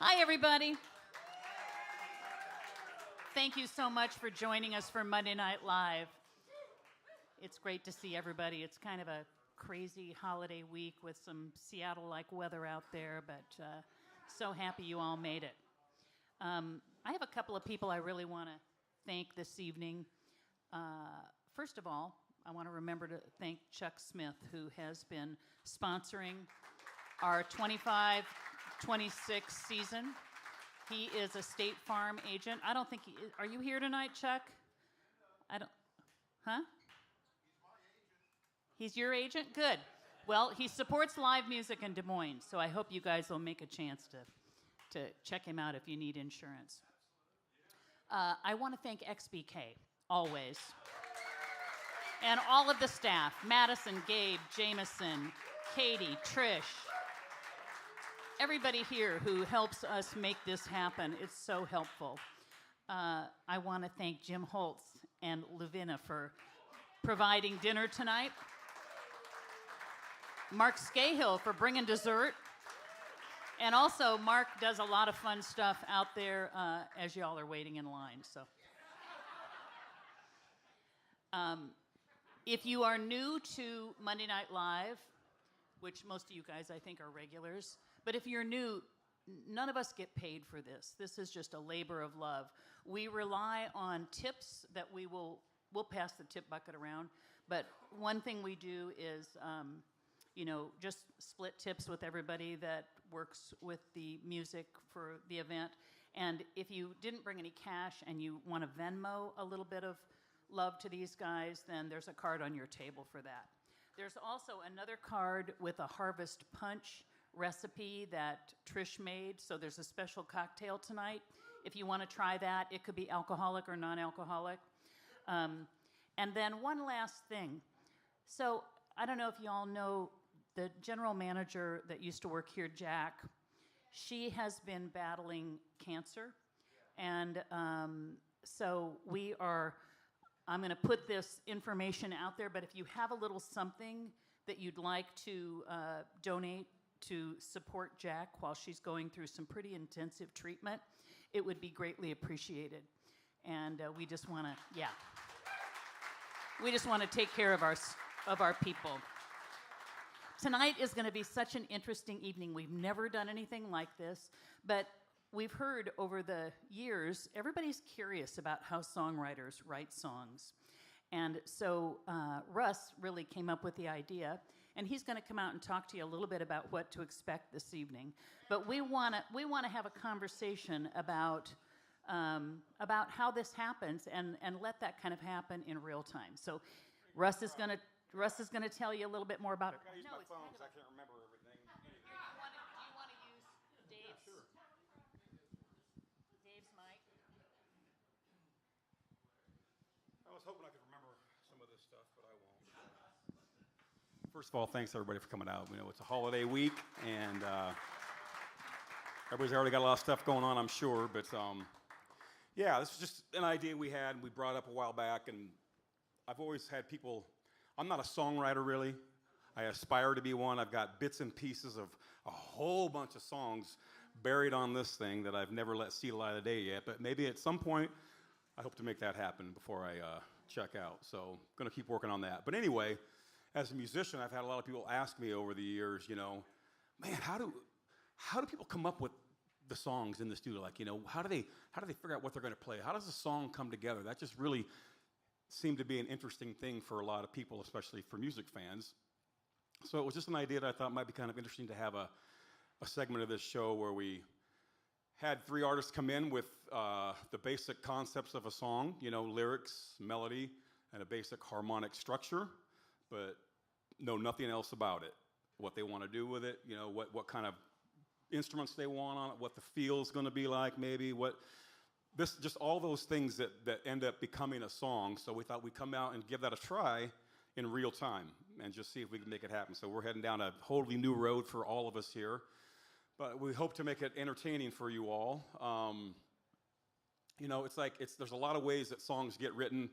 Hi, everybody. Thank you so much for joining us for Monday Night Live. It's great to see everybody. It's kind of a crazy holiday week with some Seattle-like weather out there, but so happy you all made it. I have a couple of people I really want to thank this evening. First of all, I want to remember to thank Chuck Smith, who has been sponsoring our 25-26 season. He is a State Farm agent. I don't think are you here tonight, Chuck? Huh? He's my agent. He's your agent? Good. Well, he supports live music in Des Moines, so I hope you guys will make a chance to check him out if you need insurance. I want to thank XBK, always. And all of the staff, Madison, Gabe, Jameson, Katie, Trish, everybody here who helps us make this happen. It's so helpful. I want to thank Jim Holtz and Luvina for providing dinner tonight. Mark Scahill for bringing dessert. And also, Mark does a lot of fun stuff out there as y'all are waiting in line. So, if you are new to Monday Night Live, which most of you guys I think are regulars, but if you're new, none of us get paid for this. This is just a labor of love. We rely on tips that we'll pass the tip bucket around, but one thing we do is just split tips with everybody that works with the music for the event. And if you didn't bring any cash and you want to Venmo a little bit of love to these guys, then there's a card on your table for that. There's also another card with a Harvest Punch recipe that Trish made, so there's a special cocktail tonight. If you want to try that, it could be alcoholic or non-alcoholic. And then one last thing. So I don't know if you all know the general manager that used to work here, Jack. She has been battling cancer, and so I'm going to put this information out there, but if you have a little something that you'd like to donate to support Jack while she's going through some pretty intensive treatment, it would be greatly appreciated. And we just want to take care of our people. Tonight is going to be such an interesting evening. We've never done anything like this, but we've heard over the years, everybody's curious about how songwriters write songs. And so Russ really came up with the idea, and he's going to come out and talk to you a little bit about what to expect this evening. But we want to have a conversation about how this happens and let that kind of happen in real time. So Russ is going to tell you a little bit more about it. I use my phone because I can't remember everything. Do you want to use Dave's? Yeah, sure. Dave's mic. I was hoping I could remember some of this stuff, but I won't. First of all, thanks everybody for coming out. We know it's a holiday week, and everybody's already got a lot of stuff going on, I'm sure. But this is just an idea we had. We brought up a while back, and I've always had people. I'm not a songwriter really. I aspire to be one. I've got bits and pieces of a whole bunch of songs buried on this thing that I've never let see the light of the day yet. But maybe at some point, I hope to make that happen before I check out. So I'm going to keep working on that. But anyway, as a musician, I've had a lot of people ask me over the years, man, how do people come up with the songs in the studio? Like, how do they figure out what they're going to play? How does a song come together? That just really seemed to be an interesting thing for a lot of people, especially for music fans. So it was just an idea that I thought might be kind of interesting to have a segment of this show where we had three artists come in with the basic concepts of a song, lyrics, melody, and a basic harmonic structure, but know nothing else about it. What they want to do with it, what kind of instruments they want on it, what the feel's going to be like, maybe just all those things that end up becoming a song. So we thought we'd come out and give that a try in real time and just see if we can make it happen. So we're heading down a wholly new road for all of us here. But we hope to make it entertaining for you all. There's a lot of ways that songs get written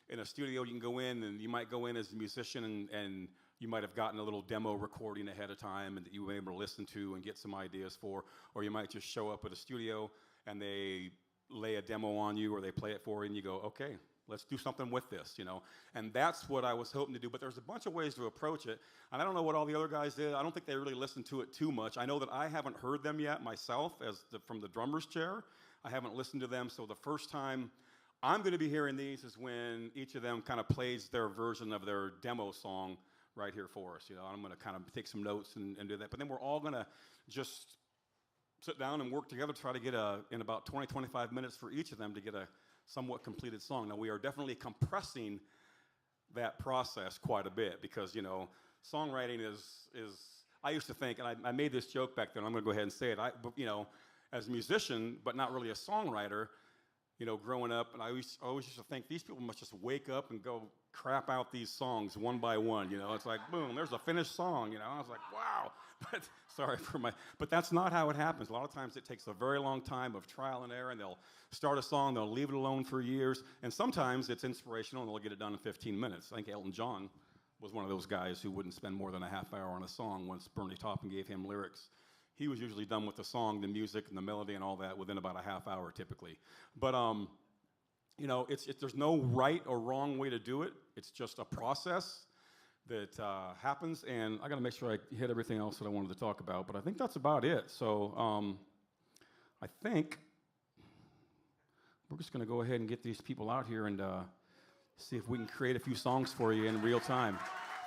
in a studio. You can go in and you might go in as a musician and you might have gotten a little demo recording ahead of time and that you were able to listen to and get some ideas for, or you might just show up at a studio and they lay a demo on you or they play it for you and you go, okay, let's do something with this, you know. And that's what I was hoping to do, but there's a bunch of ways to approach it. And I don't know what all the other guys did. I don't think they really listened to it too much. I know that I haven't heard them yet myself from the drummer's chair. I haven't listened to them, so the first time I'm going to be hearing these is when each of them kind of plays their version of their demo song right here for us. You know, I'm going to kind of take some notes and do that. But then we're all going to just sit down and work together to try to get in about 20, 25 minutes for each of them to get a somewhat completed song. Now, we are definitely compressing that process quite a bit because, you know, songwriting is I used to think, and I made this joke back then, I'm going to go ahead and say it, you know, as a musician, but not really a songwriter, you know, growing up, and I always used to think these people must just wake up and go crap out these songs one by one, you know. It's like, boom, there's a finished song, you know. I was like, wow. But but that's not how it happens. A lot of times it takes a very long time of trial and error, and they'll start a song, they'll leave it alone for years, and sometimes it's inspirational, and they'll get it done in 15 minutes. I think Elton John was one of those guys who wouldn't spend more than a half hour on a song once Bernie Taupin gave him lyrics. He was usually done with the song, the music, and the melody and all that within about a half hour typically. But, you know, there's no right or wrong way to do it. It's just a process that happens, and I got to make sure I hit everything else that I wanted to talk about, but I think that's about it. So I think we're just going to go ahead and get these people out here and see if we can create a few songs for you in real time.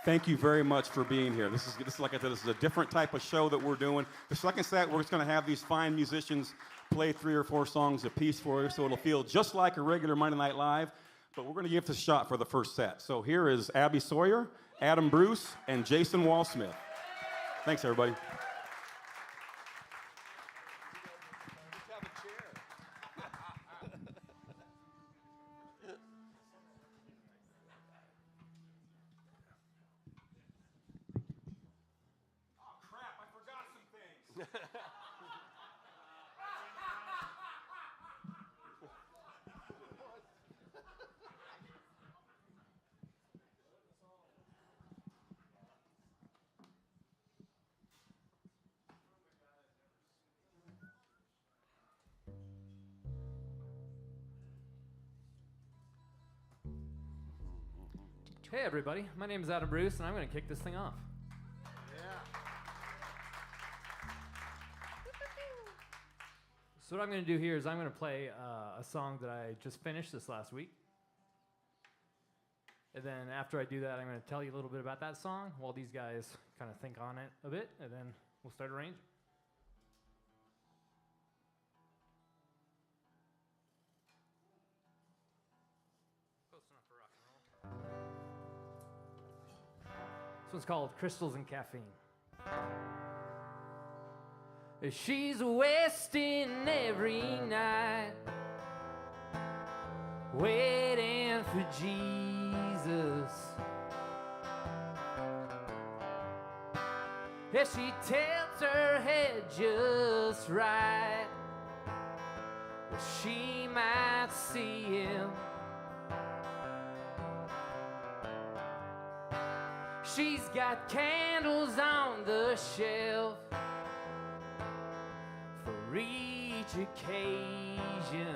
Thank you very much for being here. This is like I said, this is a different type of show that we're doing. The second set, we're just going to have these fine musicians play 3 or 4 songs a piece for you, so it'll feel just like a regular Monday Night Live, but we're going to give this a shot for the first set. So here is Abbie Sawyer, Adam Bruce, and Jason Walsmith. Thanks, everybody. Hey everybody, my name is Adam Bruce and I'm going to kick this thing off. So what I'm going to do here is I'm going to play a song that I just finished this last week. And then after I do that, I'm going to tell you a little bit about that song while these guys kind of think on it a bit, and then we'll start arranging. Close enough for rock and roll. This one's called Crystals and Caffeine. She's wasting every night, waiting for Jesus. Yeah, she tilts her head just right, well, she might see him. She's got candles on the shelf for each occasion.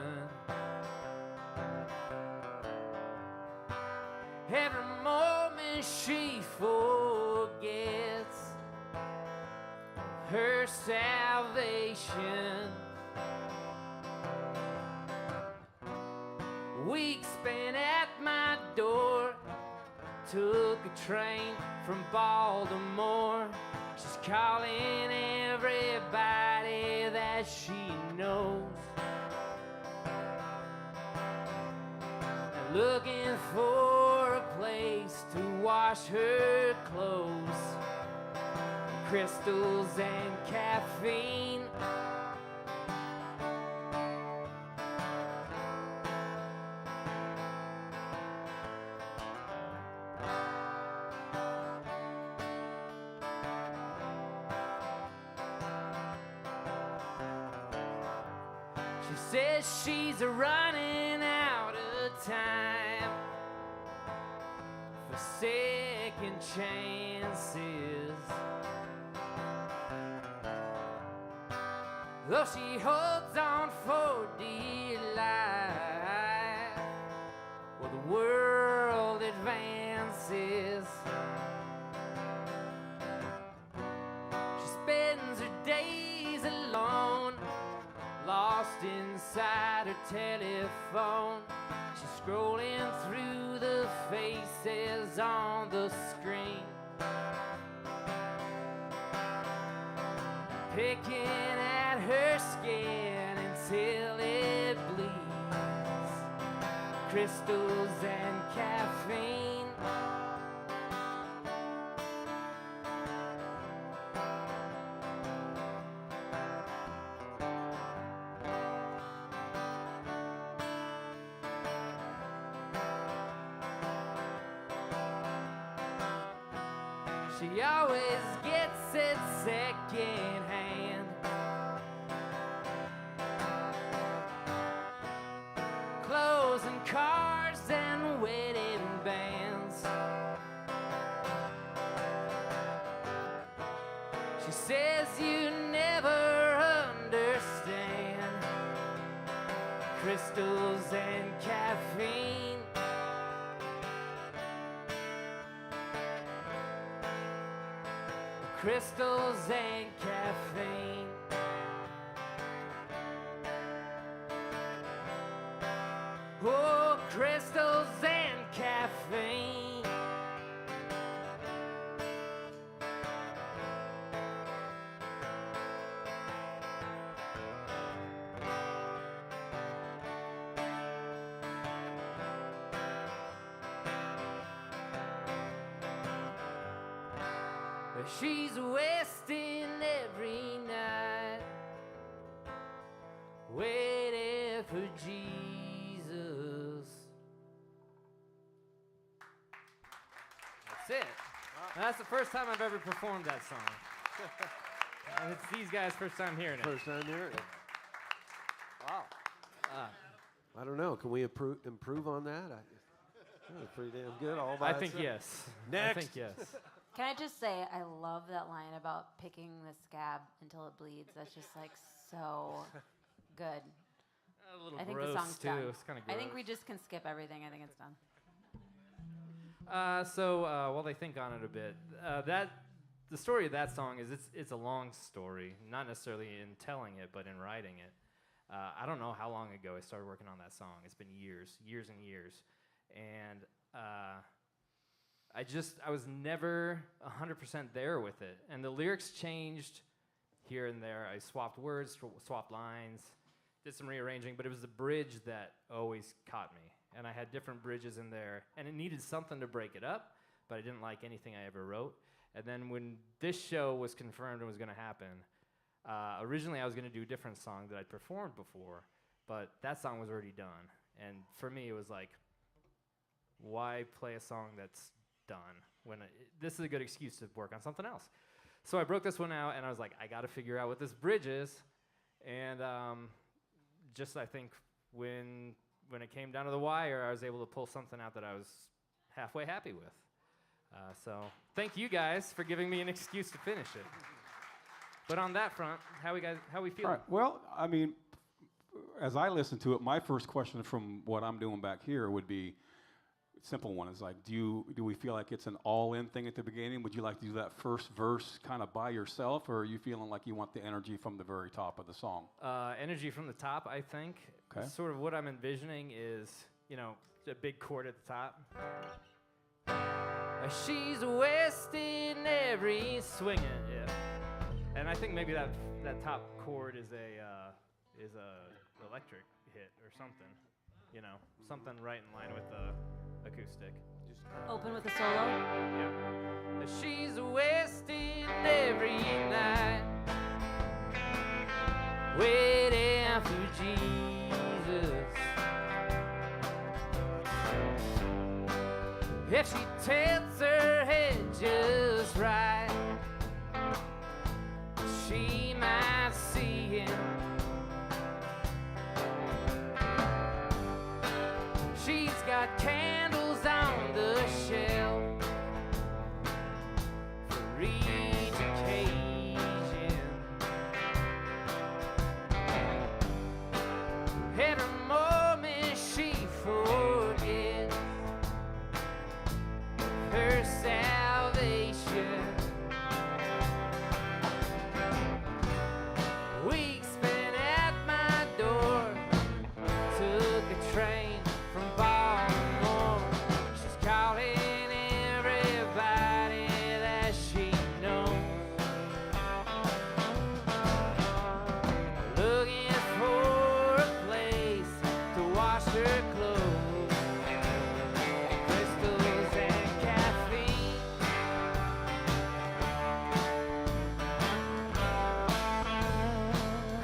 Every moment she forgets her salvation. Weeks spent at my door, took a train from Baltimore. She's calling everybody that she knows, and looking for a place to wash her clothes. Crystals and caffeine. She says she's running out of time for second chances. though she holds on for dear life. Well, the world advances. She spends her days alone, lost inside her telephone. She's scrolling through the faces on the screen, picking at her skin until it bleeds. Crystals and caffeine. She always gets it second hand. Clothes and cars and wedding bands. She says you never understand. Crystals and caffeine. Crystals and caffeine. Oh, crystals and caffeine. She's wasting every night, waiting for Jesus. That's it. That's the first time I've ever performed that song. And it's these guys' first time hearing it. First time hearing it. Wow. I don't know. Can we improve on that? That was pretty damn good all by I think itself. yes. Next. I think yes. Can I just say, I love that line about picking the scab until it bleeds. That's just like so good. A little I think gross the song's too. done. It's kind of gross. I think we just can skip everything. I think it's done. So while they think on it a bit, the story of that song is it's a long story, not necessarily in telling it, but in writing it. I don't know how long ago I started working on that song. It's been years and years, and I was never 100% there with it, and the lyrics changed here and there. I swapped words, swapped lines, did some rearranging, but it was the bridge that always caught me. And I had different bridges in there, and it needed something to break it up, but I didn't like anything I ever wrote. And then when this show was confirmed and was going to happen, originally I was going to do a different song that I'd performed before, but that song was already done. And for me, it was like, why play a song that's done when this is a good excuse to work on something else? So I broke this one out, and I was like, I got to figure out what this bridge is. And just I think when it came down to the wire, I was able to pull something out that I was halfway happy with. So thank you guys for giving me an excuse to finish it. But on that front, how we feeling? All right. Well, I mean, as I listen to it, my first question from what I'm doing back here would be a simple one. Is like, do we feel like it's an all-in thing at the beginning? Would you like to do that first verse kind of by yourself, or are you feeling like you want the energy from the very top of the song? Energy from the top, I think. Okay. Sort of what I'm envisioning is, a big chord at the top. She's wasting every swinging, yeah. And I think maybe that top chord is a electric hit or something, something right in line with the acoustic. Open with a solo. Yeah. She's wasting every night, waiting for Jesus. If she tilts her head just right, she might see him. She's got candles on the shelf for each occasion. Every moment she forgets her salvation. Weeks spent at my door, took a train from Baltimore. She's calling everybody that she knows, looking for a place to wash her clothes. Crystals and caffeine.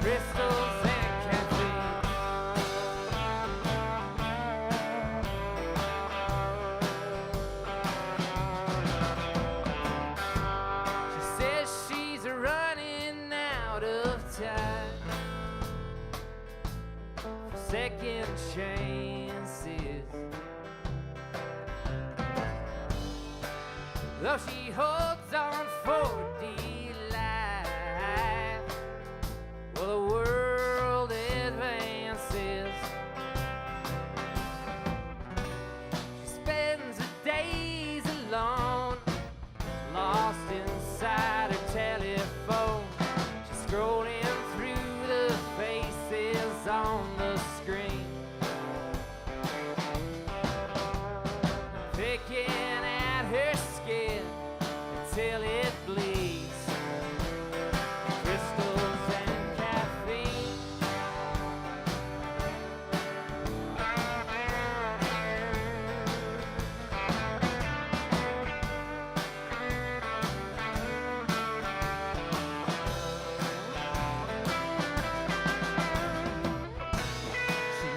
Crystals and caffeine. She says she's running out of time for second chances. Though she holds on for dear life, well, the world advances. She spends her days alone, lost inside her telephone. She's scrolling through the faces on the screen, picking at her skin until it bleeds. Crystals and caffeine.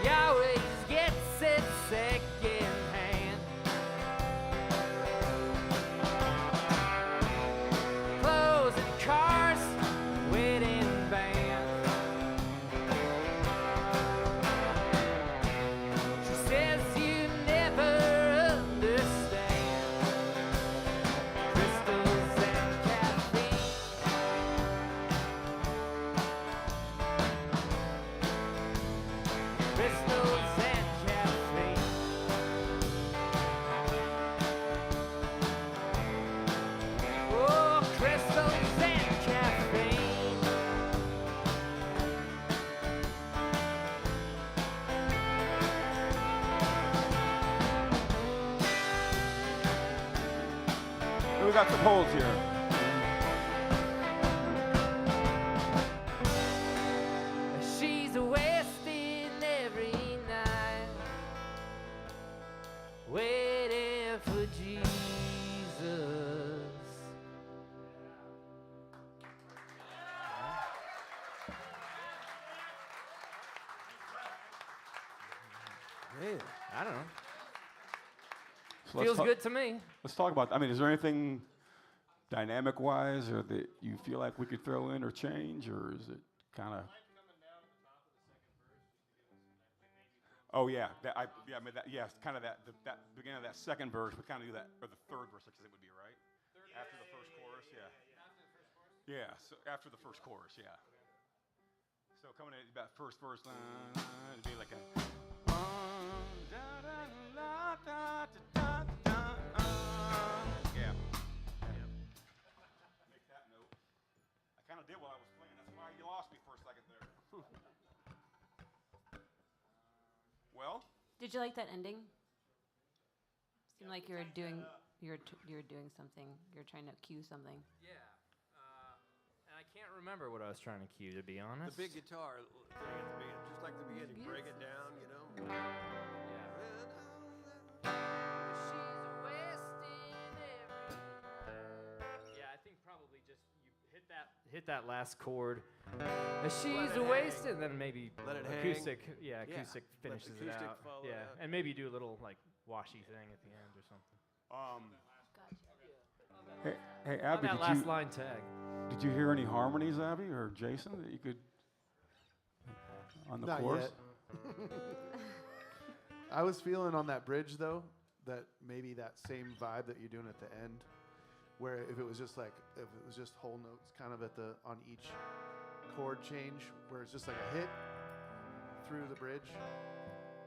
She always gets it second hand. Clothes and cars, wedding band. She says you never understand. Crystals and caffeine. Crystals and caffeine. Oh, crystals and caffeine. We got some holds here. She's wasting every night, waiting for Jesus. Man. I don't know. So let's Feels talk- good to me. Let's talk about. I mean, is there anything dynamic-wise, or that you feel like we could throw in or change, or is it kind of? Oh yeah, I mean that. Yes, kind of that. That beginning of that second verse, we kind of do that, or the third verse, because it would be right after the first chorus. Yeah. Yeah. So after the first chorus, yeah. So coming in about first verse, it'd be like a. Yeah. Make that note. I kind of did while I was playing. That's why you lost me for a second there. Well, Did you like that ending? Seemed like you were doing doing something. You're trying to cue something. Yeah. And I can't remember what I was trying to cue, to be honest. The big guitar thing at the beginning, just like the beginning, break it down, you know. Yeah, I think probably just you hit that last chord. She's a wasted, then maybe Let it hang. acoustic. Yeah, acoustic Let the finishes it acoustic out. follow Yeah, that. and maybe do a little like washy thing at the end or something. hey, On Abbie, that last line tag. did you hear any harmonies, Abbie or Jason, that you could on the Not chorus? yet. I was feeling on that bridge though that maybe that same vibe that you're doing at the end, where if it was just whole notes kind of on each chord change, where it's just like a hit, through the bridge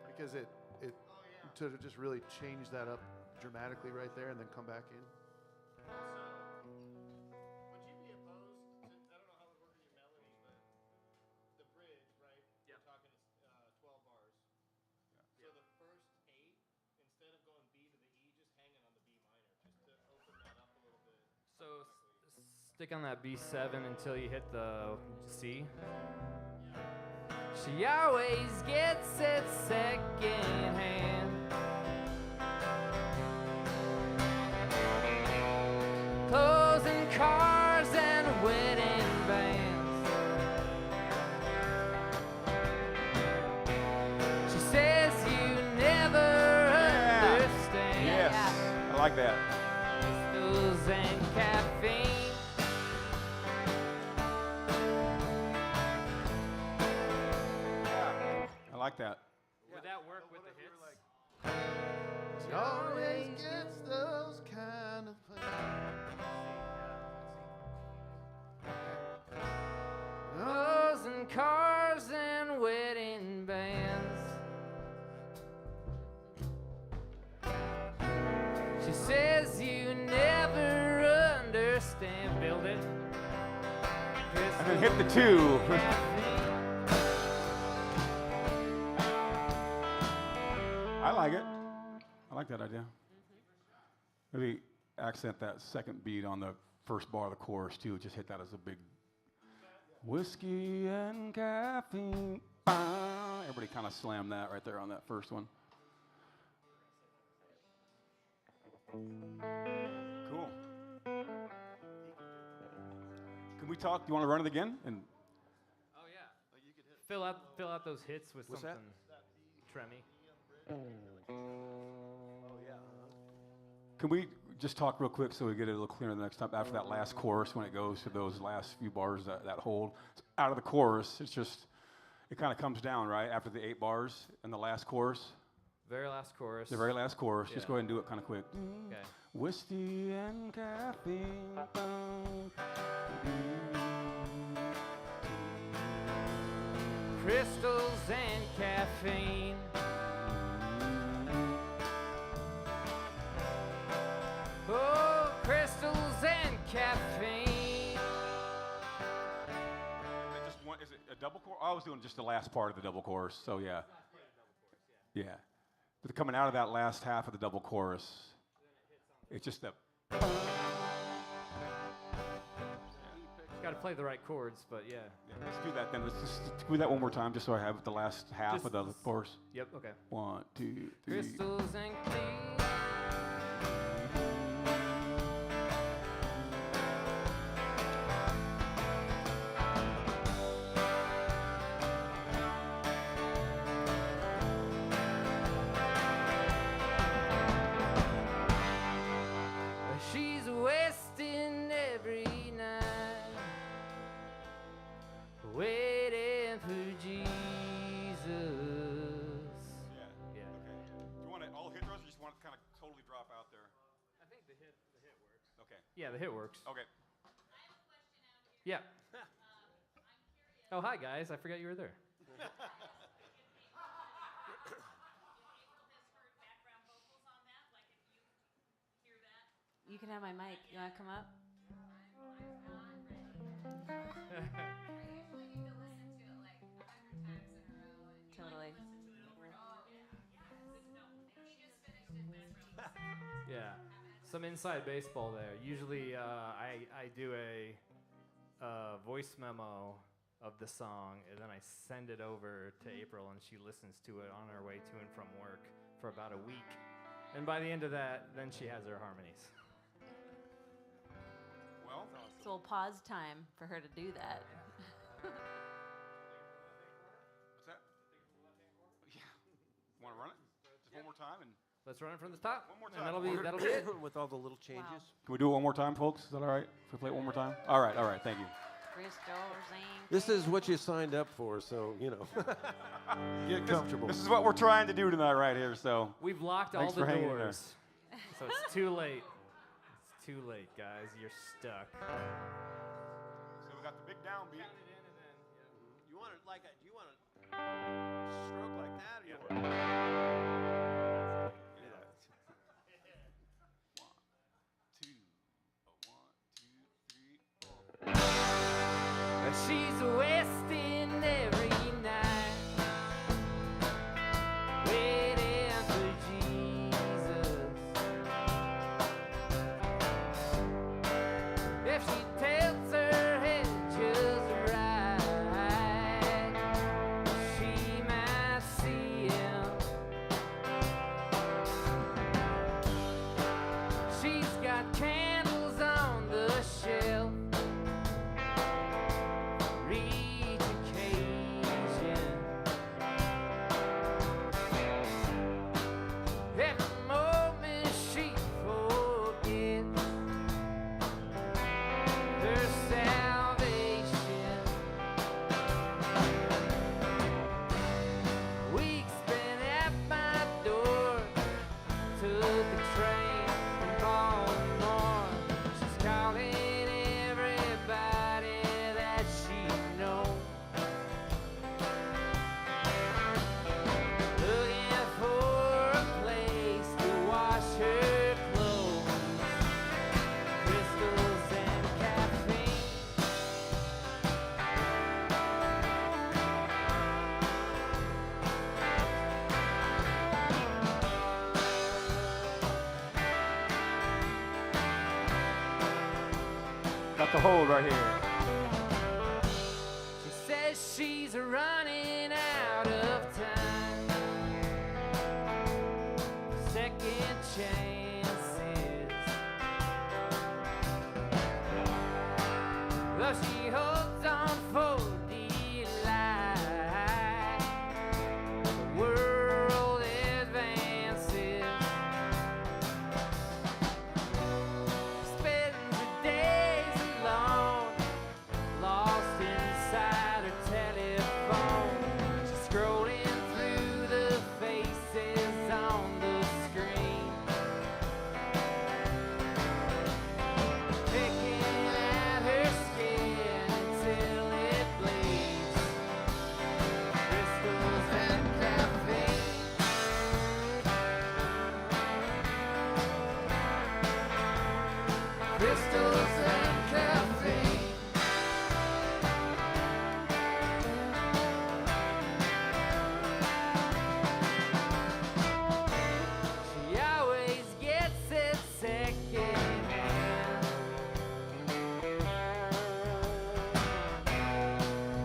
because it to just really change that up dramatically right there and then come back in. Would you be opposed? I don't know how it would work in your melodies, but the bridge, right? Yeah. We're talking 12 bars. Yeah. So the first 8, instead of going B to the E, just hang it on the B minor, just to open that up a little bit. So stick on that B7 until you hit the C. She always gets it second hand. Clothes and cars and wedding bands. She says you never understand. Yes. I like that. Crystals and caffeine. I like that. Would that work with the hits? She always gets those kind of Clothes and cars and wedding bands. She says you never understand. Build it. And then hit the 2. I like it. I like that idea. Maybe accent that second beat on the first bar of the chorus too. Just hit that as a big whiskey and caffeine. Everybody kind of slam that right there on that first one. Cool. Can we talk? Do you want to run it again? And Oh yeah. Fill out those hits with What's that? something tremmy. can we just talk real quick so we get it a little clearer the next time after that last chorus when it goes to those last few bars that hold? Out of the chorus, it's just, it kind of comes down, right? After the 8 bars in the last chorus. Very last chorus. The very last chorus. Just Yeah. go ahead and do it kind of quick. Okay. Whiskey and caffeine. Crystals and caffeine. Oh, crystals and caffeine. Just one, is it a double chorus? I was doing just the last part of the double chorus, so yeah. Yeah. But coming out of that last half of the double chorus, it's just the. Got to play the right chords, but yeah. Let's do that then. Let's just do that one more time, just so I have the last half of the chorus. Yep. Okay. 1, 2, 3. Crystals and clean. She's wasting every night, waiting for Jesus. Yeah. Yeah. Okay. Do you want to all hit those, or you just want to kind of totally drop out there? I think the hit works. Okay. Yeah, the hit works. Okay. Yeah. Oh, hi guys. I forgot you were there. You can have my mic. You want to come up? Totally. Yeah. Some inside baseball there. Usually I do a voice memo of the song, and then I send it over to April, and she listens to it on her way to and from work for about a week. And by the end of that, then she has her harmonies. Well, So we'll pause time for her to do that. what's that? Yeah. Want to run it? Just one more time, and Let's run it from the top. One more And time. that'll be it. With all the little changes. Wow. can we do it one more time, folks? Is that all right? If we play it one more time? All right. Thank you. Crystals and This is what you signed up for, so, you know. Get comfortable. This is what we're trying to do tonight, right here. So. We've locked Thanks all the for hanging in there. doors. So it's too late. It's too late, guys. You're stuck. So we got the big downbeat. You want it like a, do you want to about the hold right here. She says she's running out of time. Second chances. Though she holds on for dear life, the world advances. Spends her days alone, lost inside her telephone. She's scrolling through the faces on the screen, picking at her skin until it bleeds. Crystals and caffeine. Crystals and caffeine. She always gets it secondhand.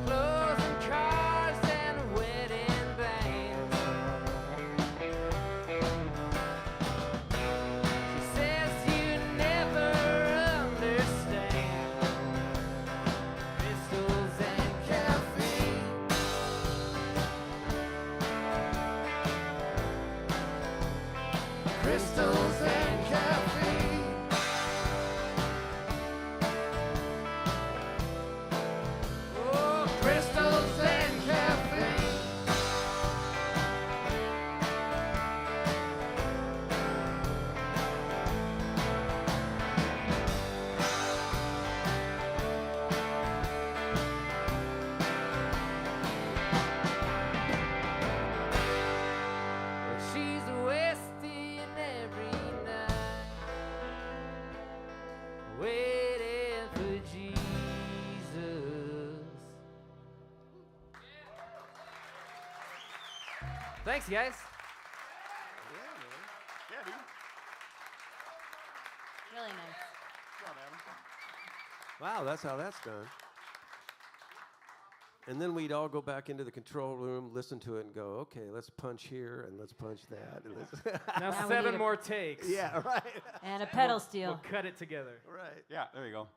Clothes and cars and wedding bands. She says you never understand. Crystals and caffeine. Crystals and caffeine. Oh, crystals and caffeine. She's wasting every night, waiting for Jesus. Thanks, guys. Yeah, dude. Really nice. Wow, that's how that's done. And then we'd all go back into the control room, listen to it, and go, okay, let's punch here and let's punch that. And let's Now Now we 7 need a- more takes. yeah, right. And a pedal steel. We'll cut it together. Right. Yeah, there you go.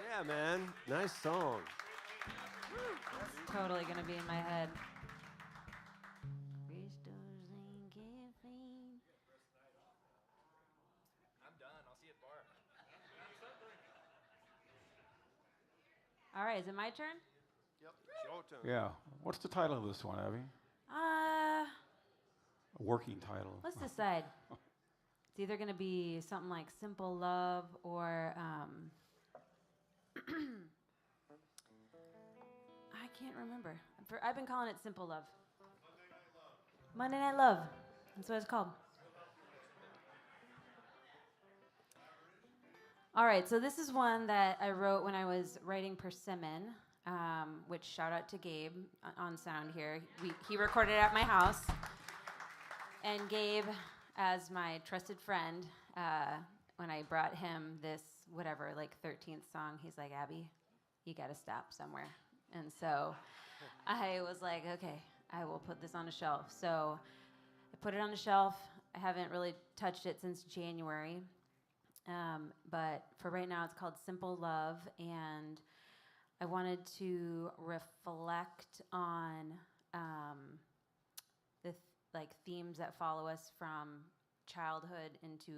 Yeah, man. Nice song. Totally gonna be in my head. Crystals and caffeine. I'm done. I'll see you at bar. All right, is it my turn? Yeah. What's the title of this one, Abbie? Uh, A working title. let's decide. It's either gonna be something like Simple Love or I can't remember. I've been calling it Simple Love. Monday Night Love. That's what it's called. All right, so this is one that I wrote when I was writing Persimmon, which shout out to Gabe on sound here. He recorded it at my house. And Gabe, as my trusted friend, when I brought him this, whatever, like 13th song, he's like, Abbie, you got to stop somewhere. And so I was like, okay, I will put this on a shelf. So I put it on a shelf. I haven't really touched it since January. But for right now, it's called Simple Love. And I wanted to reflect on the themes that follow us from childhood into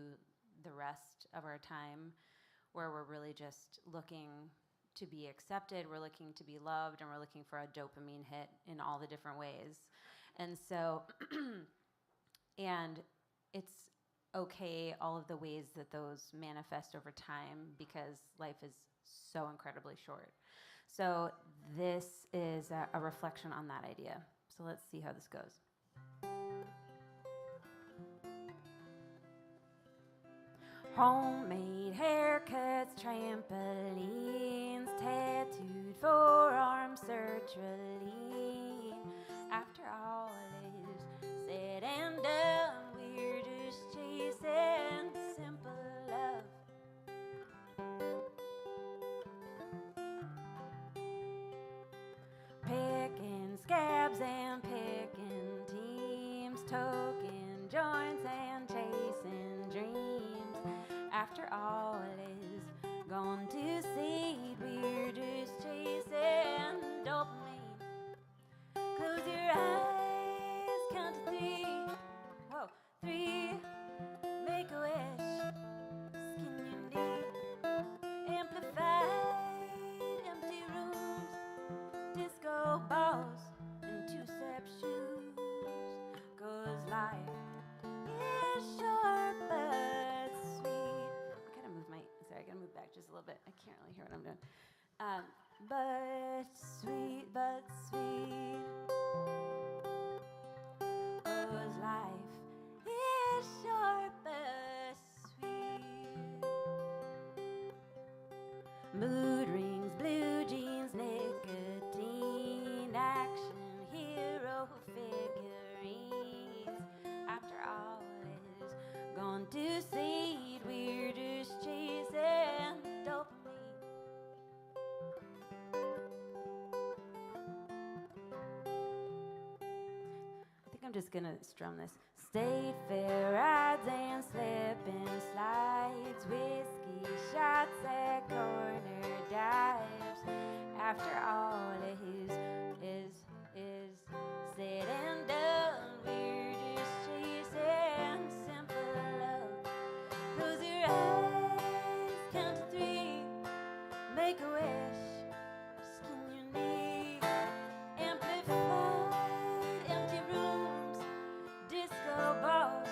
the rest of our time, where we're really just looking to be accepted, we're looking to be loved, and we're looking for a dopamine hit in all the different ways. And so, and it's okay, all of the ways that those manifest over time, because life is so incredibly short. So this is a reflection on that idea. So let's see how this goes. Homemade haircuts, trampolines, tattooed forearms, sertraline. After all is said and done, we're just chasing token joints and chasing dreams. After all is gone to seed, we're just chasing dopamine. Close your eyes, count to 3. Whoa, 3. Make a wish, skin your knee. Amplified, empty rooms, disco balls, and two-step shoes. 'Cause life is short but sweet. I gotta move I gotta move back just a little bit. I can't really hear what I'm doing. But sweet, but sweet. 'Cause life is short but sweet. Mood rings, blue jeans, nicotine, action hero figurines. After all is gone to seed, we're just chasing dopamine. I think I'm just gonna strum this. State fair rides and slip and slides, whiskey shots at corner dives. After all is said and done, we're just chasing simple love. Close your eyes, count to 3, make a wish, skin your knee. Amplified, empty rooms, disco balls,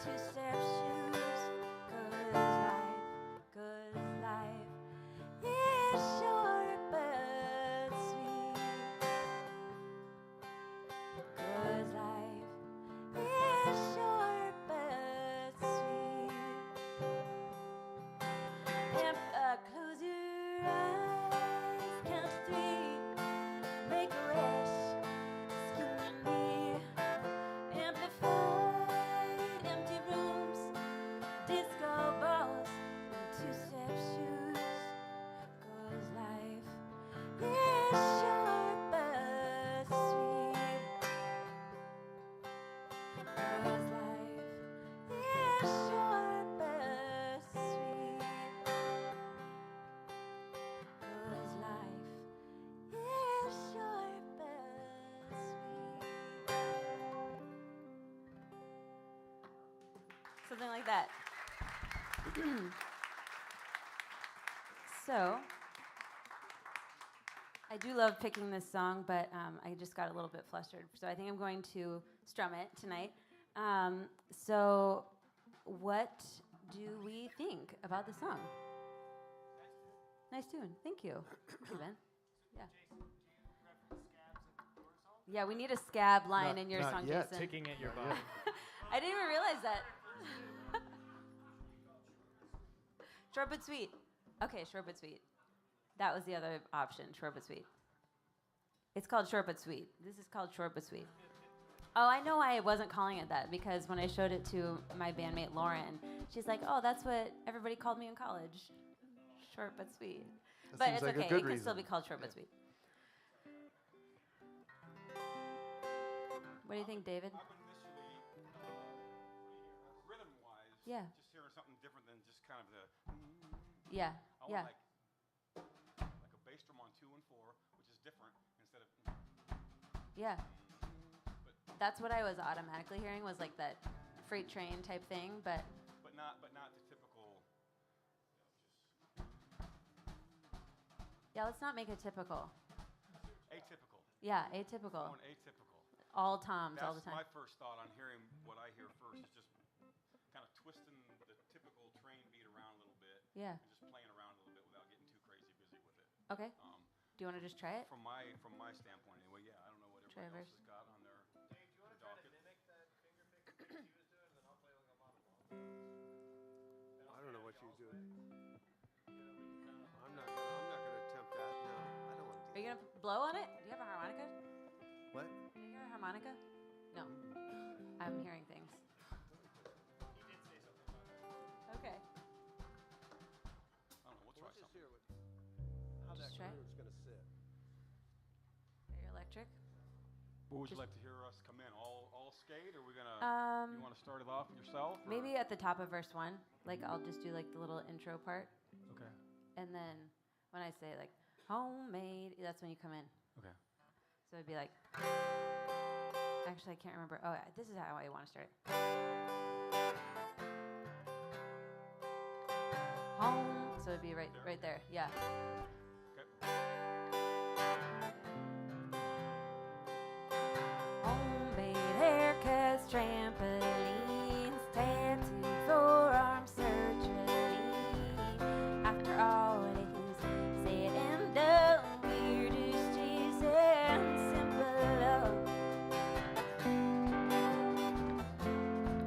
two-step shoes. 'Cause life is short but sweet. 'Cause life is short but sweet. Close your eyes, count to 3, make a wish, skin your knee. Amplified, empty rooms, disco balls, and two-step shoes. 'Cause life is short but sweet. 'Cause life is short but sweet. 'Cause life is short but sweet. Something like that. So, I do love picking this song, but I just got a little bit flustered. So I think I'm going to strum it tonight. So, what do we think about the song? Nice tune. Thank you. Thank you, Ben. Yeah. Yeah, we need a scab line Not- in your not song, yet. Jason. Ticking at your body. I didn't even realize that. Short but sweet. Okay, short but sweet. That was the other option, short but sweet. It's called short but sweet. This is called short but sweet. Oh, I know I wasn't calling it that because when I showed it to my bandmate Lauren, she's like, "Oh, that's what everybody called me in college. Short but sweet." That But seems it's like a okay. good It can still be reason. called short but sweet. What do you think, David? I would initially, rhythm-wise, Yeah. just hearing something different than just kind of the. Yeah. I Yeah. want like a bass drum on 2 and 4, which is different instead of. Yeah. That's what I was automatically hearing was like that freight train type thing, but But not the typical. yeah, let's not make it typical. Atypical. Yeah, atypical. Going atypical. All toms, That's all the time. my first thought on hearing what I hear first is just kind of twisting the typical train beat around a little bit Yeah. and just playing around a little bit without getting too crazy busy with it. Okay. Do you want to just try it? From my standpoint anyway, yeah, I don't know what Try everybody verse. else has got on their Dave, do you want to try to docket. mimic that finger pick that he was doing, and then I'll play like a monotone? I don't know what you're doing. I'm not gonna attempt that. No, I don't want to. Are you gonna blow on it? Do you have a harmonica? What? Do you hear a harmonica? No. I'm hearing things. Okay. I don't know, we'll try Let's just something. hear how Just that try it. groove's gonna sit. Are you electric? What would you Just- like to hear us come in? All skate? Or are we gonna? You want to start it off yourself? or- Maybe at the top of verse 1, like I'll just do like the little intro part, Okay. and then when I say like homemade, that's when you come in. Okay. So it'd be like, actually I can't remember. Oh, this is how I want to start it. Home. So it'd be right there. Yeah. Okay. Homemade haircuts, trampolines, tattoo forearms, sertraline. After all it is said and done, we're just chasing simple love.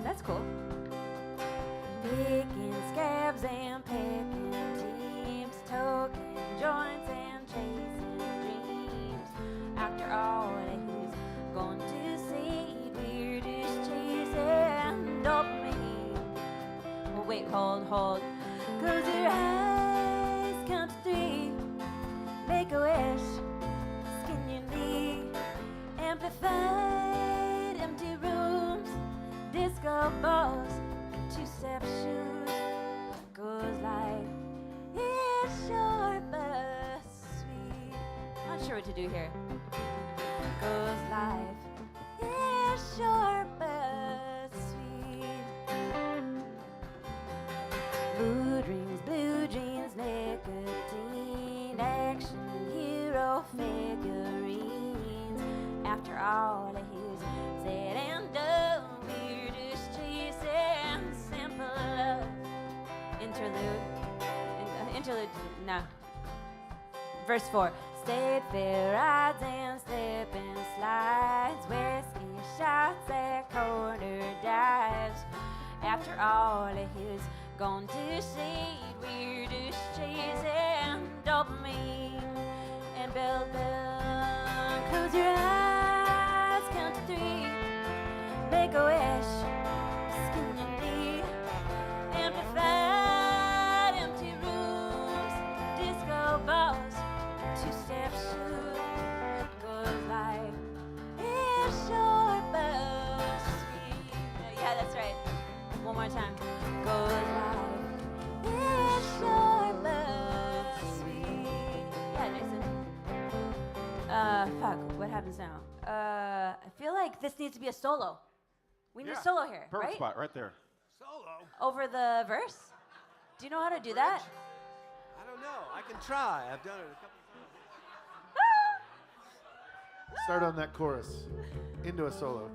That's cool. Picking scabs and picking teams, toking joints and chasing dreams. After all it is going to see, we're just chasing dopamine. Well, wait, hold. Close your eyes, count to 3. Make a wish, skin your knee. Amplified, empty rooms, disco balls, 2-step shoes. Goes like, it's short but sweet. Not sure what to do here. Goes like, it's short but sweet. Mood rings, blue jeans, nicotine, action hero figurines. After all is said and done, we're just chasing simple love. Interlude, no. Verse 4. State fair rides and slip and slides, whiskey shots at corner dives. After all is gone to seed, we're just chasing dopamine and build them. Close your eyes, count to 3, make a wish, skin your knee. Amplified, empty rooms, disco balls, 2-step shoes. Goes like, it's short but sweet. Yeah, that's right. One more time. Goes like, it's short but sweet. Yeah, Jason. Fuck, what happens now? I feel like this needs to be a solo. We need a solo here, Perfect right? spot right there. Over the verse? Do you know how to do that? I don't know. I can try. I've done it a couple times. Start on that chorus into a solo.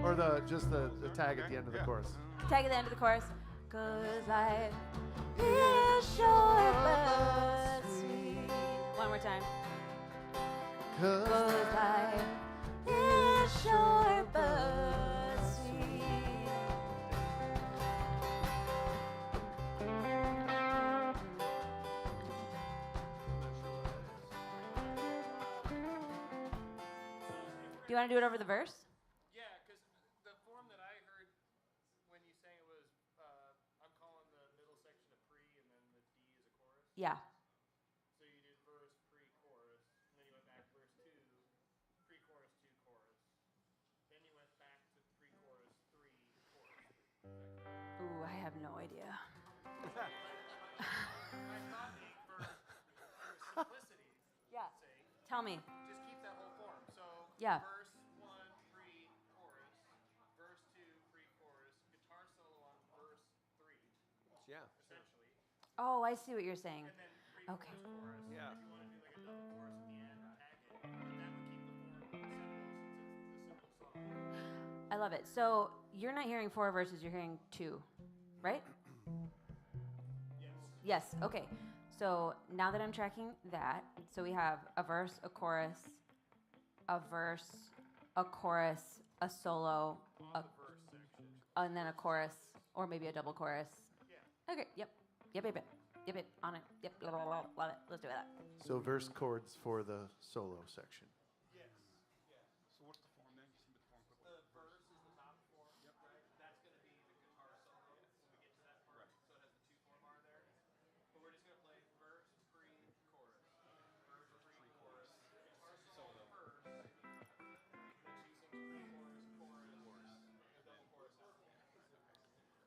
Or just the tag at the end of the chorus. Tag at the end of the chorus. Cause life is short but sweet. One more time. Cause Cause life is short but sweet. Do you want to do it over the verse? Yeah, because the form that I heard when you sang it was, I'm calling the middle section a pre, and then the D is a chorus. Yeah. So you did verse, pre-chorus, and then you went back verse 2, pre-chorus, 2, chorus. Then you went back to pre-chorus, 3, chorus. Ooh, I have no idea. I thought for simplicity's Yeah. sake, Tell me. just keep that whole form. So Yeah. verse 1, pre-chorus, verse 2, pre-chorus, guitar solo on verse 3, Yeah. essentially, Oh, I see what you're saying. and then pre-chorus, Okay. chorus. Yeah. If you want to do like a double chorus at the end, tag it, but that would keep the form simple since it's the simple song. I love it. So you're not hearing 4 verses, you're hearing 2, right? Yes. Okay. So now that I'm tracking that, so we have a verse, a chorus, a verse, a chorus, a solo, and then a chorus, or maybe a double chorus. Yeah. Okay. Yep. On it. Yep. Blah, blah, blah. Love it. Let's do that. So verse chords for the solo section. So what's the form then? Just submit the form quickly. The verse is the top form, right? That's going to be the guitar solo when we get to that part. So it has the 2/4 bar there. But we're just going to play verse, pre-chorus. Verse, pre-chorus. Guitar solo first.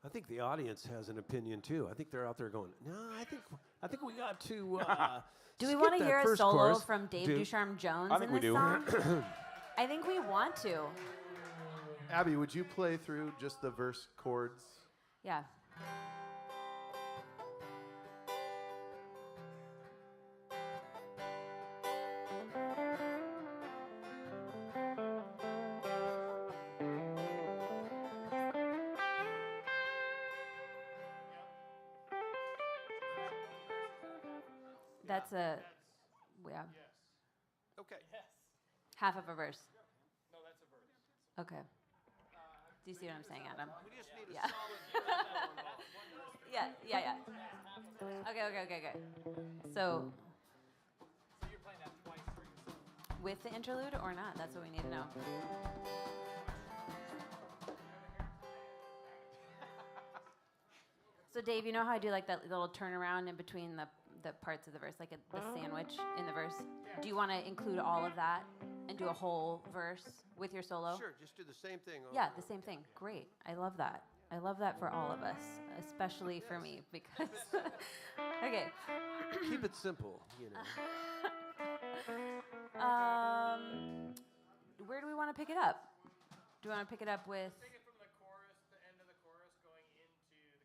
I think the audience has an opinion too. I think they're out there going, no, I think we got to. Do we skip want to that hear a first solo chorus. from Dave Do- Ducharme-Jones I think in we this do. song? I think we want to. Abbie, would you play through just the verse chords? Yeah. That's a, yeah, Okay. half of a verse. No, that's a verse. Okay. Do you see what I'm saying, Adam? We just need Yeah. Yeah. Okay. So you're playing that twice during the song. with the interlude or not? That's what we need to know. So Dave, you know how I do like that little turnaround in between the parts of the verse, like the sandwich in the verse? Do you want to include all of that and do a whole verse with your solo? Sure, just do the same thing. Yeah, the same thing. Great. I love that. I love that for all of us, especially for me, because okay. Keep it simple, you know. Where do we want to pick it up? Do we want to pick it up with Take it from the chorus, the end of the chorus, going into the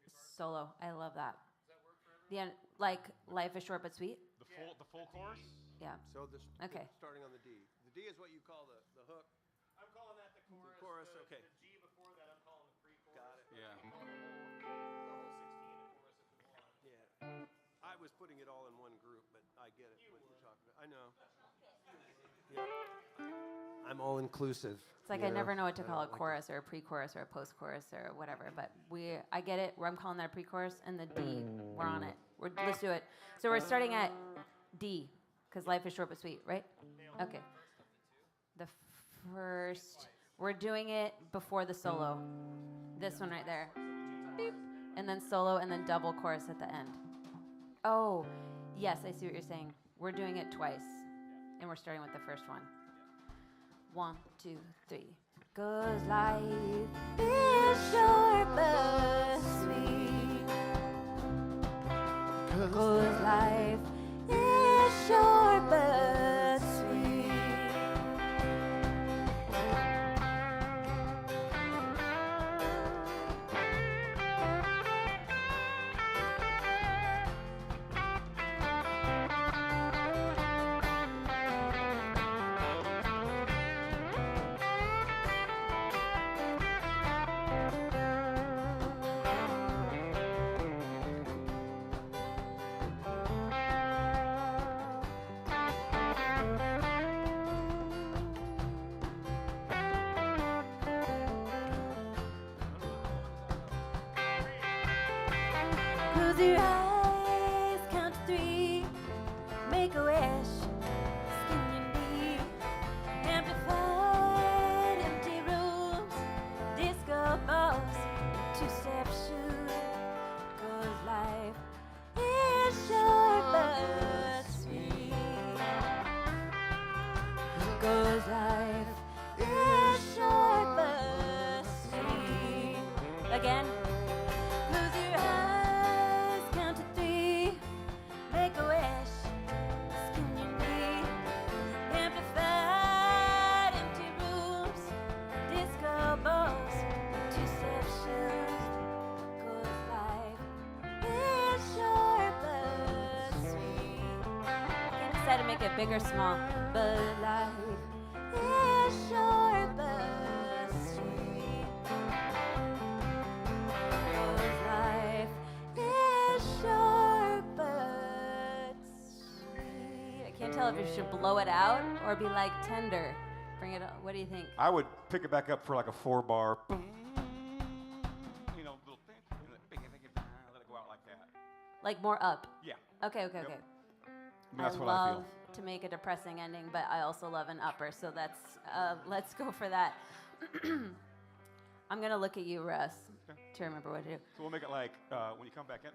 guitar. solo? I love that. Does that work for everyone? The end, like life is short but sweet. The full chorus. Yeah. So this Okay. starting on the D. The D is what you call the hook. I'm calling that the chorus. chorus, the, okay. The G before that, I'm calling the pre-chorus. Got it. Yeah. The whole 16 a chorus if we want. Yeah. I was putting it all in one group, but I get it what you're talking about. I know. Yeah. I'm all inclusive. It's like I never know what to call a chorus or a pre-chorus or a post-chorus or whatever, but I get it. Where I'm calling that a pre-chorus and the D, we're on it. Let's do it. So we're starting at D, because life is short but sweet, right? Okay. The first, we're doing it before the solo. This one right there. Beep. And then solo and then double chorus at the end. Oh, yes, I see what you're saying. We're doing it twice, and we're starting with the first one. 1, 2, 3. 'Cause life is short but sweet. 'Cause life is short but sweet. Close your eyes, count to 3, make a wish, skin your knee, amplified empty rooms, disco balls, two-step shoes. 'Cause life is short but sweet. 'Cause life is short but sweet. Again. Close your eyes, count to 3, make a wish, skin your knee, amplified empty rooms, disco balls, two-step shoes. 'Cause life is short but sweet. Again, decide to make it big or small, but life is short but sweet. 'Cause life is short but sweet. I can't tell if you should blow it out or be like tender. Bring it up. What do you think? I would pick it back up for like a 4-bar. You know, little thing. And let it go out like that. Like more up. Yeah. Okay. I mean, that's what I love feel. to make a depressing ending, but I also love an upper, so that's let's go for that. I'm gonna look at you, Russ, to remember what to do. So we'll make it like when you come back in.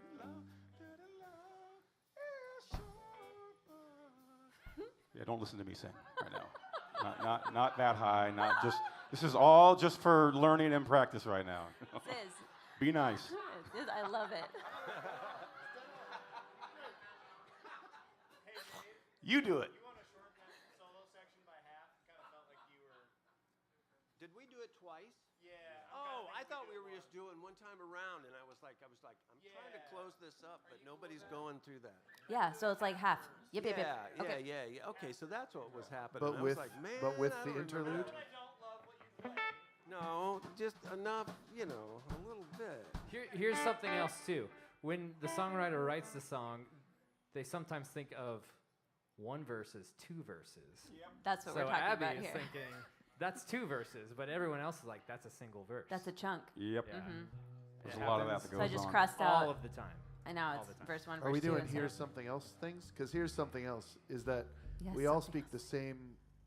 Yeah, don't listen to me sing right now. Not that high. Not just. This is all just for learning and practice right now. This is. Be nice. I love it. You do it. You want to shortcut solo section by half? Kind of felt like you were. Did we do it twice? Yeah. Oh, I thought we were just doing one time around, and I was like, I'm trying to close this up, but nobody's going through that. Yeah, so it's like half. Yep, yep, Yeah, yep. Okay. yeah. Okay, so that's what was happening. But I with was like, man, with I the don't remember interlude. I don't love what you play. No, just enough, a little bit. Here's something else too. When the songwriter writes the song, they sometimes think of one verses, two verses. That's what So we're talking Abbie about is here. thinking that's two verses, but everyone else is like that's a single verse. That's a chunk. Yep. yeah. There's It a lot of that happens that So I goes just on. crossed all out. of the time. And now all it's the time. verse 1, Are we verse 2. doing instead here's of- something else things? Because here's something else is that Yes, we all something speak the same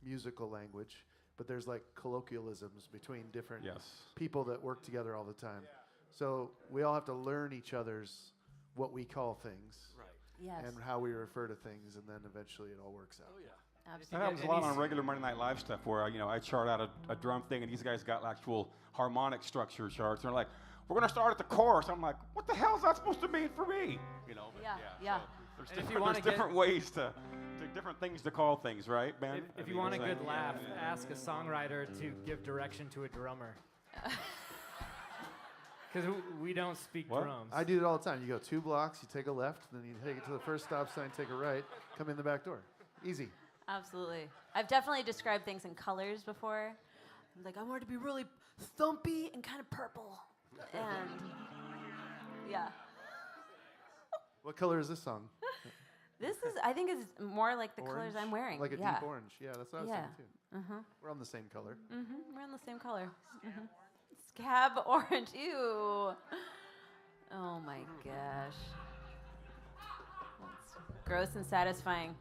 musical language, but there's like colloquialisms between different Yes. people that work together all the time. So we all have to learn each other's what we call things Right. Yes, and how we refer to things, and then eventually it all works out. Oh, yeah. That absolutely. happens a lot on regular Monday Night Live stuff where, I chart out a drum thing and these guys got actual harmonic structure charts. And they're like, we're going to start at the chorus. I'm like, what the hell is that supposed to mean for me? But Yeah. so there's And if you different, wanna there's get- different ways to different things to call things, right, Ben? If I you mean, want a it's good like- laugh, ask a songwriter to give direction to a drummer. Because we don't speak What? drums. I do it all the time. You go 2 blocks, you take a left, then you take it to the first stop sign, take a right, come in the back door. Easy. Absolutely. I've definitely described things in colors before. I'm like, I want it to be really thumpy and kind of purple. And yeah. What color is this song? This is, I think, is more like the colors Orange? I'm wearing. Like a yeah. deep orange. Yeah, that's what I was Yeah. thinking too. We're on the same color. We're on the same color. Scab orange. Ew. Oh my gosh. That's gross and satisfying.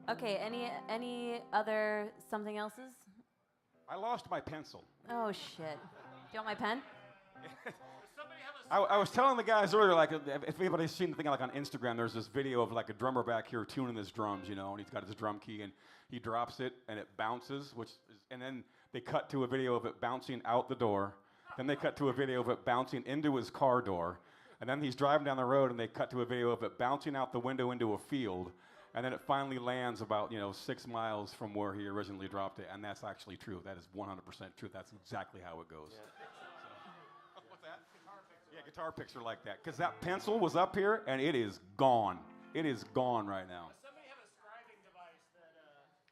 Okay, any other something else's? I lost my pencil. Oh shit. Do you want my pen? I was telling the guys earlier, like, if anybody's seen the thing like on Instagram, there's this video of like a drummer back here tuning his drums, and he's got his drum key and he drops it and it bounces, and then they cut to a video of it bouncing out the door. Then they cut to a video of it bouncing into his car door. And then he's driving down the road and they cut to a video of it bouncing out the window into a field. And then it finally lands about 6 miles from where he originally dropped it. And that's actually true. That is 100% true. That's exactly how it goes. What's that? Yeah, guitar picks are like that. Because that pencil was up here and it is gone. It is gone right now. Somebody have a scribing device that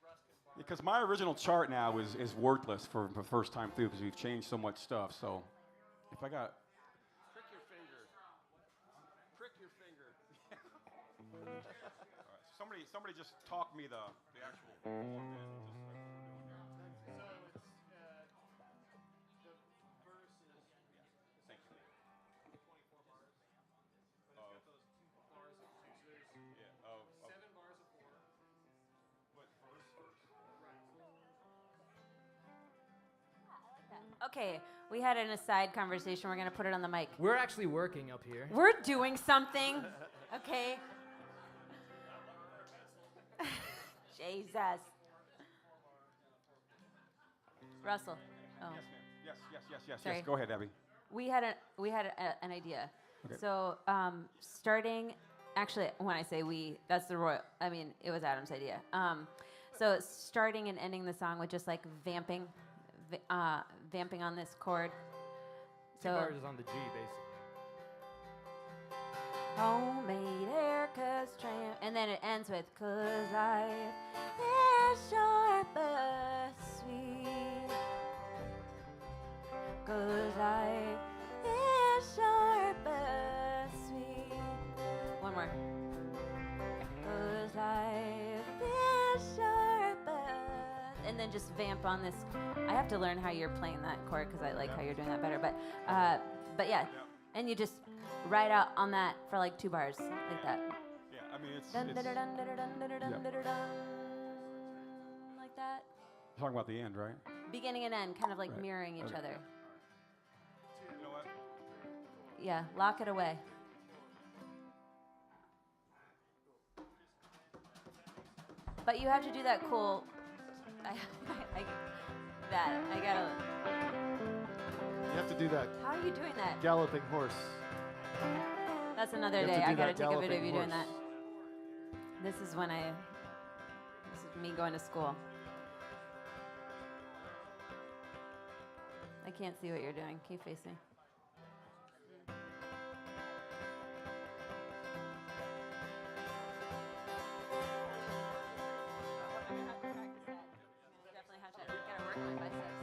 Russ can borrow. Because my original chart now is worthless for the first time through because we've changed so much stuff. So if I got... Prick your finger. Prick your finger. All right, somebody just talk me the actual... So it's the verse is Thank you. 24 bars, but it's got those 2 bars of 2. So there's 7 bars of 4. Okay, we had an aside conversation. We're gonna put it on the mic. We're actually working up here. We're doing something. Okay. Jesus. Russell. Oh. Yes. Sorry. Go ahead, Abbie. We had an idea. Okay. So starting, actually, when I say we, that's the royal. I mean, it was Adam's idea. So starting and ending the song with just like vamping on this chord. 2 bars is on the G, basically. Homemade haircuts, and then it ends with 'cause life is short but sweet. 'Cause life is short but sweet. One more. 'Cause life is short but, and then just vamp on this. I have to learn how you're playing that chord because I like how you're doing that better. But yeah, and you just ride out on that for like 2 bars like that. Yeah, I mean, it's Dun, dun, dun, dun, dun, dun, dun, dun, dun, dun, dun, like that. talking about the end, right? Beginning and end, kind of like Right. mirroring each Okay. other. You know what? Yeah, lock it away. But you have to do that cool. that. I gotta. You have to do that How are you doing that? galloping horse. That's another You have day. to do I gotta that take a video of you galloping doing that. horse. This is when I. This is me going to school. I can't see what you're doing. Can you face me? Definitely have to gotta work my biceps.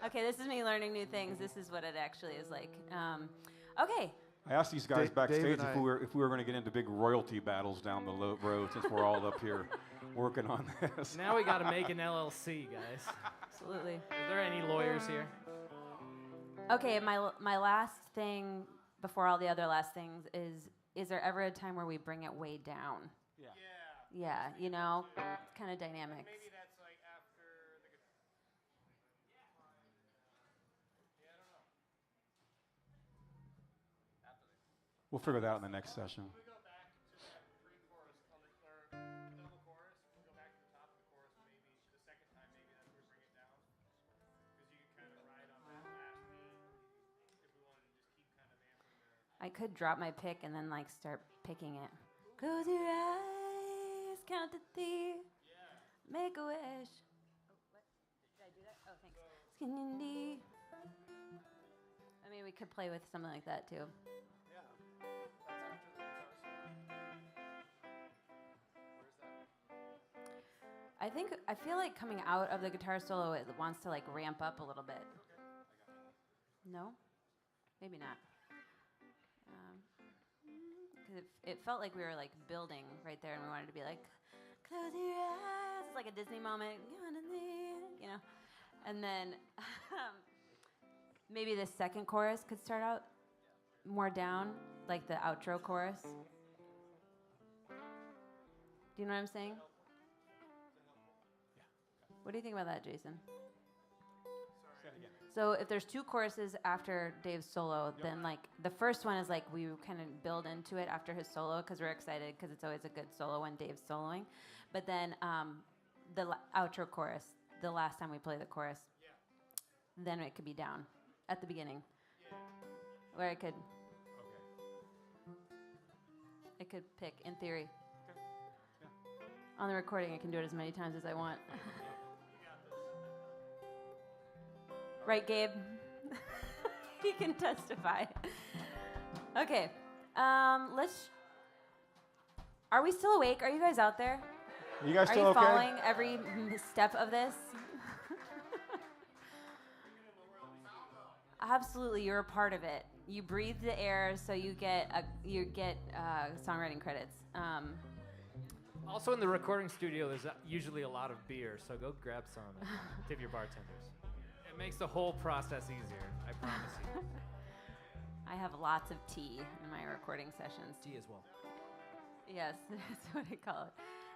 Okay, this is me learning new things. This is what it actually is like. Okay. I asked these guys Dave backstage and if we were going to get into big royalty battles down the road since we're all up here working on this. Now we got to make an LLC, guys. Absolutely. Are there any lawyers here? Okay, my last thing before all the other last things is there ever a time where we bring it way down? Yeah. Yeah, you know, kind of dynamics. Maybe that's like after the. Yeah, I don't know. We'll figure that out in the next session. We go back to that pre-chorus or double chorus. We go back to the top of the chorus. Maybe the second time, maybe that's where we bring it down, because you can kind of ride on that last beat if we wanted to just keep kind of amping the. I could drop my pick and then like start picking it. Close your eyes, count to 3, make a wish. Oh, what? Did I do that? Oh, thanks. Skin in deep. I mean, we could play with something like that too. I feel like coming out of the guitar solo, it wants to like ramp up a little bit. No? Maybe not. Because it felt like we were like building right there, and we wanted to be like, close your eyes. It's like a Disney moment, you know. And then maybe the second chorus could start out more down, like the outro chorus. Do you know what I'm saying? What do you think about that, Jason? So if there's 2 choruses after Dave's solo, then like the first one is like we kind of build into it after his solo because we're excited because it's always a good solo when Dave's soloing. But then the outro chorus, the last time we play the chorus, then it could be down at the beginning, where I could pick in theory. On the recording, I can do it as many times as I want. Right, Gabe? He can testify. Okay. Are we still awake? Are you guys out there? You guys Are still you okay? following every step of this? Absolutely, you're a part of it. You breathe the air, so you get songwriting credits. Also in the recording studio, there's usually a lot of beer, so go grab some and tip your bartenders. It makes the whole process easier, I promise you. I have lots of tea in my recording sessions. Tea as well. Yes, that's what I call it.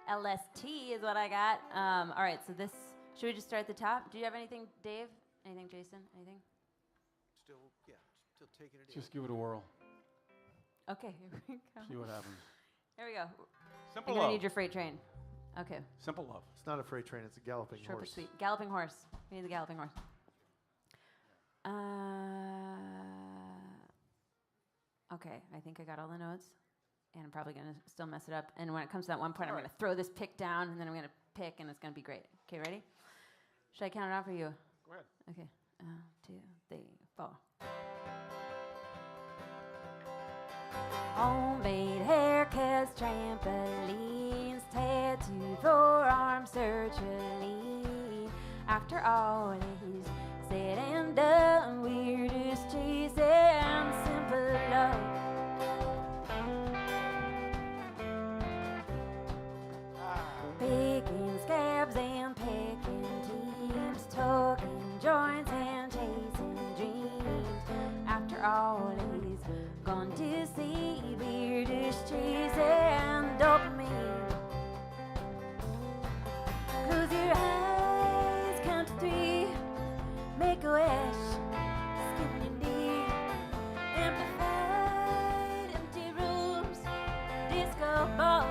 LST is what I got. All right, so should we just start at the top? Do you have anything, Dave? Anything, Jason? Anything? Still taking it in. Just give it a whirl. Okay, here we go. See what happens. Here we go. Simple I'm gonna love. need your freight train. Okay. Simple love. It's not a freight train, it's a galloping Short but horse. sweet. Galloping horse. We need the galloping horse. Okay, I think I got all the notes, and I'm probably gonna still mess it up. And when it comes to that one point, I'm gonna throw this pick down, and then I'm gonna pick, and it's gonna be great. Okay, ready? Should I count it off for you? Go ahead. Okay. 2, 3, 4. Homemade haircuts, trampolines, tattooed forearms, sertraline. After all is said and done, we're just chasing simple love. Picking scabs and picking teams, talking joints and chasing dreams. After all is gone to see, we're just chasing dopamine. Close your eyes, count to 3, make a wish, skip your knee. Amplified, empty rooms, disco ball.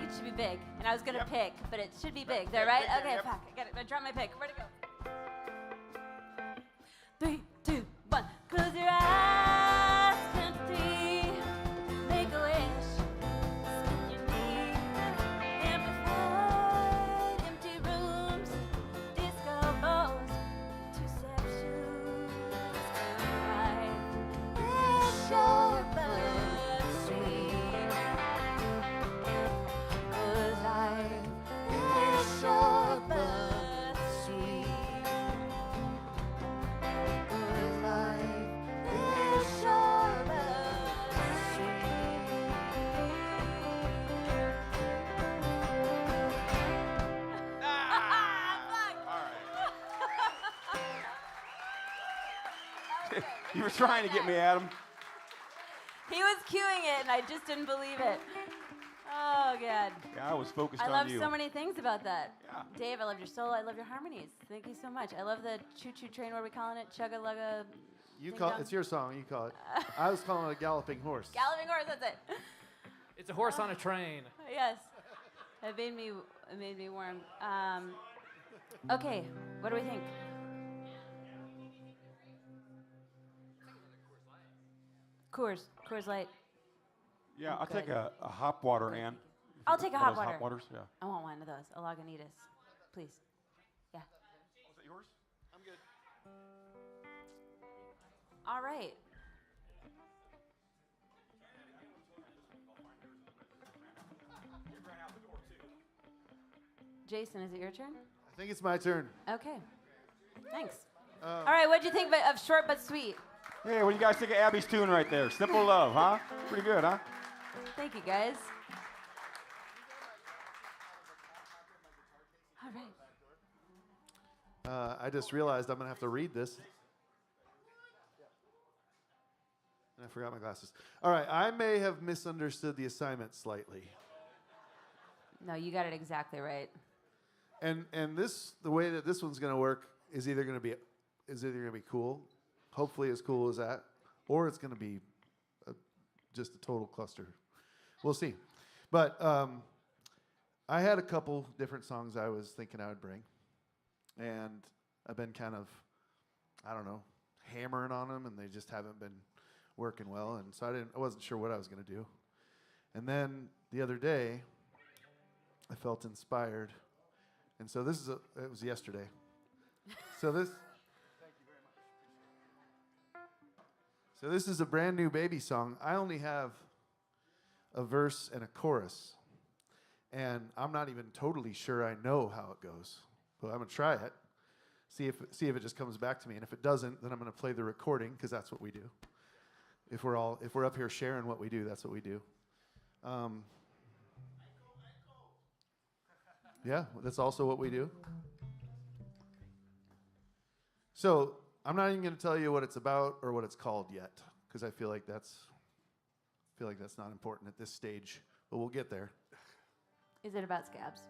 It should be big. And I was gonna pick, but it should be big. Is that right? Pick there, Okay, yep. fuck. I got it. I dropped my pick. Where'd it go? 3, 2, 1. Close your eyes, count to 3. Make a wish. Spin your knee. Amplified, empty rooms, disco balls, two-step shoes. Life is short but sweet. 'Cause life is short but sweet. 'Cause life is short but sweet. You were trying to get me, Adam. He was cueing it, and I just didn't believe it. Oh, God. Yeah, I was focused I on love you. so many things about that. Yeah. Dave, I love your solo. I love your harmonies. Thank you so much. I love the choo-choo train. What are we calling it? Chugga-lugga. You ding call dong? it's your song. You call it. I was calling it a galloping horse. Galloping horse, that's it. It's a horse on a train. Yes. It made me warm. Okay, what do we think? Coors Light. Yeah, I'll take Good. a hop water, Ann. I'll take a One hot of those water. Hot waters, yeah. I want one of those, a Lagunitas, please. Yeah. Was that yours? I'm good. All right. Jason, is it your turn? I think it's my turn. Okay. Thanks. All right, what'd you think of Short But Sweet? Hey, what do you guys think of Abbie's tune right there? Simple Love, huh? Pretty good, huh? Thank you, guys. All right. I just realized I'm going to have to read this. And I forgot my glasses. All right, I may have misunderstood the assignment slightly. No, you got it exactly right. And this, the way that this one's going to work is either going to be cool, hopefully as cool as that, or it's going to be just a total cluster. We'll see. But I had a couple different songs I was thinking I would bring, and I've been kind of, I don't know, hammering on them, and they just haven't been working well, and so I wasn't sure what I was going to do. And then the other day, I felt inspired. And so it was yesterday. So this is a brand new baby song. I only have a verse and a chorus. And I'm not even totally sure I know how it goes. But I'm going to try it. See if it just comes back to me. And if it doesn't, then I'm going to play the recording, because that's what we do. If we're up here sharing what we do, that's what we do. Yeah, that's also what we do. So I'm not even going to tell you what it's about or what it's called yet, because I feel like that's not important at this stage. But we'll get there. Is it about scabs?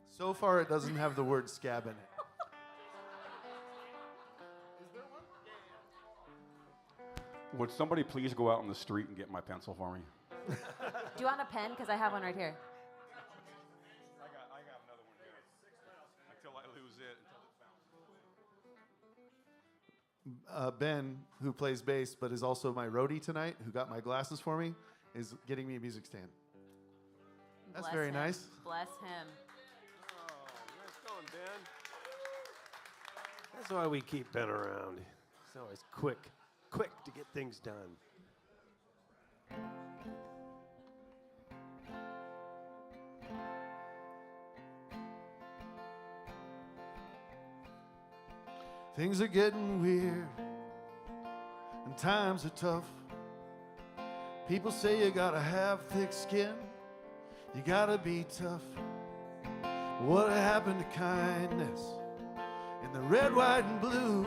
So far, it doesn't have the word scab in it. Would somebody please go out on the street and get my pencil for me? Do you want a pen? Because I have one right here. I got another one here. Until I lose it. Ben, who plays bass but is also my roadie tonight, who got my glasses for me, is getting me a music stand. That's Bless very him. nice. Bless him. Oh, nice going, Ben. That's why we keep Ben around. He's always quick to get things done. Things are getting weird, and times are tough. People say you gotta have thick skin, you gotta be tough. What happened to kindness in the red, white, and blue?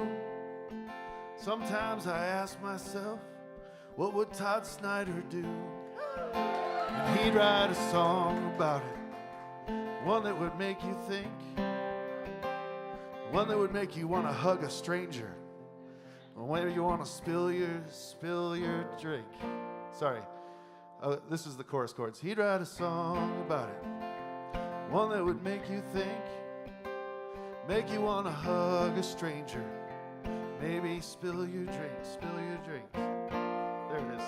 Sometimes I ask myself, what would Todd Snyder do? And he'd write a song about it, one that would make you think, one that would make you want to hug a stranger, or whether you want to spill your drink. Sorry, This is the chorus chords. He'd write a song about it, one that would make you think, make you want to hug a stranger, maybe spill your drinks. There it is.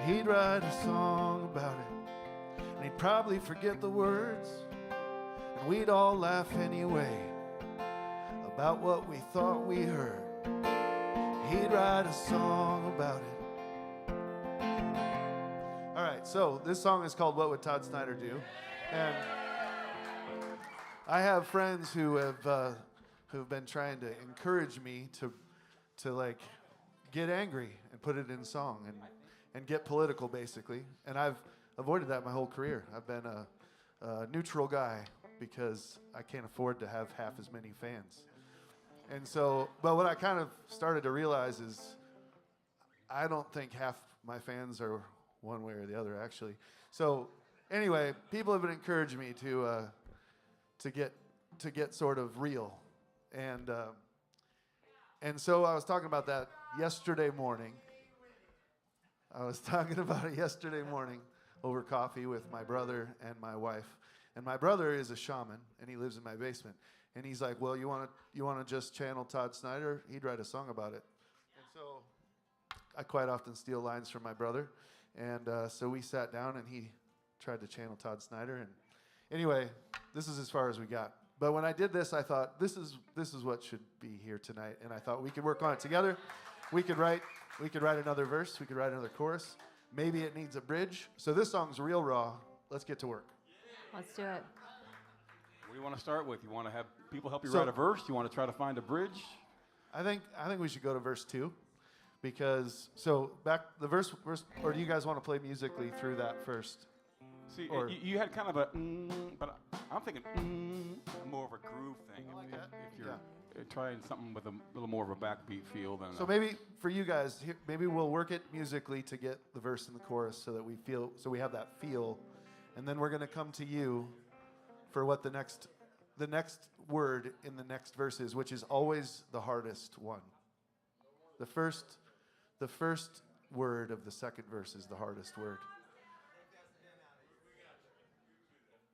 He'd write a song about it, and he'd probably forget the words, and we'd all laugh anyway about what we thought we heard. He'd write a song about it. All right, so this song is called What Would Todd Snyder Do? And I have friends who've been trying to encourage me to like get angry and put it in song and get political, basically. And I've avoided that my whole career. I've been a neutral guy because I can't afford to have half as many fans. And so, but what I kind of started to realize is I don't think half my fans are one way or the other, actually. So anyway, people have been encouraging me to get sort of real. And so I was talking about that yesterday morning. I was talking about it yesterday morning over coffee with my brother and my wife. And my brother is a shaman, and he lives in my basement. And he's like, well, you want to just channel Todd Snyder? He'd write a song about it. And so I quite often steal lines from my brother. And so we sat down, and he tried to channel Todd Snyder. And anyway, this is as far as we got. But when I did this, I thought, this is what should be here tonight. And I thought we could work on it together. We could write another verse. We could write another chorus. Maybe it needs a bridge. So this song's real raw. Let's get to work. Let's do it. What do you want to start with? You want to have people help you write a verse? You want to try to find a bridge? I think we should go to verse 2. Because, back the verse, or do you guys want to play musically through that first? See, Or- you had kind of a, but I'm thinking more of a groove thing. If you're trying something with a little more of a backbeat feel than. So maybe for you guys, maybe we'll work it musically to get the verse and the chorus so that we have that feel, and then we're going to come to you for what the next word in the next verse is, which is always the hardest one. The first word of the second verse is the hardest word.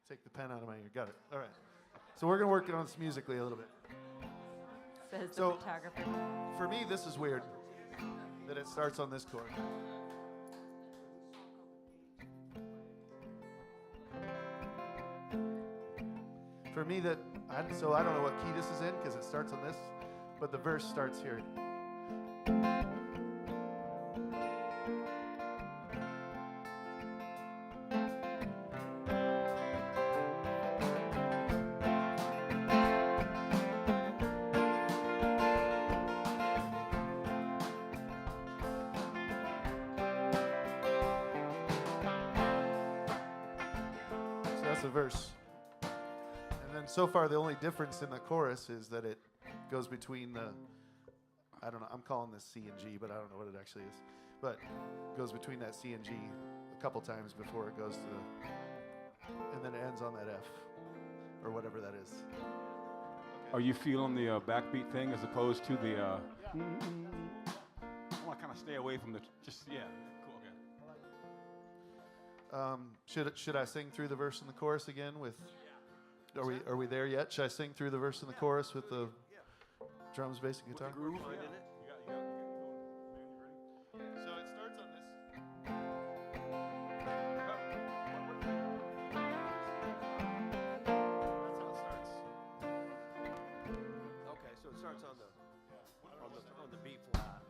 Take the pen out of my ear. Got it. All right. So we're going to work on this musically a little bit. Says the So- photographer. For me, this is weird that it starts on this chord. For me, I don't know what key this is in because it starts on this, but the verse starts here. So that's the verse. And then so far, the only difference in the chorus is that it goes between I don't know, I'm calling this C and G, but I don't know what it actually is. But it goes between that C and G a couple times before it goes to and then it ends on that F, or whatever that is. Are you feeling the backbeat thing as opposed to the? I want to kind of stay away from the cool. Okay. Should I sing through the verse and the chorus again with? Are we there yet? Should I sing through the verse and the chorus with the drums, bass, and guitar? Groove. Finding it? So it starts on this. That's how it starts. Okay, so it starts on the B flat.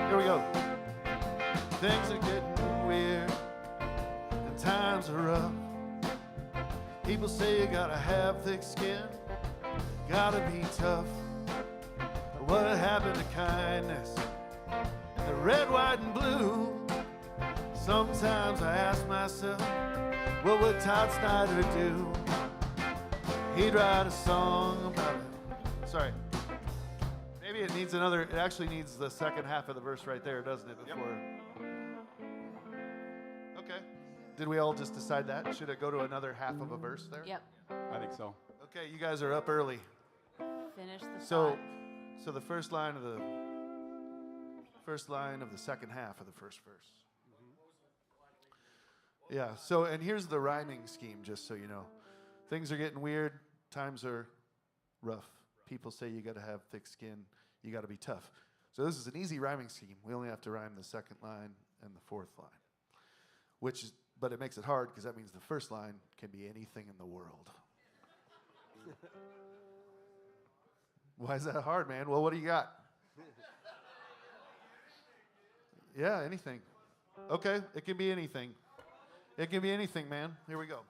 Here we go. Things are getting weird and times are rough. People say you gotta have thick skin, gotta be tough. But what happened to kindness? The red, white, and blue. Sometimes I ask myself, what would Todd Snyder do? He'd write a song about it. Sorry. Maybe it needs another, it actually needs the second half of the verse right there, doesn't it? Before. Okay. Did we all just decide that? Should it go to another half of a verse there? Yep. I think so. Okay, you guys are up early. Finish the So, thought. so the first line of the second half of the first verse. Yeah. So, and here's the rhyming scheme, just so you know. Things are getting weird. Times are rough. People say you got to have thick skin. You got to be tough. So this is an easy rhyming scheme. We only have to rhyme the second line and the fourth line, but it makes it hard because that means the first line can be anything in the world. Why is that hard, man? Well, what do you got? Yeah, anything. Okay, it can be anything. It can be anything, man. Here we go.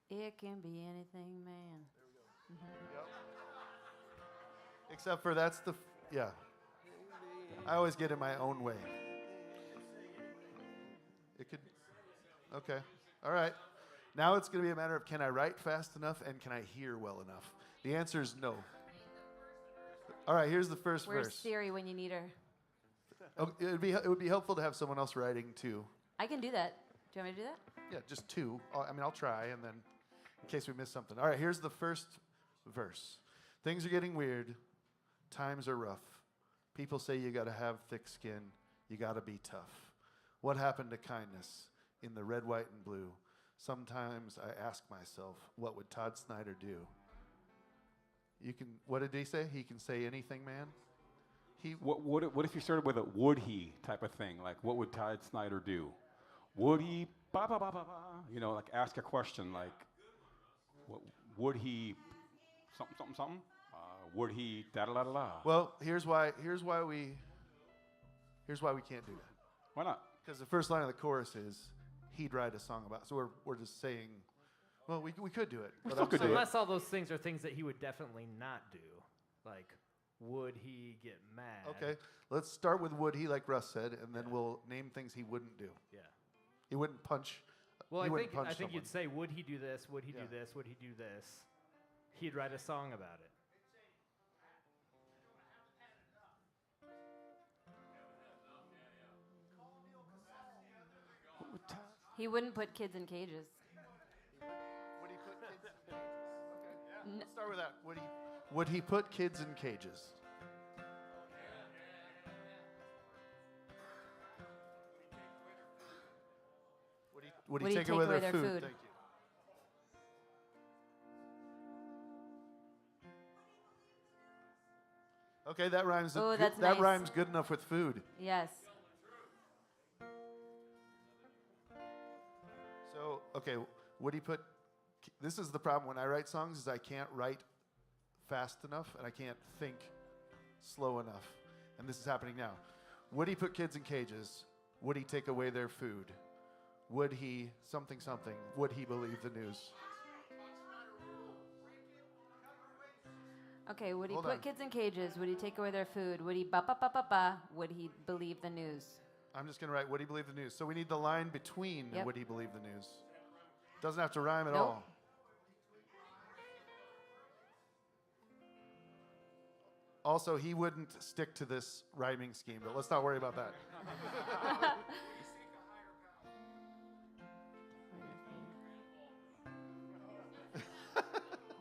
It can be anything, man. Yep. Except for yeah. I always get in my own way. It could, okay, all right. Now it's going to be a matter of can I write fast enough and can I hear well enough? The answer is no. All right, here's the first Where's verse. Siri when you need her? Oh, it would be helpful to have someone else writing too. I can do that. Do you want me to do that? Yeah, just two. I'll try, and then in case we miss something. All right, here's the first verse. Things are getting weird. Times are rough. People say you got to have thick skin. You got to be tough. What happened to kindness in the red, white, and blue? Sometimes I ask myself, what would Todd Snyder do? What did he say? He can say anything, man? What if you started with a would he type of thing? Like, what would Todd Snyder do? Would he, ba ba ba ba ba? Like ask a question like, would he, something? Would he, da da da da da? Well, here's why we can't do that. Why not? Because the first line of the chorus is, he'd write a song about. So we're just saying, well, we could do it. We but still I'm could do saying- it. Unless all those things are things that he would definitely not do. Like, would he get mad? Okay, let's start with would he, like Russ said, and then we'll name things he wouldn't do. Yeah. He wouldn't punch. Well, he I wouldn't think punch someone. you'd say, would he do this? Would he Yeah. do this? Would he do this? He'd write a song about it. He wouldn't put kids in cages. Would he put kids in cages? Okay. Let's start with that. Would he put kids in cages? Would he take away their food? Thank you. Okay, that rhymes. Oh, good- that's that nice. rhymes good enough with food. Yes. So, okay, would he put? This is the problem when I write songs: is I can't write fast enough and I can't think slow enough. And this is happening now. Would he put kids in cages? Would he take away their food? Would he something? Would he believe the news? Okay, would he Hold put on. kids in cages? Would he take away their food? Would he ba ba ba ba ba? Would he believe the news? I'm just going to write, would he believe the news? So we need the line between Yep. would he believe the news. Doesn't have to rhyme at Nope. all. Also, he wouldn't stick to this rhyming scheme, but let's not worry about that.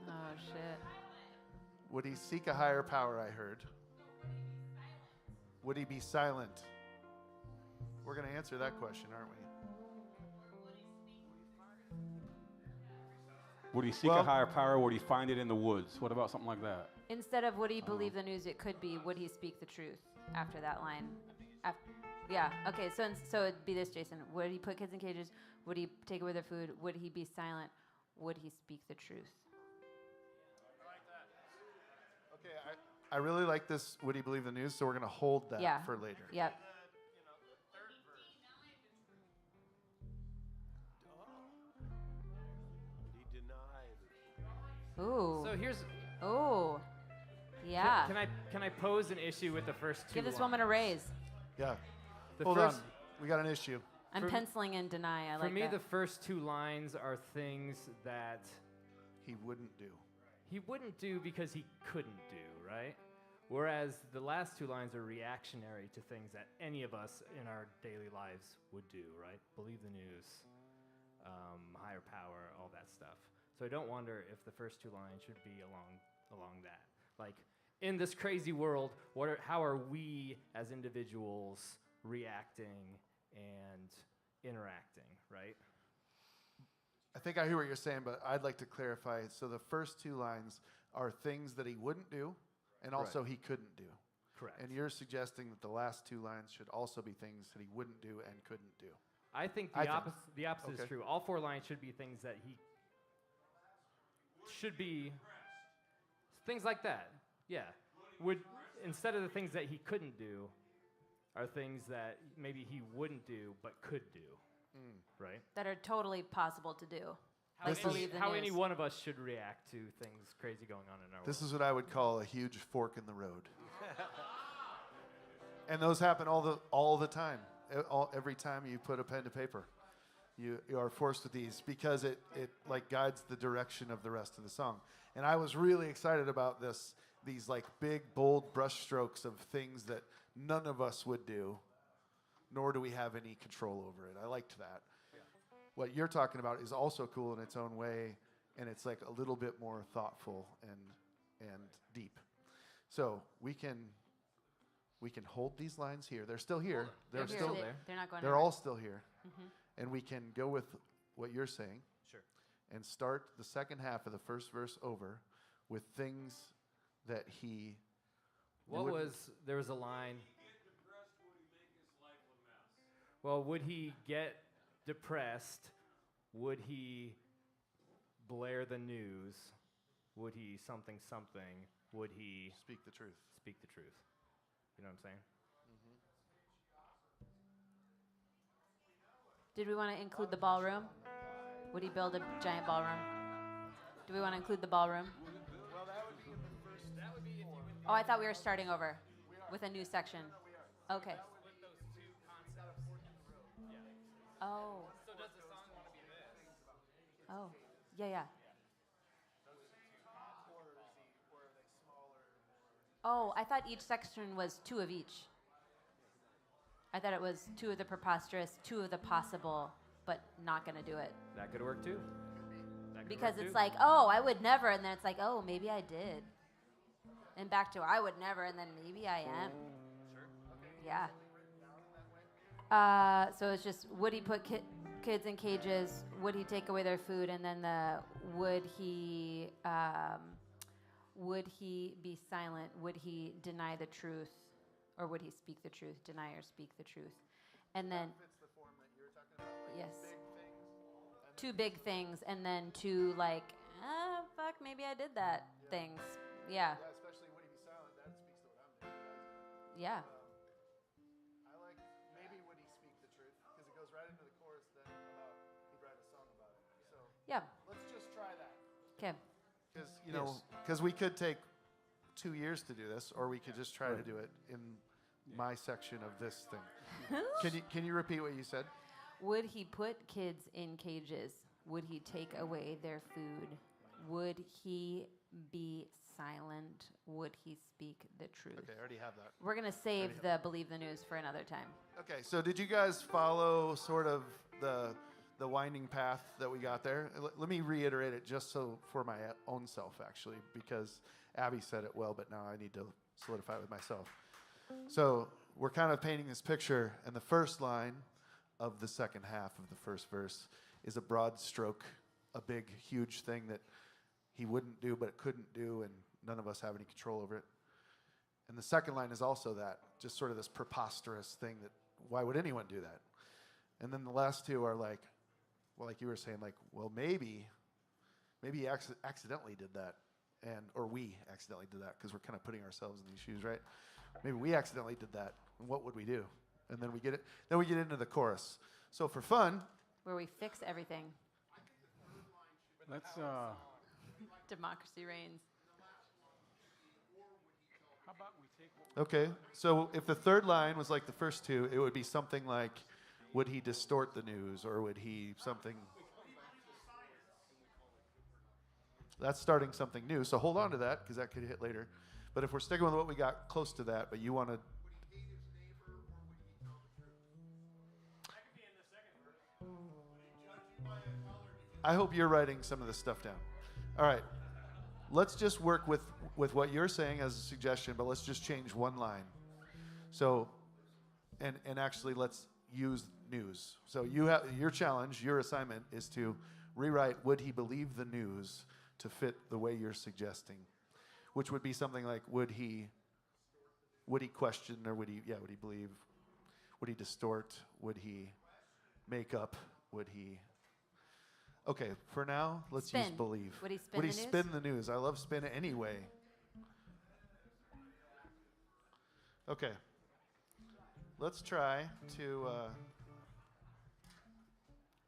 Oh, shit. Would he seek a higher power, I heard? Would he be silent? We're going to answer that question, aren't we? Would he seek Well- a higher power? Would he find it in the woods? What about something like that? Instead of would he believe the news, it could be would he speak the truth after that line. Yeah, okay, so it'd be this, Jason. Would he put kids in cages? Would he take away their food? Would he be silent? Would he speak the truth? Okay, I really like this, would he believe the news, so we're going to hold that Yeah. for later. Yep. He denied. Ooh. So here's. Ooh. Yeah. Can I pose an issue with the first two? Give this lines? woman a raise. Yeah. The Hold first, on. We got an issue. I'm For- penciling in deny. I For like me, that. the first two lines are things that He wouldn't do. he wouldn't do because he couldn't do, right? Whereas the last two lines are reactionary to things that any of us in our daily lives would do, right? Believe the news, higher power, all that stuff. So I don't wonder if the first two lines should be along that. Like, in this crazy world, how are we as individuals reacting and interacting, right? I think I hear what you're saying, but I'd like to clarify. So the first two lines are things that he wouldn't do and also he couldn't do. Correct. And you're suggesting that the last two lines should also be things that he wouldn't do and couldn't do. I think I think. the opposite Okay. is true. All four lines should be things that he should be, things like that. Yeah. Would, instead of the things that he couldn't do, are things that maybe he wouldn't do but could do. Right? That are totally possible to do. How, Like believe the how news. any one of us should react to things crazy going on in our This world. is what I would call a huge fork in the road. And those happen all the time. Every time you put a pen to paper, you are forced with these because it like guides the direction of the rest of the song. And I was really excited about these like big bold brushstrokes of things that none of us would do, nor do we have any control over it. I liked that. What you're talking about is also cool in its own way, and it's like a little bit more thoughtful and deep. So we can hold these lines here. They're still here. They're here. still They- there. They're not going They're anywhere. all still here. And we can go with what you're saying. Sure. And start the second half of the first verse over with things that he There was a line. Well, would he get depressed? Would he blare the news? Would he something? Would he speak the truth. speak the truth? You know what I'm saying? Did we want to include the ballroom? Would he build a giant ballroom? Do we want to include the ballroom? Oh, I thought we were starting over with a new section. Okay. Oh. Oh. Yeah. Oh, I thought each section was two of each. I thought it was two of the preposterous, two of the possible, but not going to do it. That could work too. That could Because work it's too. like, oh, I would never, and then it's like, oh, maybe I did. And back to I would never, and then maybe I am. Yeah. So it's just, would he put kids in cages? Would he take away their food? And then would he be silent? Would he deny the truth? Or would he speak the truth? Deny or speak the truth? And then, yes. Two big things, and then two like, fuck, maybe I did that things. Yeah. Especially would he be silent? That speaks to what I'm doing. Yeah. I like maybe would he speak the truth because it goes right into the chorus then about he'd write a song about it. So Yeah. let's just try that. Okay. Because because we could take 2 years to do this, or we could just try to do it in my section of this thing. Can you repeat what you said? Would he put kids in cages? Would he take away their food? Would he be silent? Would he speak the truth? Okay, I already have that. We're going to save the believe the news for another time. Okay, so did you guys follow sort of the winding path that we got there? Let me reiterate it just so for my own self, actually, because Abbie said it well, but now I need to solidify it with myself. So we're kind of painting this picture, and the first line of the second half of the first verse is a broad stroke, a big, huge thing that he wouldn't do but couldn't do, and none of us have any control over it. And the second line is also that, just sort of this preposterous thing that why would anyone do that? And then the last two are like, well, like you were saying, like, well, maybe he accidentally did that, or we accidentally did that, because we're kind of putting ourselves in these shoes, right? Maybe we accidentally did that, and what would we do? And then we get into the chorus. So for fun, Where we fix everything. Let's, Democracy reigns. how about we take what okay, so if the third line was like the first two, it would be something like, would he distort the news, or would he something? That's starting something new, so hold on to that, because that could hit later. But if we're sticking with what we got close to that, but you want to. I hope you're writing some of this stuff down. All right. Let's just work with what you're saying as a suggestion, but let's just change one line. So, and actually let's use news. So you have your challenge, your assignment is to rewrite would he believe the news to fit the way you're suggesting, which would be something like would he question or would he believe, would he distort, would he make up, would he. Okay, for now, let's use believe. Would he spin Would the he news? spin the news? I love spin it anyway. Okay. Let's try to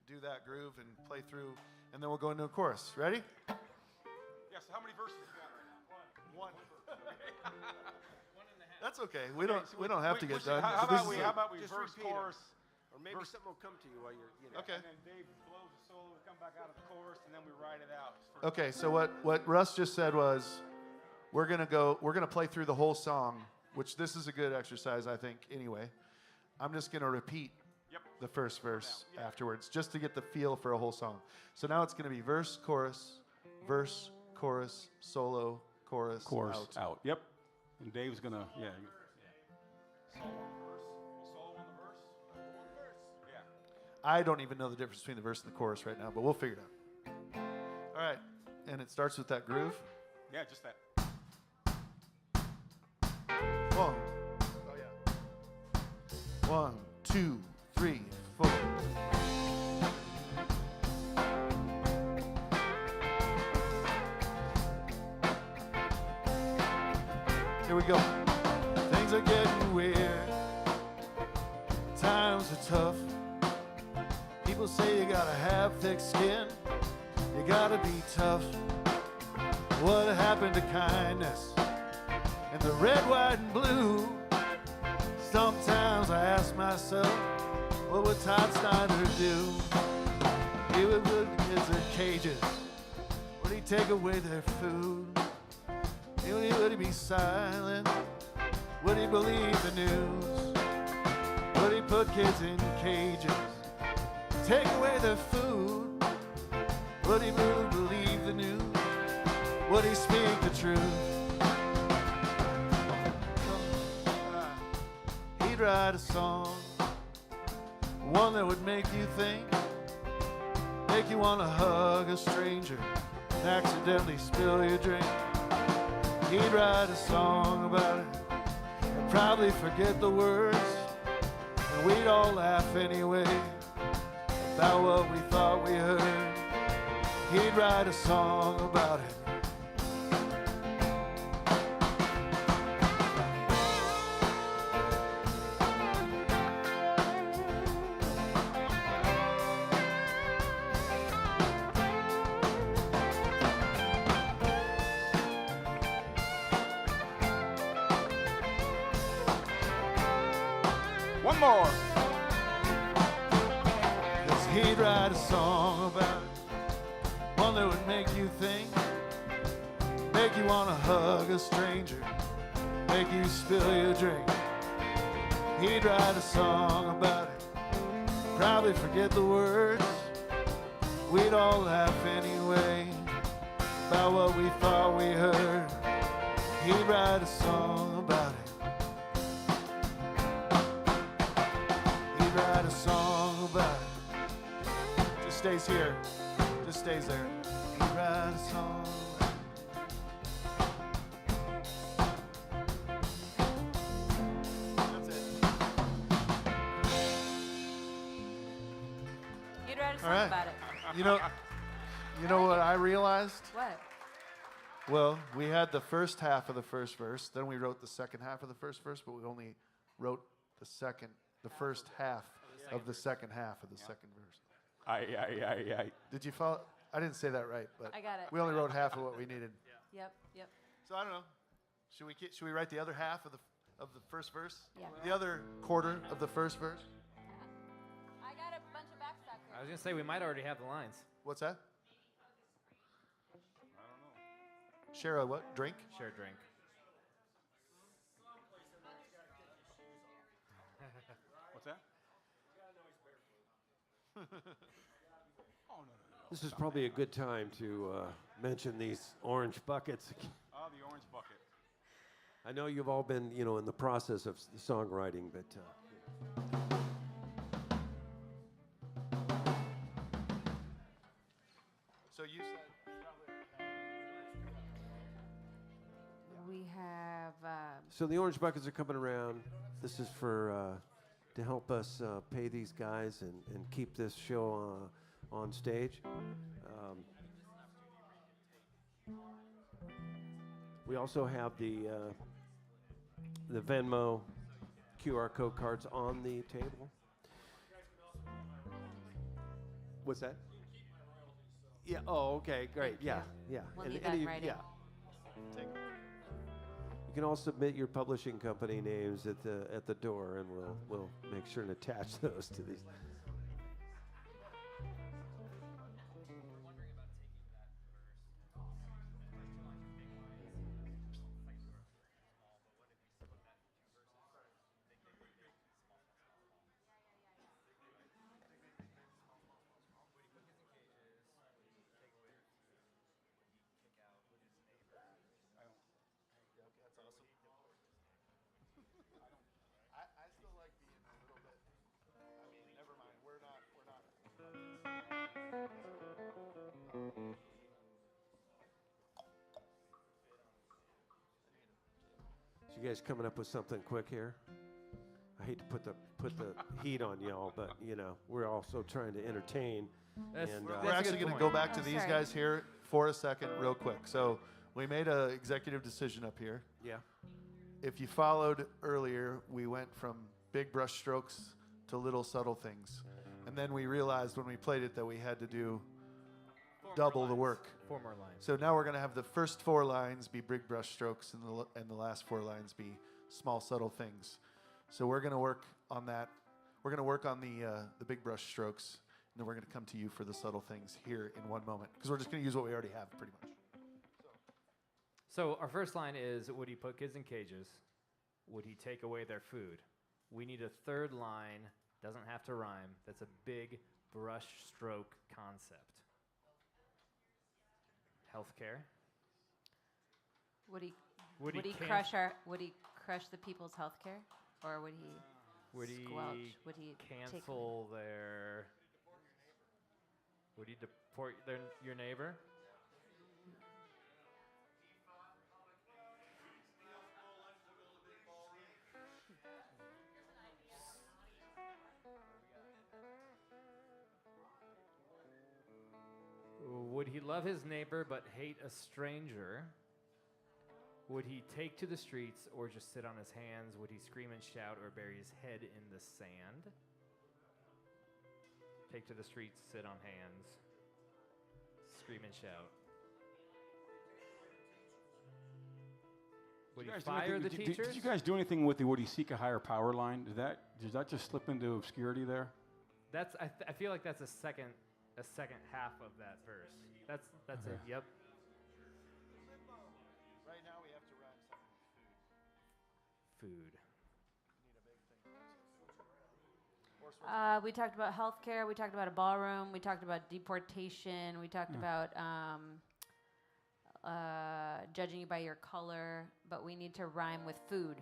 do that groove and play through, and then we'll go into a chorus. Ready? Yeah, so how many verses you got right now? One. That's okay. We don't have to get done. How So this about is we, a- how about we Just verse, repeat 'em. chorus, Or maybe something will come to you while you're, Okay. and then Dave blows the solo, we come back out of the chorus, and then we write it out. Okay, so what Russ just said was we're gonna play through the whole song, which this is a good exercise, I think, anyway. I'm just gonna repeat the first verse afterwards, just to get the feel for a whole song. So now it's gonna be verse, chorus, solo, chorus, Chorus out. out. Yep. And Dave's gonna, yeah. I don't even know the difference between the verse and the chorus right now, but we'll figure it out. All right, and it starts with that groove. Yeah, just that. One. Oh yeah. 1, 2, 3, 4. Here we go. Things are getting weird. Times are tough. People say you gotta have thick skin. You gotta be tough. What happened to kindness? And the red, white, and blue. Sometimes I ask myself, what would Todd Snyder do? He would put kids in cages. Would he take away their food? Would he be silent? Would he believe the news? Would he put kids in cages? Take away their food? Would he really believe the news? Would he speak the truth? He'd write a song, one that would make you think, make you want to hug a stranger and accidentally spill your drink. He'd write a song about it and probably forget the words, and we'd all laugh anyway about what we thought we heard. He'd write a song about it. One more. 'Cause he'd write a song about it, one that would make you think, make you want to hug a stranger, make you spill your drink. He'd write a song about it, probably forget the words, we'd all laugh anyway about what we thought we heard. He'd write a song about it. He'd write a song about it. Just stays here. Just stays there. He'd write a song. That's it. You'd write a song All right. about it. You know what I realized? What? Well, we had the first half of the first verse, then we wrote the second half of the first verse, but we only wrote the first half of the second half of the second verse. Aye. Did you follow? I didn't say that right, but I got it. we only wrote half of what we needed. Yep. So I don't know. Should we write the other half of the first verse? Yeah. The other quarter of the first verse? I got a bunch of backstock I was gonna say we might already have the lines. What's that? Share a what? Drink? Share drink. This is probably a good time to mention these orange buckets. Oh, the orange bucket. I know you've all been, in the process of songwriting, but So you said We have. so the orange buckets are coming around. This is for to help us pay these guys and keep this show on stage. We also have the Venmo QR code cards on the table. What's that? Yeah. Oh, okay. Great. Yeah. Yeah. We'll And need any that in of- writing. Yeah. You can all submit your publishing company names at the door, and we'll make sure and attach those to these. I still like being a little bit. I mean, never mind. We're not. So you guys coming up with something quick here? I hate to put the heat on y'all, but we're also trying to entertain. That's- And, that's We're a actually good going to point. go back to Oh, these sorry. guys here for a second, real quick. So we made an executive decision up here. yeah. If you followed earlier, we went from big brush strokes to little subtle things. And then we realized when we played it that we had to do double the work. 4 more lines. So now we're going to have the first 4 lines be big brush strokes and the last 4 lines be small subtle things. So we're going to work on that. We're going to work on the big brush strokes, and then we're going to come to you for the subtle things here in one moment because we're just going to use what we already have pretty much. So our first line is, would he put kids in cages? Would he take away their food? We need a third line, doesn't have to rhyme, that's a big brush stroke concept. Healthcare. Would he? Would he Would he crush the people's health care, or would he? Would he squelch? Would he take cancel their? Would he deport your neighbor? Would he love his neighbor but hate a stranger? Would he take to the streets or just sit on his hands? Would he scream and shout or bury his head in the sand? Take to the streets, sit on hands, scream and shout. Would he fire the teachers? Did you guys do anything with the would he seek a higher power line? Does that just slip into obscurity there? That's I feel like that's a second half of that verse. That's Okay. it. Yep. Right now we have to rhyme something with food. Food. We talked about healthcare. We talked about a ballroom. We talked about deportation. We talked about judging you by your color. But we need to rhyme with food.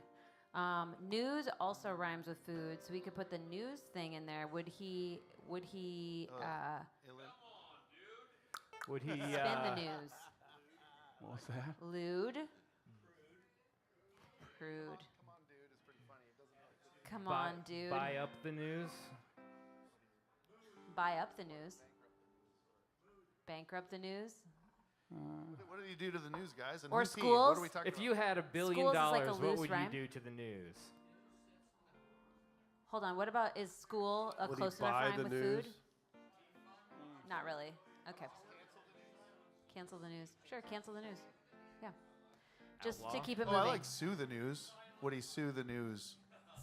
News also rhymes with food, so we could put the news thing in there. Would he? Would he? Spin the news? What was that? Lewd. Prude. Come on, dude. It's pretty funny. It doesn't. Come on, dude. Buy up the news. Buy up the news. Bankrupt the news. What did he do to the news, guys? And Or who's he? What schools? are we talking If about? you had $1 billion, Schools is like a what loose would rhyme. you do to the news? Hold on. What about is school a Would he close enough buy rhyme the with news? food? Not really. Okay. Cancel the news. Sure, cancel the news. Yeah. Just to Outlaw? keep it Oh, moving. I like sue the news. Would he sue the news?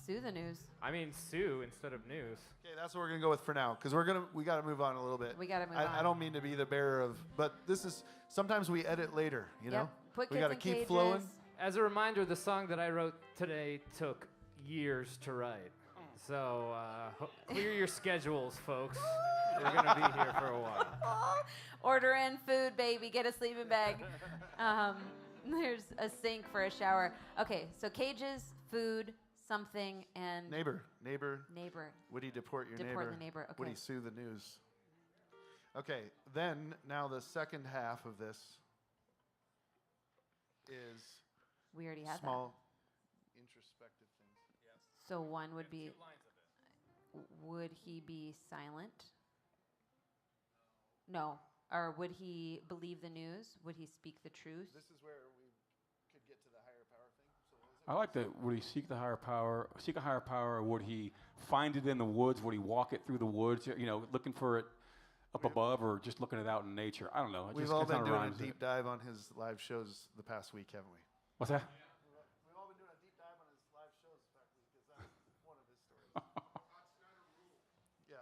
Sue the news. I mean, sue instead of news. Okay, that's what we're gonna go with for now, because we got to move on a little bit. We gotta move I on. don't mean to be the bearer of, but this is sometimes we edit later. You know, Put we kids gotta in keep cages. flowing. As a reminder, the song that I wrote today took years to write. So clear your schedules, folks. We're going to be here for a while. Order in food, baby. Get a sleeping bag. There's a sink for a shower. Okay, so cages, food, something, and Neighbor. neighbor. Would he deport your Deport neighbor? the neighbor, Would okay. he sue the news? Okay, then now the second half of this is We already had small introspective things. that. So one would be, would he be silent? No. Or would he believe the news? Would he speak the truth? This is where we could get to the higher power thing. So what was it? I like that. Would he seek the higher power? Seek a higher power, or would he find it in the woods? Would he walk it through the woods? You know, looking for it up above, or just looking it out in nature? I don't know. It We've just all been kinda doing a rhymes with deep it. dive on his live shows the past week, haven't we? What's that? We've all been doing a deep dive on his live shows the past week because that's one of his stories. Yeah.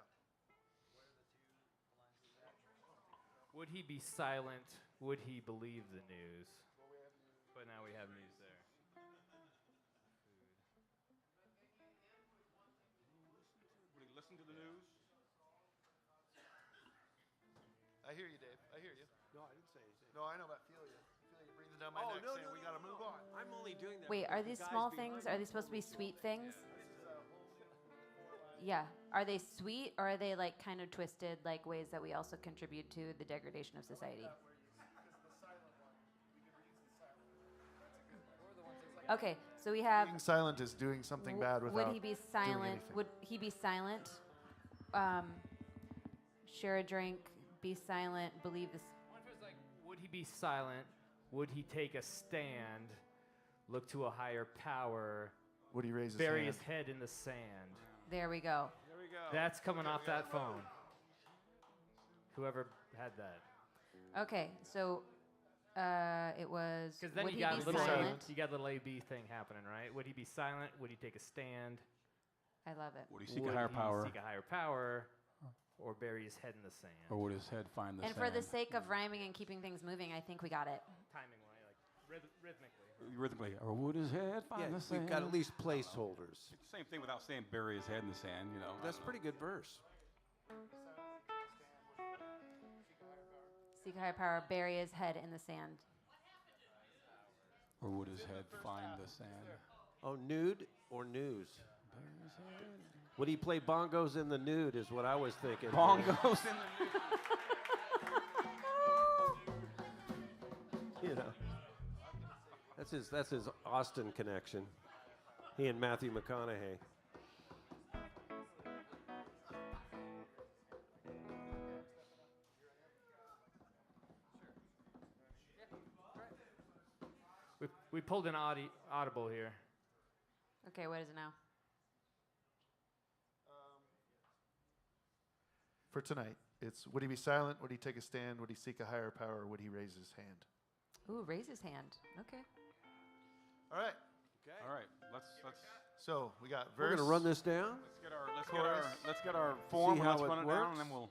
Would he be silent? Would he believe the news? But now we have news there. Would he listen to the news? I hear you, Dave. I hear you. No, I didn't say anything. No, I know, but I feel you. I feel you breathing down my neck saying we got to move on. I'm only doing that. Wait, because are the these guys small behind things? me- Are these supposed to be sweet things? Yeah. Are they sweet, or are they like kind of twisted, like ways that we also contribute to the degradation of society? Okay, so we have. Being silent is doing something bad without Would he be doing silent? anything. Would he be silent? Share a drink. Be silent. Believe this. What if it's like, would he be silent? Would he take a stand? Look to a higher power? Would he raise his Bury hand? his head in the sand? There we go. There we go. That's coming off that phone. Whoever had that. Okay, so it was. Because then would you he got be a little silent? you got a little AB thing happening, right? Would he be silent? Would he take a stand? I love it. Would he seek Would a higher he power, seek a higher power, or bury his head in the sand? or would his head find the And sand? for the sake of rhyming and keeping things moving, I think we got it. Timing way, like rhythmically. Rhythmically, or would his head find Yeah, the sand? we've got at least placeholders. Same thing without saying bury his head in the sand. You know. That's a pretty good verse. Seek a higher power, bury his head in the sand. Or would his head find the sand? Oh, nude or news? Bury his head. Would he play bongos in the nude? Is what I was thinking. Bongos in the news. You know, that's his Austin connection. He and Matthew McConaughey. We pulled an audible here. Okay, what is it now? For tonight, it's would he be silent? Would he take a stand? Would he seek a higher power? Or would he raise his hand? Ooh, raise his hand. Okay. All right. Okay. All right, let's So we got We're verse. gonna run this down. let's get our form. how Let's it run it down, works. and then we'll.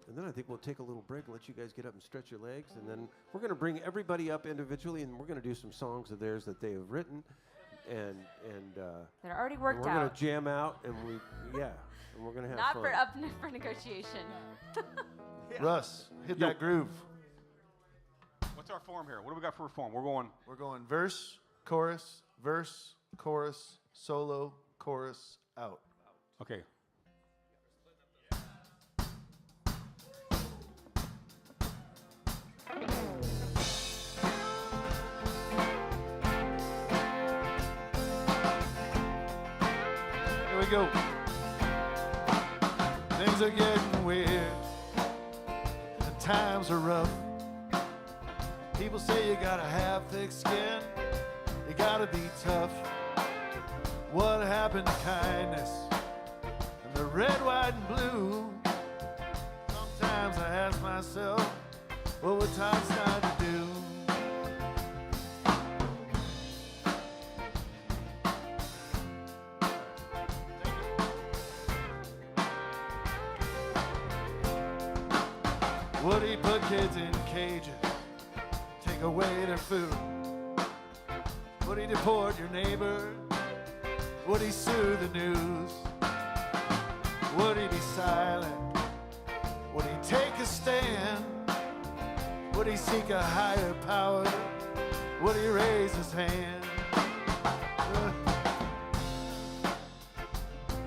And then I think we'll take a little break and let you guys get up and stretch your legs. And then we're going to bring everybody up individually, and we're going to do some songs of theirs that they have written. And They're already we're worked going out. to jam out, and and we're going to have Not fun. for up for negotiation. Russ, hit Yo. that groove. What's our form here? What do we got for a form? We're going. We're going verse, chorus, solo, chorus, out. Okay. Here we go. Things are getting weird. And times are rough. People say you gotta have thick skin. You gotta be tough. What happened to kindness? And the red, white, and blue. Sometimes I ask myself, what would time start to do? Would he put kids in cages, take away their food? Would he deport your neighbor? Would he sue the news? Would he be silent? Would he take a stand? Would he seek a higher power? Would he raise his hand?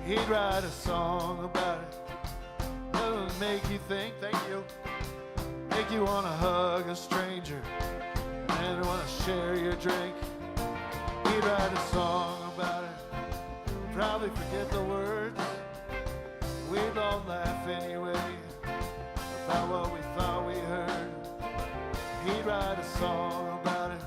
He'd write a song about it. That would make you think, thank you. Make you want to hug a stranger and want to share your drink. He'd write a song about it. Probably forget the words. We'd all laugh anyway about what we thought we heard. He'd write a song about it.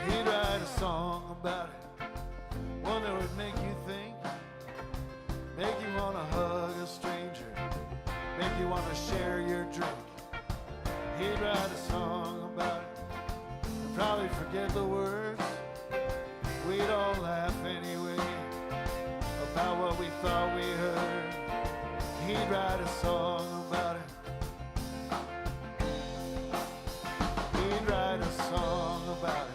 He'd write a song about it. One that would make you think, make you want to hug a stranger, make you want to share your drink. He'd write a song about it, and probably forget the words. We'd all laugh anyway about what we thought we heard. He'd write a song about it. He'd write a song about it.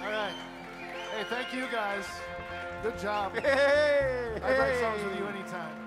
All right. Hey, thank you guys. Good job. Hey! I'd write songs with you anytime.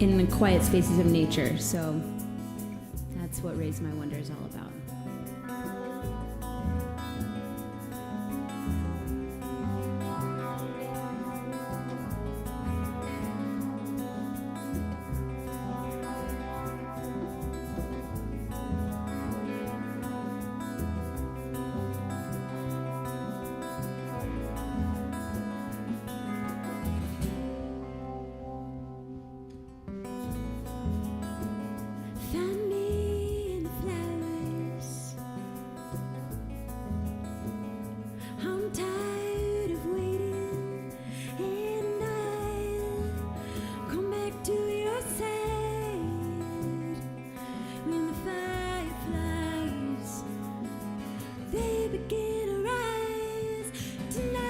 in the quiet spaces of nature. So that's what Raise My Wonder is all about. Find me in the flowers. I'm tired of waiting, and I'll come back to your side when the fireflies they begin to rise tonight.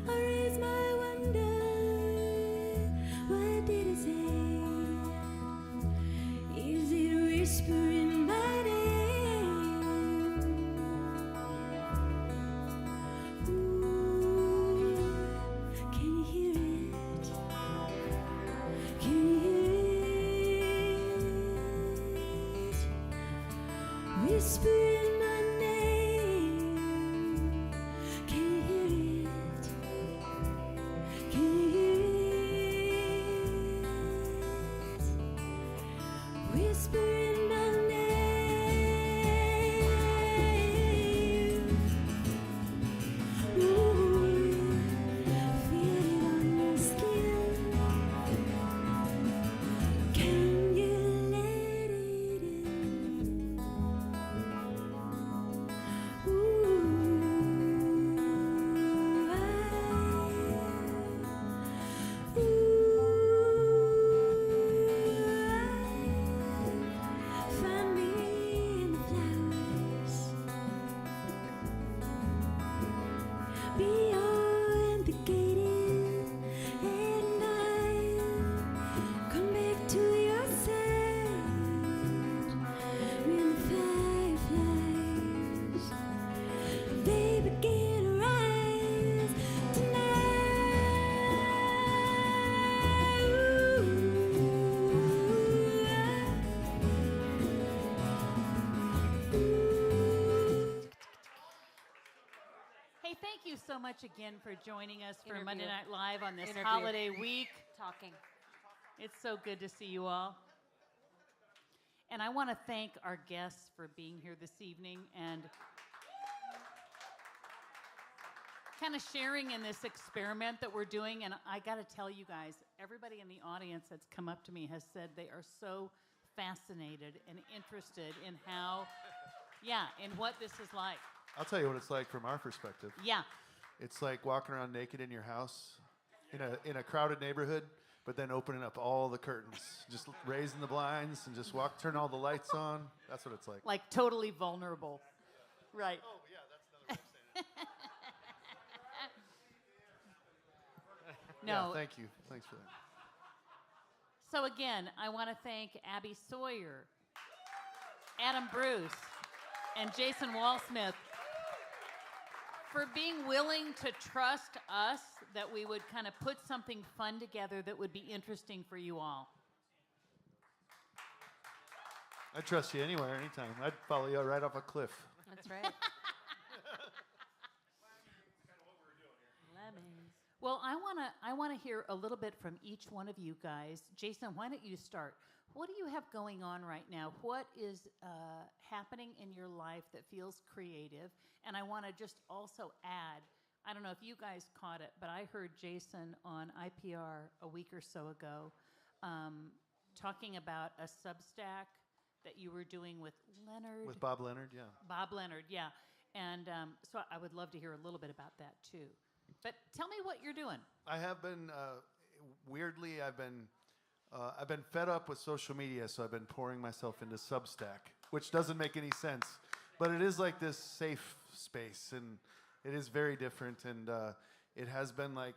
I raise my wonder. What did I say? Is it whispering my name? Ooh, can you hear it? Can you hear it? Whispering my name. Can you hear it? Can you hear it? Whispering my name. Ooh, feel it on your skin. Can you let it in? Find me in the flowers beyond the gate, and I'll come back to your side when the fireflies they begin to rise tonight. Hey, thank you so much again for joining us for Interview. Monday Night Live on this Interview. holiday week. Talking. It's so good to see you all. And I want to thank our guests for being here this evening and kind of sharing in this experiment that we're doing. And I got to tell you guys, everybody in the audience that's come up to me has said they are so fascinated and interested in how, in what this is like. I'll tell you what it's like from our perspective. Yeah. It's like walking around naked in your house in a crowded neighborhood, but then opening up all the curtains, just raising the blinds and just turn all the lights on. That's what it's like. Like totally vulnerable. Right. Oh, yeah, that's another way of saying it. No. Yeah, thank you. Thanks for that. So again, I want to thank Abbie Sawyer, Adam Bruce, and Jason Walsmith for being willing to trust us that we would kind of put something fun together that would be interesting for you all. I trust you anywhere, anytime. I'd follow you right off a cliff. That's right. Lemons. Well, I want to hear a little bit from each one of you guys. Jason, why don't you start? What do you have going on right now? What is happening in your life that feels creative? And I want to just also add, I don't know if you guys caught it, but I heard Jason on IPR a week or so ago talking about a Substack that you were doing with Leonard. With Bob Leonard, yeah. Bob Leonard, yeah. And so I would love to hear a little bit about that too. But tell me what you're doing. I have been, weirdly, I've been fed up with social media, so I've been pouring myself into Substack, which doesn't make any sense. But it is like this safe space, and it is very different. And it has been like,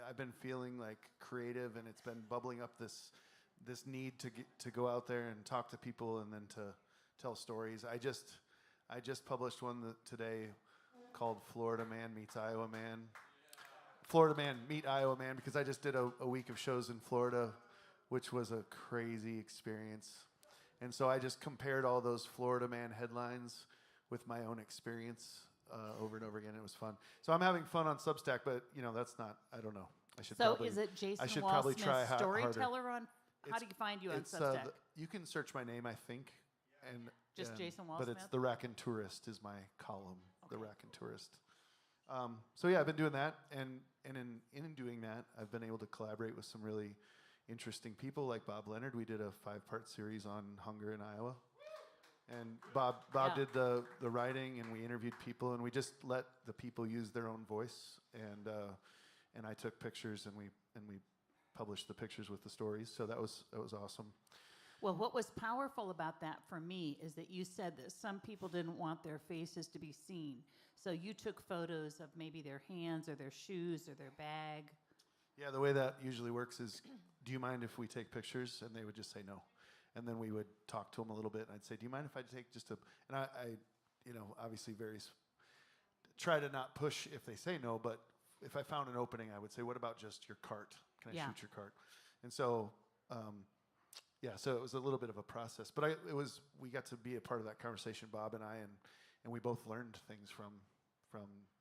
I've been feeling like creative, and it's been bubbling up this this need to go out there and talk to people and then to tell stories. I just published one today called Florida Man Meets Iowa Man. Florida Man Meet Iowa Man, because I just did a week of shows in Florida, which was a crazy experience. And so I just compared all those Florida Man headlines with my own experience over and over again. It was fun. So I'm having fun on Substack, but that's not, I don't know. I should So probably, is it Jason I should probably try Walsmith, storyteller harder. on? How do you find you on It's, Substack? you can search my name, I think. And Just Jason But it's Walsmith? The Racontourist is my column. The Okay. Racontourist. So yeah, I've been doing that, and in doing that, I've been able to collaborate with some really interesting people like Bob Leonard. We did a 5-part series on hunger in Iowa, and Bob Yeah. did the writing, and we interviewed people, and we just let the people use their own voice, and I took pictures, and we published the pictures with the stories. So that was awesome. Well, what was powerful about that for me is that you said that some people didn't want their faces to be seen. So you took photos of maybe their hands or their shoes or their bag. Yeah, the way that usually works is, do you mind if we take pictures? And they would just say no. And then we would talk to them a little bit, and I'd say, do you mind if I take just a, and I obviously try to not push if they say no, but if I found an opening, I would say, what about just your cart? Can I Yeah. shoot your cart? And so, so it was a little bit of a process, but we got to be a part of that conversation, Bob and I, and we both learned things from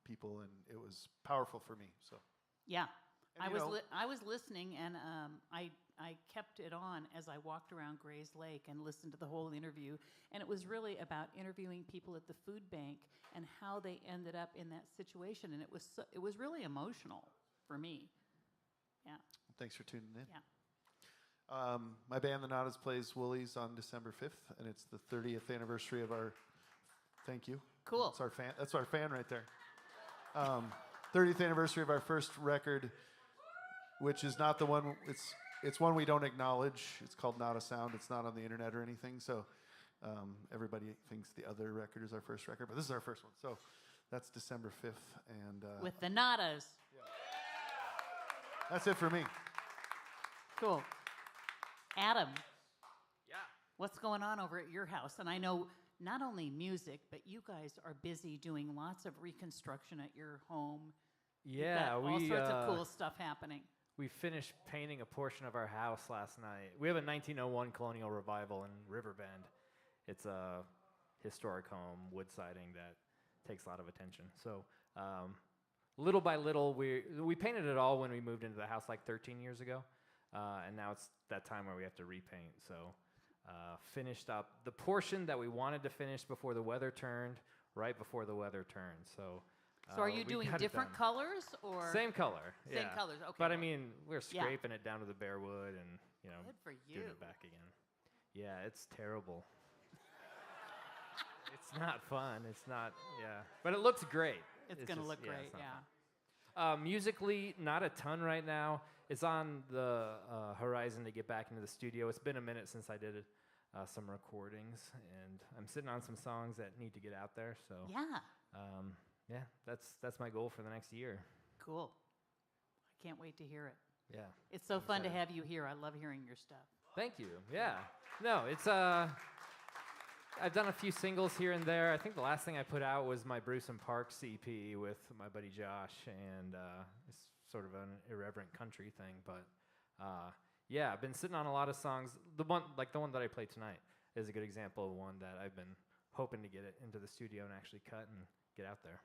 people, and it was powerful for me. So Yeah. And, I was listening, and I kept it on as I walked around Gray's Lake and listened to the whole interview. And it was really about interviewing people at the food bank and how they ended up in that situation. And it was really emotional for me. Yeah. thanks for tuning in. Yeah. My band, The Nadas, plays Woolies on December 5th, and it's the 30th anniversary of our. Thank you. Cool. That's our fan. That's our fan right there. 30th anniversary of our first record, which is not the one. It's one we don't acknowledge. It's called Not a Sound. It's not on the internet or anything. So everybody thinks the other record is our first record, but this is our first one. So that's December 5th, and With the Nadas. that's it for me. Cool. Adam. Yeah. What's going on over at your house? And I know not only music, but you guys are busy doing lots of reconstruction at your home. You've Yeah, got all sorts of cool stuff happening. We finished painting a portion of our house last night. We have a 1901 colonial revival in Riverbend. It's a historic home, wood siding that takes a lot of attention. So little by little, we painted it all when we moved into the house like 13 years ago. And now it's that time where we have to repaint. So finished up the portion that we wanted to finish before the weather turned, right before the weather turned. So Are you we doing got it different done. colors or Same color. Same yeah. colors, okay, But I well, mean, we're yeah. scraping it down to the bare wood and Good for you. doing it back again. Yeah, it's terrible. It's not fun. It's not. Yeah, but it looks great. It's gonna just- look yeah, great, it's not yeah. fun. Musically, not a ton right now. It's on the horizon to get back into the studio. It's been a minute since I did some recordings, and I'm sitting on some songs that need to get out there. So Yeah, that's my goal for the next year. cool. I can't wait to hear it. Yeah. It's so fun to excited. have you here. I love hearing your stuff. Thank you. Yeah. No, it's I've done a few singles here and there. I think the last thing I put out was my Bruce and Parks EP with my buddy Josh, and it's sort of an irreverent country thing. But yeah, I've been sitting on a lot of songs. The one that I played tonight is a good example of one that I've been hoping to get it into the studio and actually cut and get out there.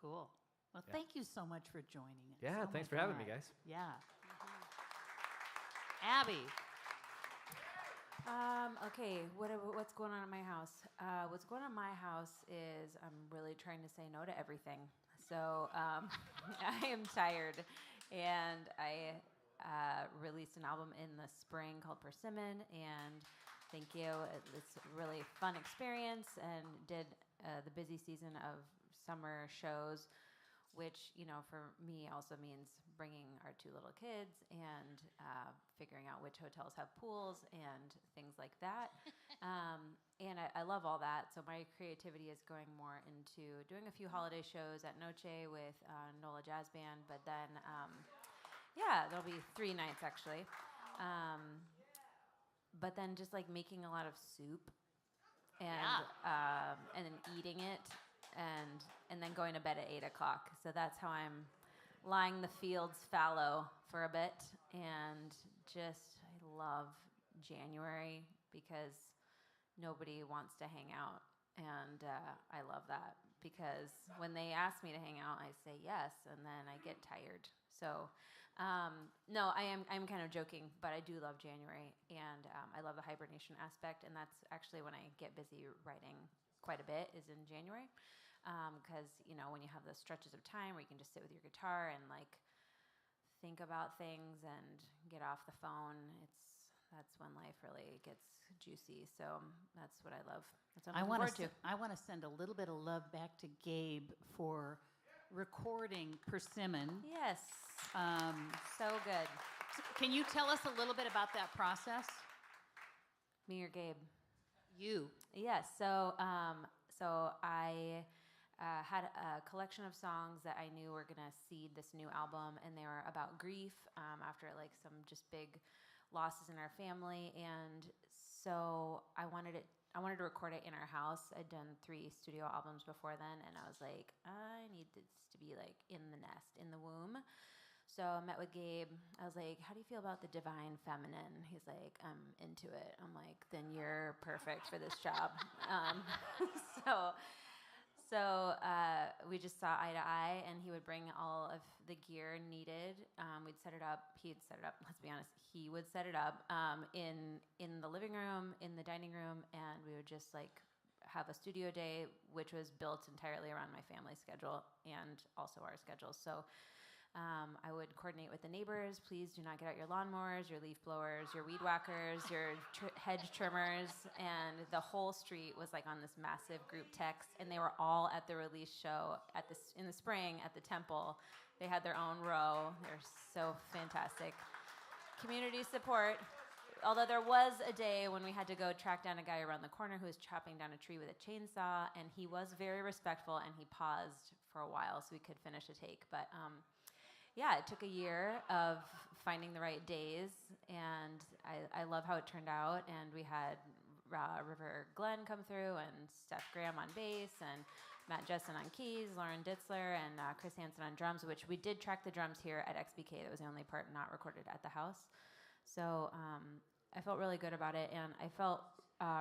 Cool. Well, Yeah. thank you so much for joining us. Yeah, Oh my thanks for having me, God. guys. Yeah. Abbie. Okay, what's going on in my house? What's going on in my house is I'm really trying to say no to everything. So I am tired, and I released an album in the spring called Persimmon, and thank you. It's a really fun experience, and did the busy season of summer shows, which, for me also means bringing our 2 little kids and figuring out which hotels have pools and things like that. And I love all that. So my creativity is going more into doing a few holiday shows at Noche with NOLA Jazz Band. But then, there'll be 3 nights actually. but then just like making a lot of soup and then eating it and then going to bed at 8 o'clock. So that's how I'm lying the fields fallow for a bit. And just, I love January because nobody wants to hang out. And I love that because when they ask me to hang out, I say yes, and then I get tired. So, no, I'm kind of joking, but I do love January, and I love the hibernation aspect, and that's actually when I get busy writing quite a bit is in January, because when you have those stretches of time where you can just sit with your guitar and like think about things and get off the phone, that's when life really gets juicy. So that's what I love. That's what I'm looking forward to. I want to send a little bit of love back to Gabe for recording Persimmon. Yes. So good. Can you tell us a little bit about that process? Me or Gabe? You. Yes. So I had a collection of songs that I knew were gonna seed this new album, and they were about grief after like some just big losses in our family, and so I wanted to record it in our house. I'd done 3 studio albums before then, and I was like, I need this to be like in the nest, in the womb. So I met with Gabe. I was like, how do you feel about the divine feminine? He's like, I'm into it. I'm like, then you're perfect for this job. So we just saw eye to eye, and he would bring all of the gear needed. We'd set it up. He'd set it up. Let's be honest. He would set it up in the living room, in the dining room, and we would just like have a studio day, which was built entirely around my family's schedule and also our schedules. So I would coordinate with the neighbors. Please do not get out your lawnmowers, your leaf blowers, your weed whackers, your hedge trimmers. And the whole street was like on this massive group text. And they were all at the release show in the spring at the temple. They had their own row. They're so fantastic. Community support. Although there was a day when we had to go track down a guy around the corner who was chopping down a tree with a chainsaw. And he was very respectful, and he paused for a while so we could finish a take. But yeah, it took a year of finding the right days, and I love how it turned out. And we had River Glenn come through, and Steph Graham on bass, and Matt Jessen on keys, Lauren Ditzler, and Chris Hansen on drums, which we did track the drums here at XBK. That was the only part not recorded at the house. So I felt really good about it, and I felt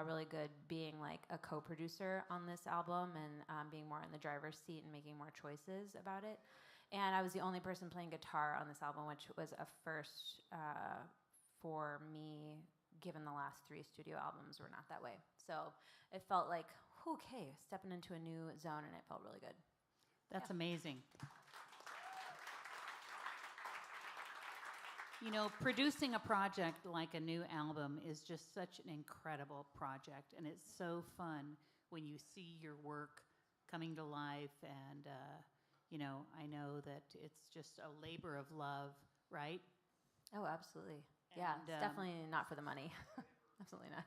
really good being like a co-producer on this album and being more in the driver's seat and making more choices about it. And I was the only person playing guitar on this album, which was a first for me, given the last 3 studio albums were not that way. So it felt like, okay, stepping into a new zone, and it felt really good. That's amazing. Producing a project like a new album is just such an incredible project, and it's so fun when you see your work coming to life, and I know that it's just a labor of love, right? Oh, absolutely. Yeah, it's definitely not for the money. Absolutely not.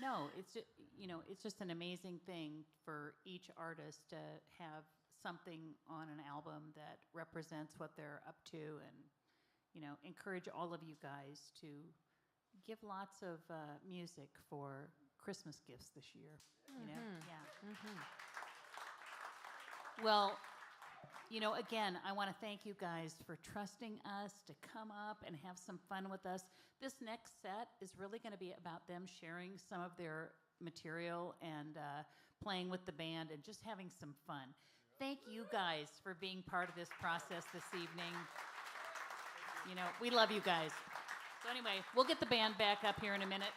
No, it's just an amazing thing for each artist to have something on an album that represents what they're up to, and encourage all of you guys to give lots of music for Christmas gifts this year. Yeah. Mm-hmm. Well, again, I want to thank you guys for trusting us to come up and have some fun with us. This next set is really going to be about them sharing some of their material and playing with the band and just having some fun. Thank you guys for being part of this process this evening. We love you guys. So anyway, we'll get the band back up here in a minute.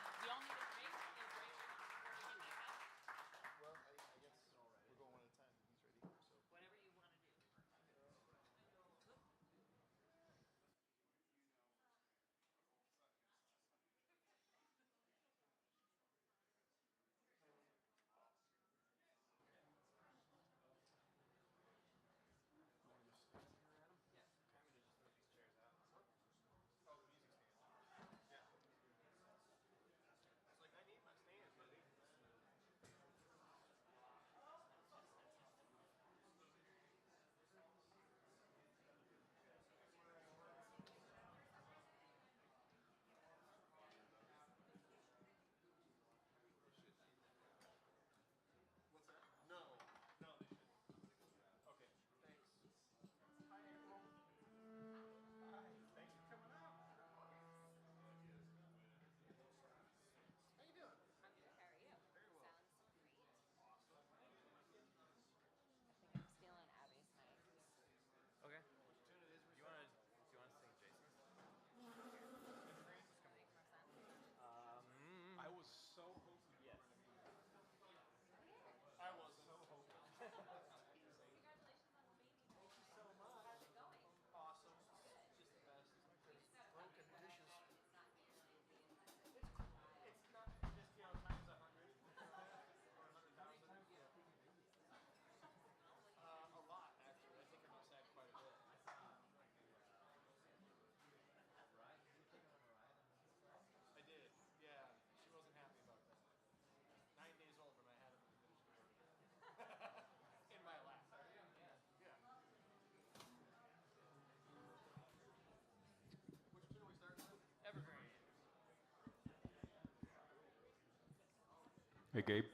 Hey, Gabe,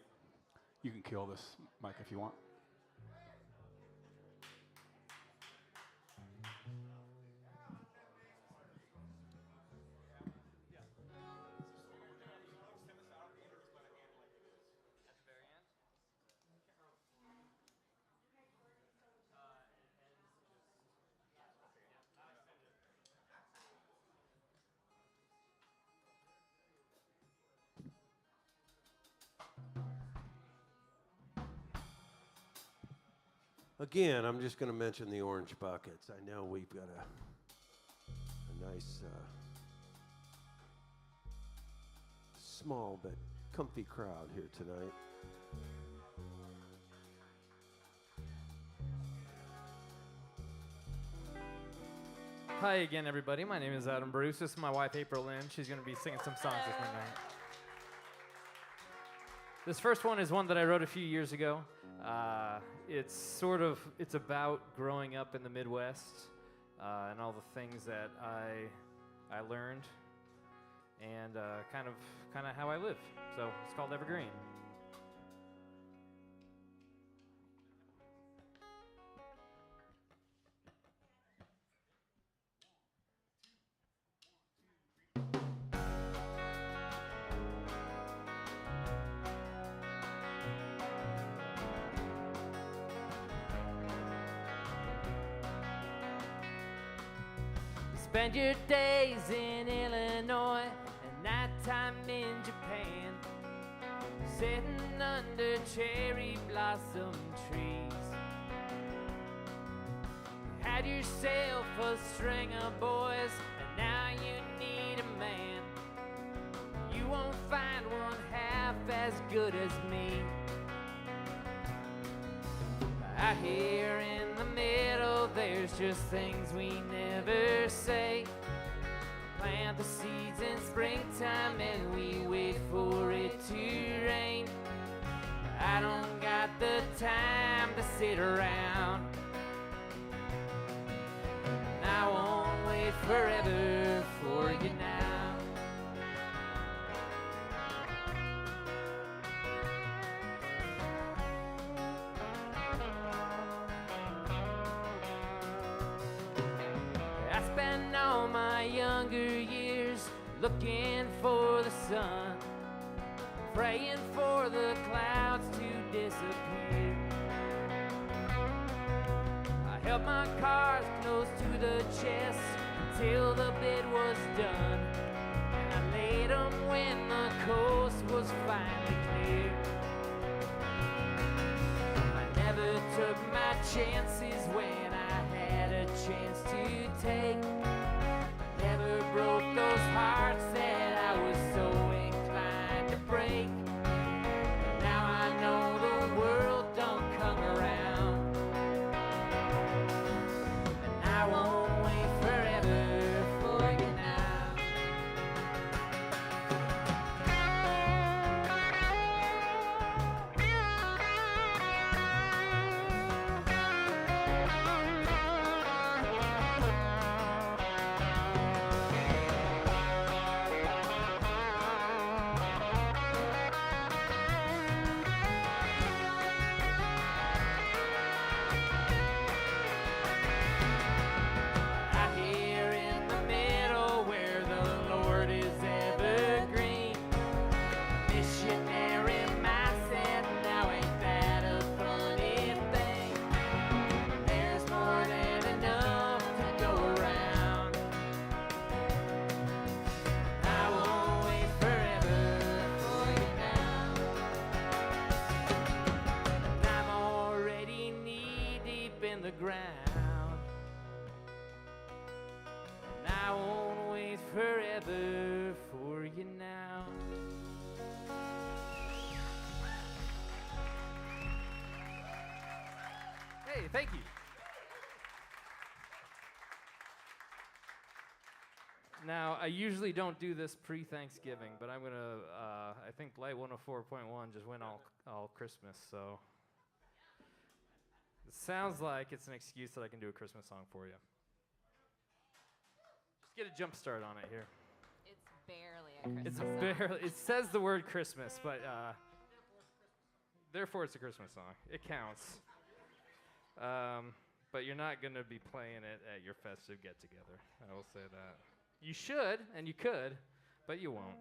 you can kill this mic if you want. Again, I'm just going to mention the orange buckets. I know we've got a nice, small but comfy crowd here tonight. Hi again, everybody. My name is Adam Bruce. This is my wife, April Lynn. She's going to be singing some songs with me tonight. This first one is one that I wrote a few years ago. It's about growing up in the Midwest and all the things that I learned and kind of how I live. So it's called Evergreen. Spend your days in Illinois and nighttime in Japan, sitting under cherry blossom trees. Had yourself a string of boys and now you need a man. You won't find one half as good as me. Out here in the middle, there's just things we never say. Plant the seeds in springtime and we wait for it to rain. I don't got the time to sit around. I won't wait forever for you now. Spend all my younger years looking for the sun, praying for the clouds to disappear. I held my cards close to the chest until the bid was done, and I laid them when the coast was finally clear. I never took my chances when I had a chance to take. Never broke those hearts that I was so inclined to break. Now I know the world don't come around, and I won't wait forever for you now. Out here in the middle where the Lord is evergreen, missionary mindset, now ain't that a funny thing? There's more than enough to go around. I won't wait forever for you now. And I'm already knee deep in the ground. And I won't wait forever for you now. Hey, thank you. Now, I usually don't do this pre-Thanksgiving, but I'm going to, I think Light 104.1 just went all Christmas, so it sounds like it's an excuse that I can do a Christmas song for you. Just get a jump start on it here. It's barely a Christmas song. It says the word Christmas, but Therefore, it's a Christmas song. It counts. But you're not going to be playing it at your festive get-together. I will say that. You should, and you could, but you won't.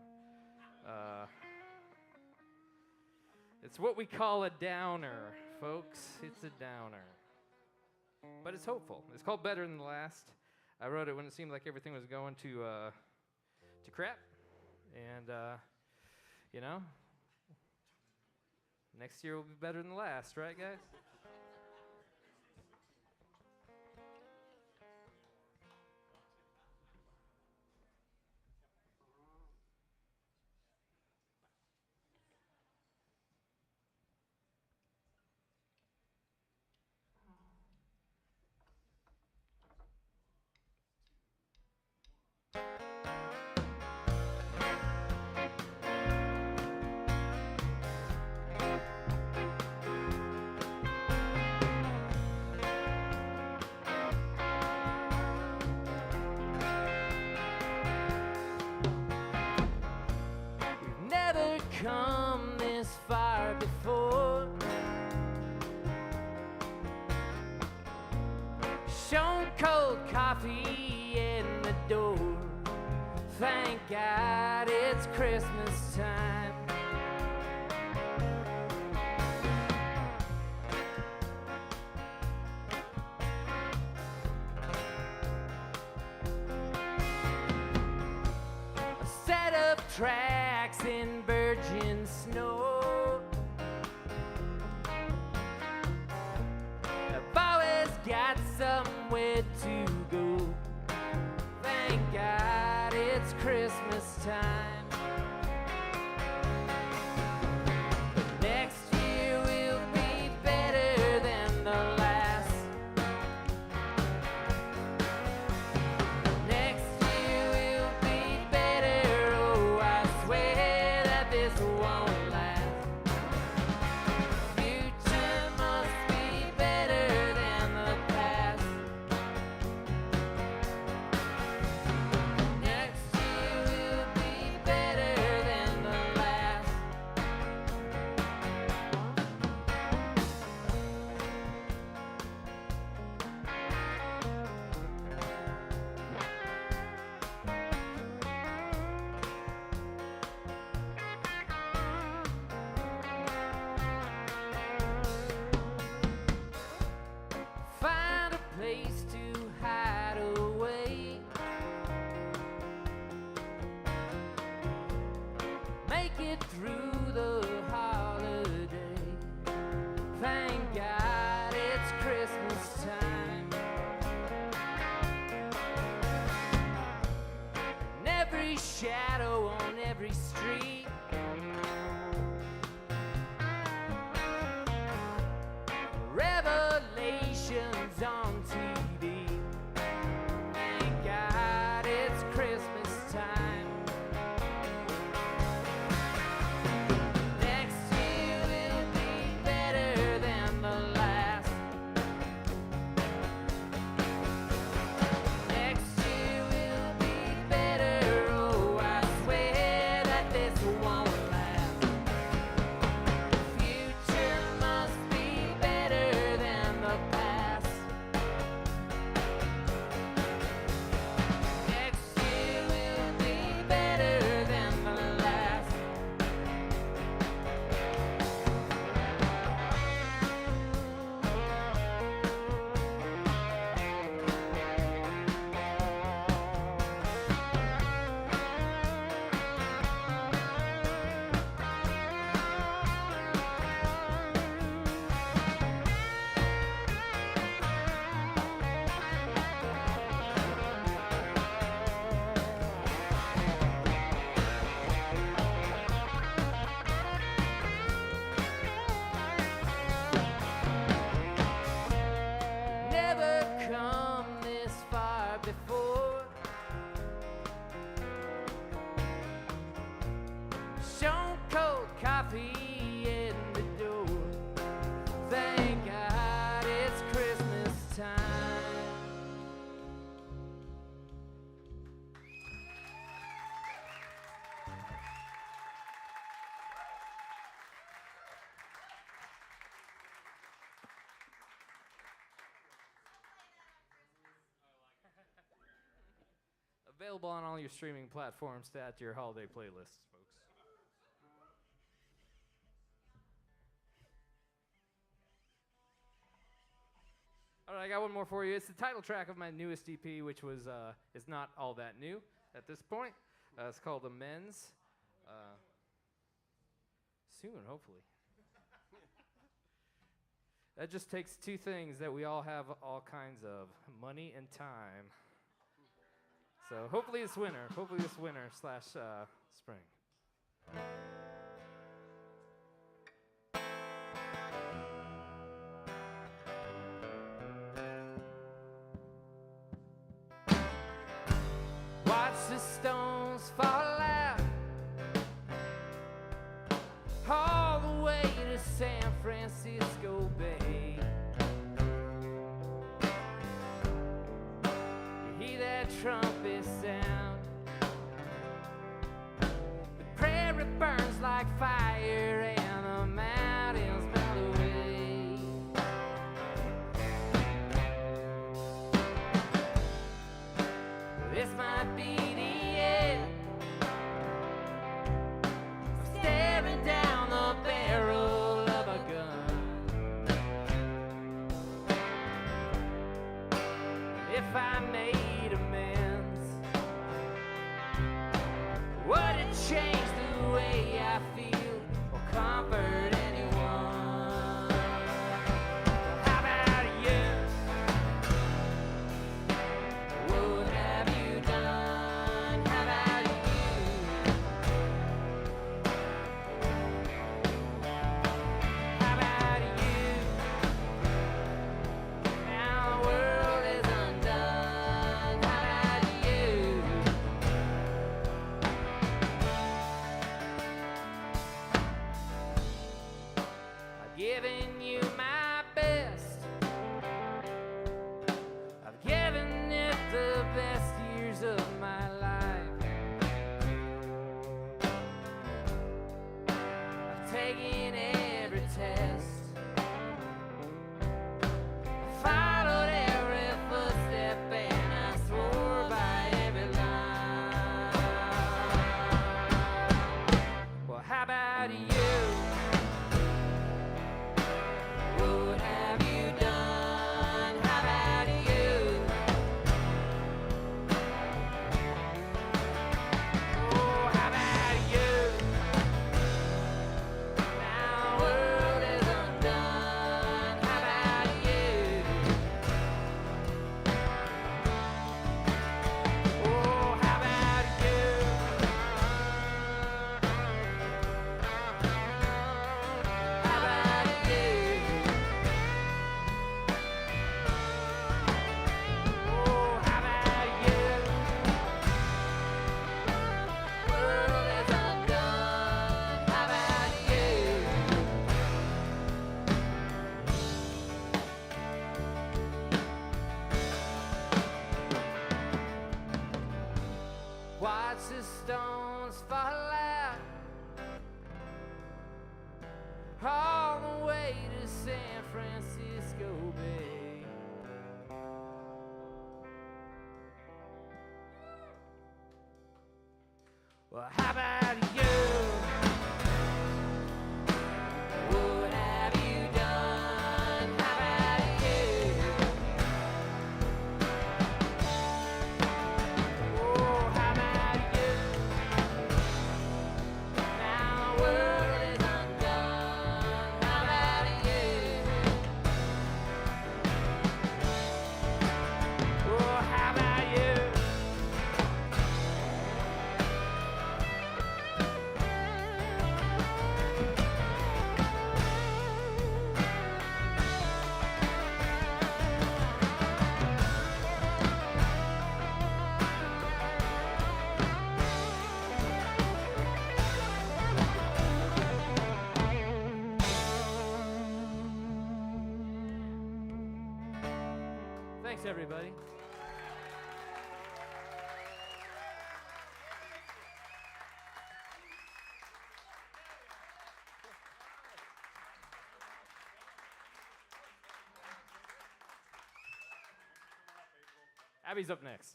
It's what we call a downer, folks. It's a downer. But it's hopeful. It's called Better Than the Last. I wrote it when it seemed like everything was going to crap. And, you know, next year will be better than the last, right, guys? Come this far before, shown cold coffee in the door. Thank God it's Christmas time. A set of tracks in virgin snow. I've always got somewhere to go. Thank God it's Christmas time. But next year will be better than the last. Next year will be better, oh I swear that this won't last. Future must be better than the past. Next year will be better than the last. Find a place to hide away. Make it through the holiday. Thank God it's Christmas time. And every shadow on every street, revelations on TV. Thank God it's Christmas time. Next year will be better than the last. Next year will be better, oh I swear that this won't last. Future must be better than the past. Next year will be better than the last. Never come this far before. Shown cold coffee in the door. Thank God it's Christmas time. Available on all your streaming platforms to add to your holiday playlists, folks. All right, I got one more for you. It's the title track of my newest EP, which was is not all that new at this point. It's called Amends. Soon, hopefully. That just takes two things that we all have all kinds of: money and time. So hopefully this winter slash spring. Watch the stones fall out all the way to San Francisco Bay. You hear that trumpet sound. The prairie burns like fire and the mountains melt away. This might be the end. I'm staring down the barrel of a gun. If I made amends, would it change the way I feel or comfort anyone? How about you? What have you done? How about you? How about you? Now the world is undone. How about you? I've given you my best. I've given it the best years of my life. I've taken every test. I followed every footstep and I swore by every line. Well, how about you? What have you done? How about you? Oh, how about you? Now the world is undone. How about you? Oh, how about you? How about you? Oh, how about you? World is undone. How about you? Watch the stones fall out all the way to San Francisco Bay. Well, how about you? What have you done? How about you? Oh, how about you? Now the world is undone. How about you? Oh, how about you? Thanks, everybody. Abbie's up next.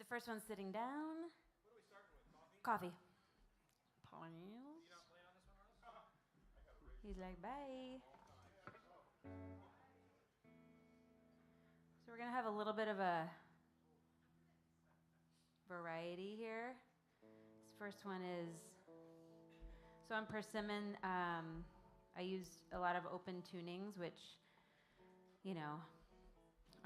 the first one sitting down. What are we starting with? Coffee? Coffee. Please. He's like, bye. So we're going to have a little bit of a variety here. This first one is, so on Persimmon, I use a lot of open tunings, which, you know,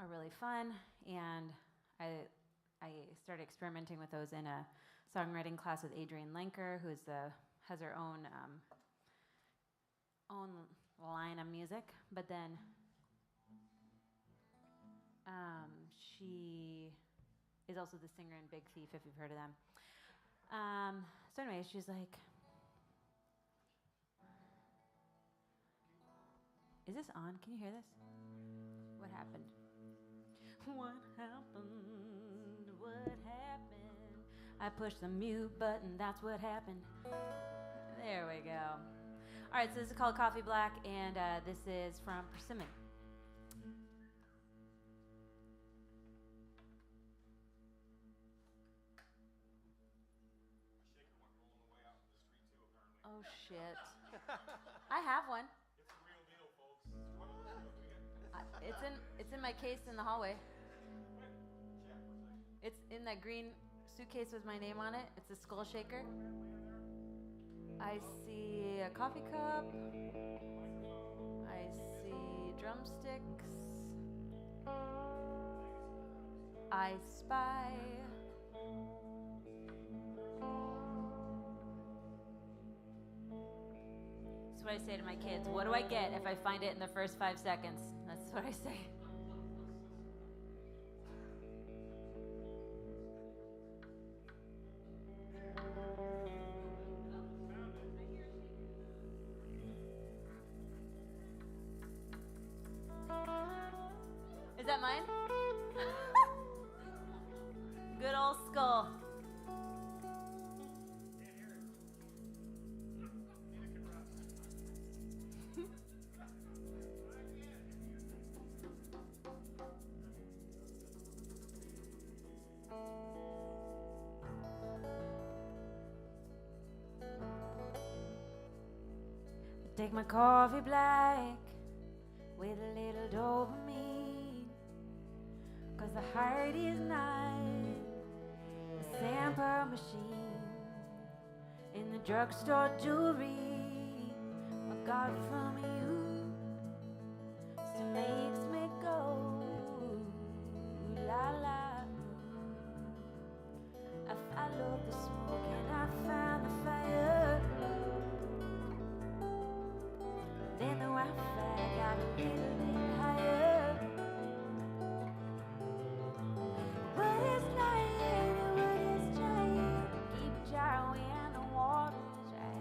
are really fun. And I started experimenting with those in a songwriting class with Adrienne Lenker, who has her own line of music. But then she is also the singer in Big Thief, if you've heard of them. So anyway, she's like, is this on? Can you hear this? What happened? What happened? What happened? I pushed the mute button, that's what happened. There we go. All right, so this is called Coffee Black, and this is from Persimmon. Oh, shit. I have one. It's the real deal, folks. It's in my case in the hallway. It's in that green suitcase with my name on it. It's a skull shaker. I see a coffee cup. I see drumsticks. I spy. That's what I say to my kids. What do I get if I find it in the first 5 seconds? That's what I say. Is that mine? Good old skull. Take my coffee black with a little dopamine, 'cause the heart is not a sample machine. In the drugstore jewelry I got from you still makes me go la la. I followed the smoke and I found the fire. Then the Wi-Fi got a little bit higher. What is lying and what is trying to keep dry when the water's dry?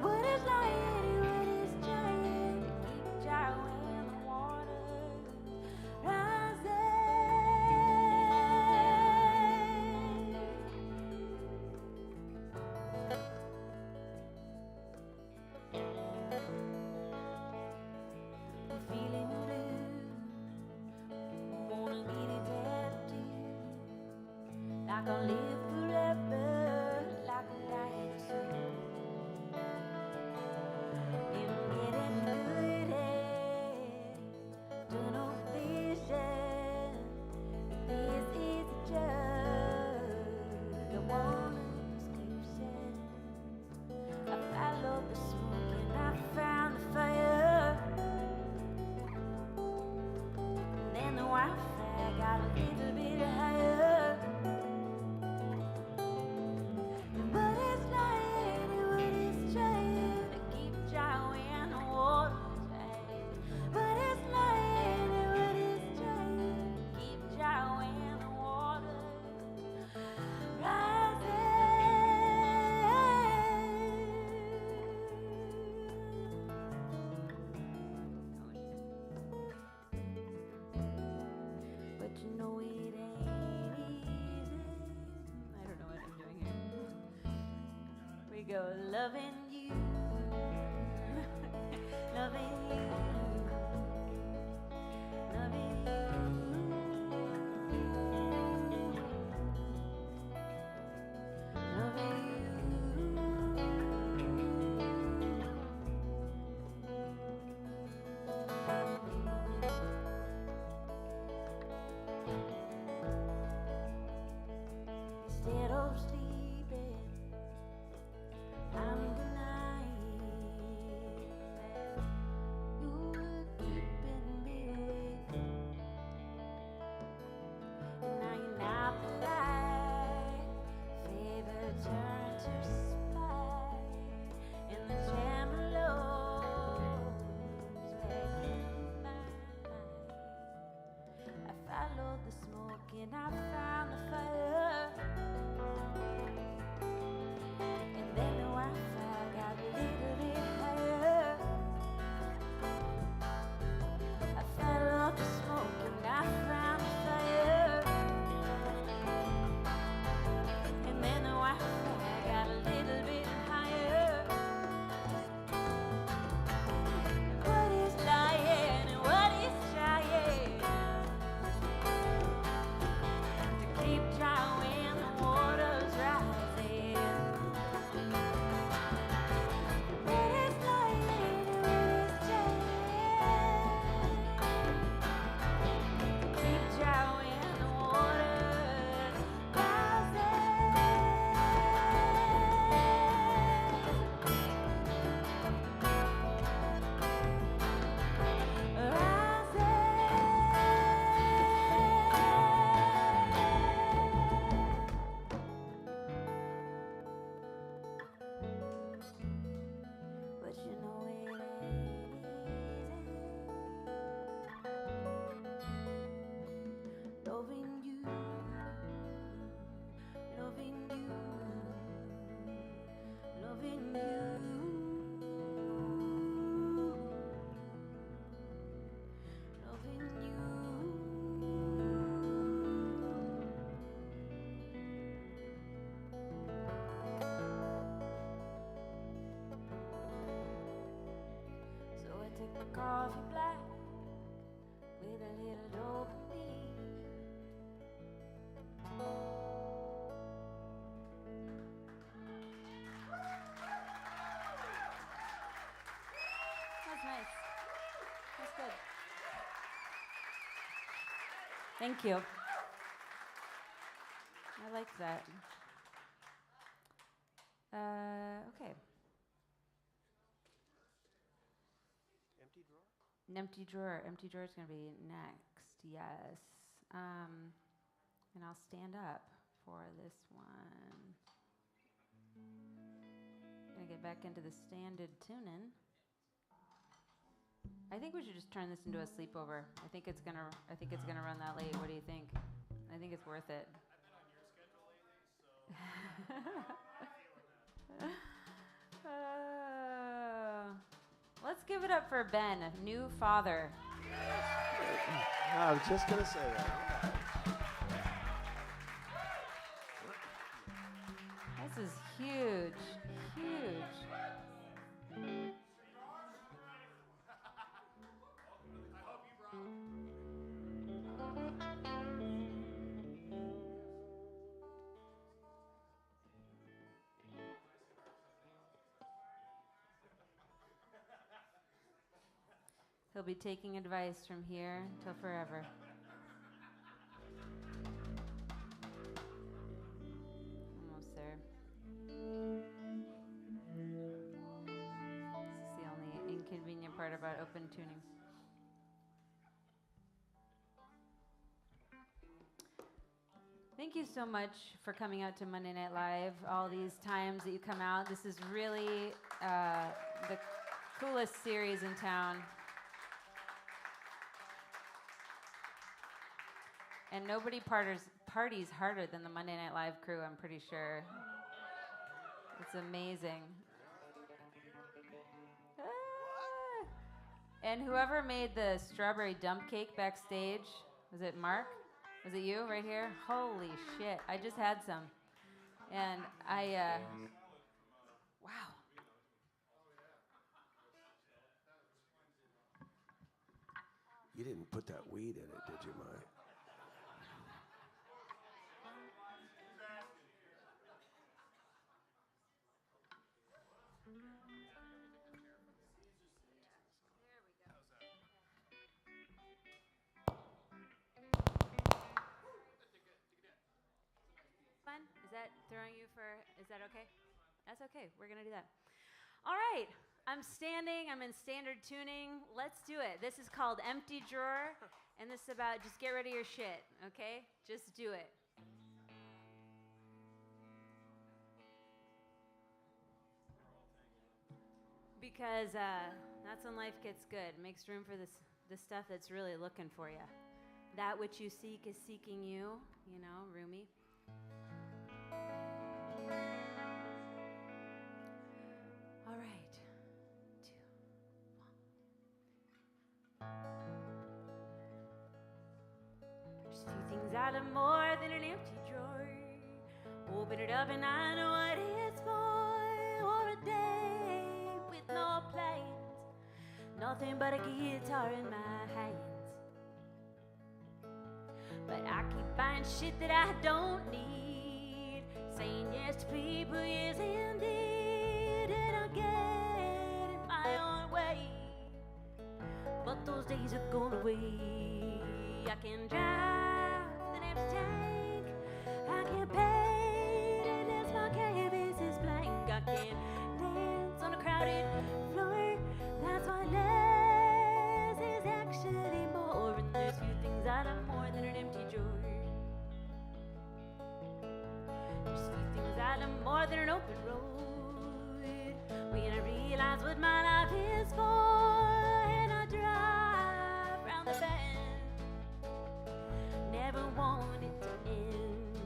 What is lying and what is trying to keep dry when the water's rising? Feeling blue, wanna get it tattooed, like I'll live forever, like I'm dying soon. I'm getting good at tunnel vision. This is a drug, I want a prescription. I followed the smoke and I found the fire. Then the Wi-Fi got a little bit higher. But it's lying and what it's trying to keep dry when the water's dry. But it's lying and what it's trying to keep dry when the water's rising. But you know it ain't easy. I don't know what I'm doing here. We go loving you, loving you, loving you. Thank you. I like that. Okay. Empty drawer? An empty drawer. Empty drawer is going to be next. Yes. And I'll stand up for this one. Gonna get back into the standard tuning. I think we should just turn this into a sleepover. I think it's gonna run that late. What do you think? I think it's worth it. I've been on your schedule lately, so Let's give it up for Ben, a new father. I was just going to say that. This is huge, huge. He'll be taking advice from here till forever. Almost there. This is the only inconvenient part about open tuning. Thank you so much for coming out to Monday Night Live. All these times that you come out, this is really the coolest series in town. And nobody parties harder than the Monday Night Live crew, I'm pretty sure. It's amazing. Ah. And whoever made the strawberry dump cake backstage, was it Mark? Was it you right here? Holy shit, I just had some. And wow. You didn't put that weed in it, did you, Mike? Fun? Is that throwing you for, is that okay? That's okay, we're gonna do that. All right, I'm standing, I'm in standard tuning. Let's do it. This is called Empty Drawer, and this is about just get rid of your shit, okay? Just do it. Because that's when life gets good. Makes room for the stuff that's really looking for you. That which you seek is seeking you, you know, Rumi. All right. 2, 1. There's a few things I love more than an empty drawer. Open it up and I know what it's for. Or a day with no plans, nothing but a guitar in my hands. But I keep buying shit that I don't need, saying yes to people, yes indeed, and I'll get in my own way. But those days are going away. I can drive with an empty tank, I can paint unless my canvas is blank. I can dance on a crowded floor, that's why less is actually more. And there's few things I love more than an empty drawer. There's few things I love more than an open road. When I realize what my life is for, and I drive round the bend, never want it to end.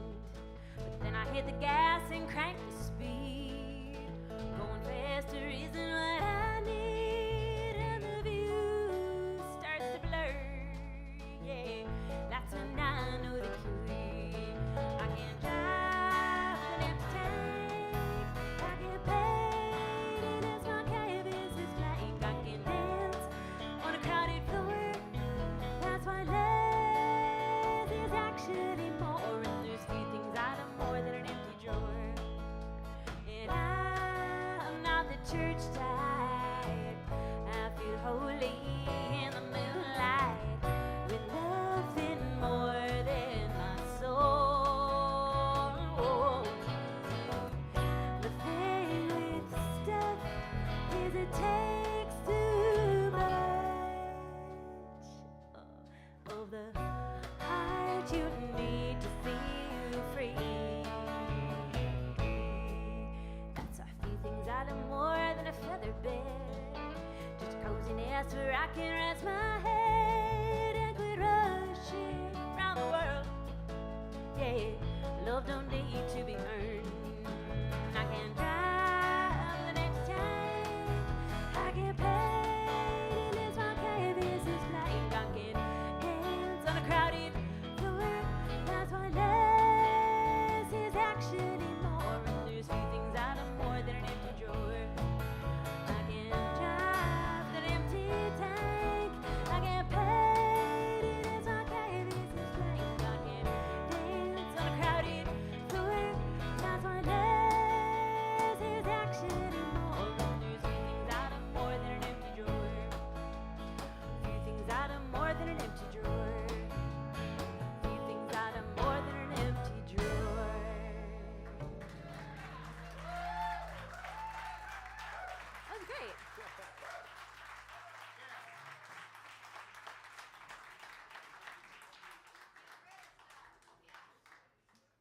But then I hit the gas and crank the speed, going faster isn't what I need, and the view starts to blur. Yeah, that's when I know the cure. I can drive with an empty tank, I can paint and as my canvas is blank. I can dance on a crowded floor, that's why less is actually more. And there's few things I love more than an empty drawer. And I'm not the church type, I feel holy in the moonlight with nothing more it takes too much of the heart you need to feel free. That's a few things out of more than a feather bed. Just a cozy nest where I can rest my head and quit rushing around the world. Yeah, love don't need to be earned. I can drive the next time. I can paint in this one canvas is blank. I can dance on a crowded floor. That's why less is actually more. And there's few things out of more than an empty drawer. I can drive that empty tank. I can paint in this one canvas is blank. I can dance on a crowded floor. That's why less is actually more. And there's few things out of more than an empty drawer. Few things out of more than an empty drawer. Few things out of more than an empty drawer. That was great.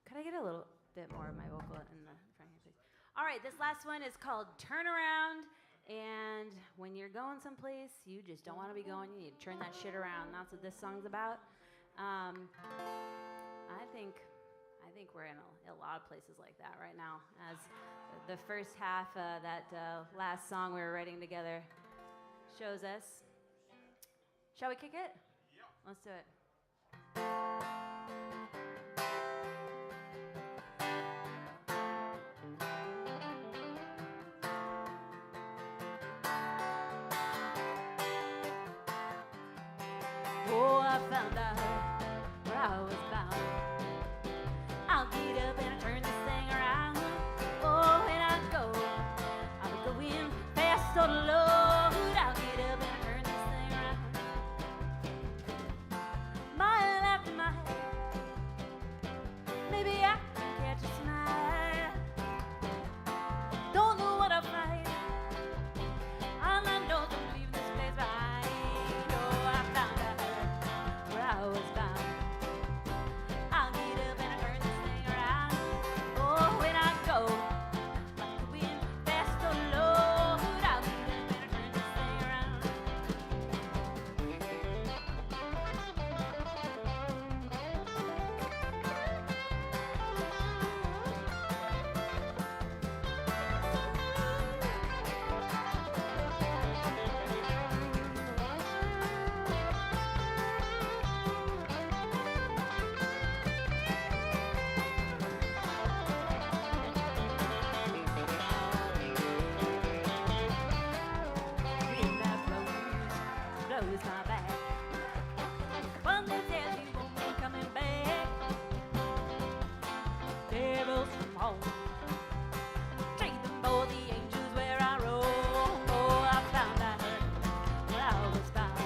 Could I get a little bit more of my vocal in the front here, please? All right, this last one is called Turn Around. And when you're going someplace you just don't want to be going, you need to turn that shit around. That's what this song's about. I think we're in a lot of places like that right now. As the first half that last song we were writing together shows us. Shall we kick it? Yeah. Let's do it. Oh, I found out where I was bound. I'll get up and turn this thing around. Oh, when I go, I'll go in fast or low. I'll get up and turn this thing around. Mile after mile, maybe I can catch a smile. Don't know what I'll find. All I know is I'm leaving this place behind. Oh, I found out where I was bound. I'll get up and turn this thing around. Oh, when I go, like the wind, fast or low, I'll get up and turn this thing around. Wind that blows my back. One that tells you won't be coming back. Devils from home, trade them for the angels where I roam. Oh, I found out where I was bound.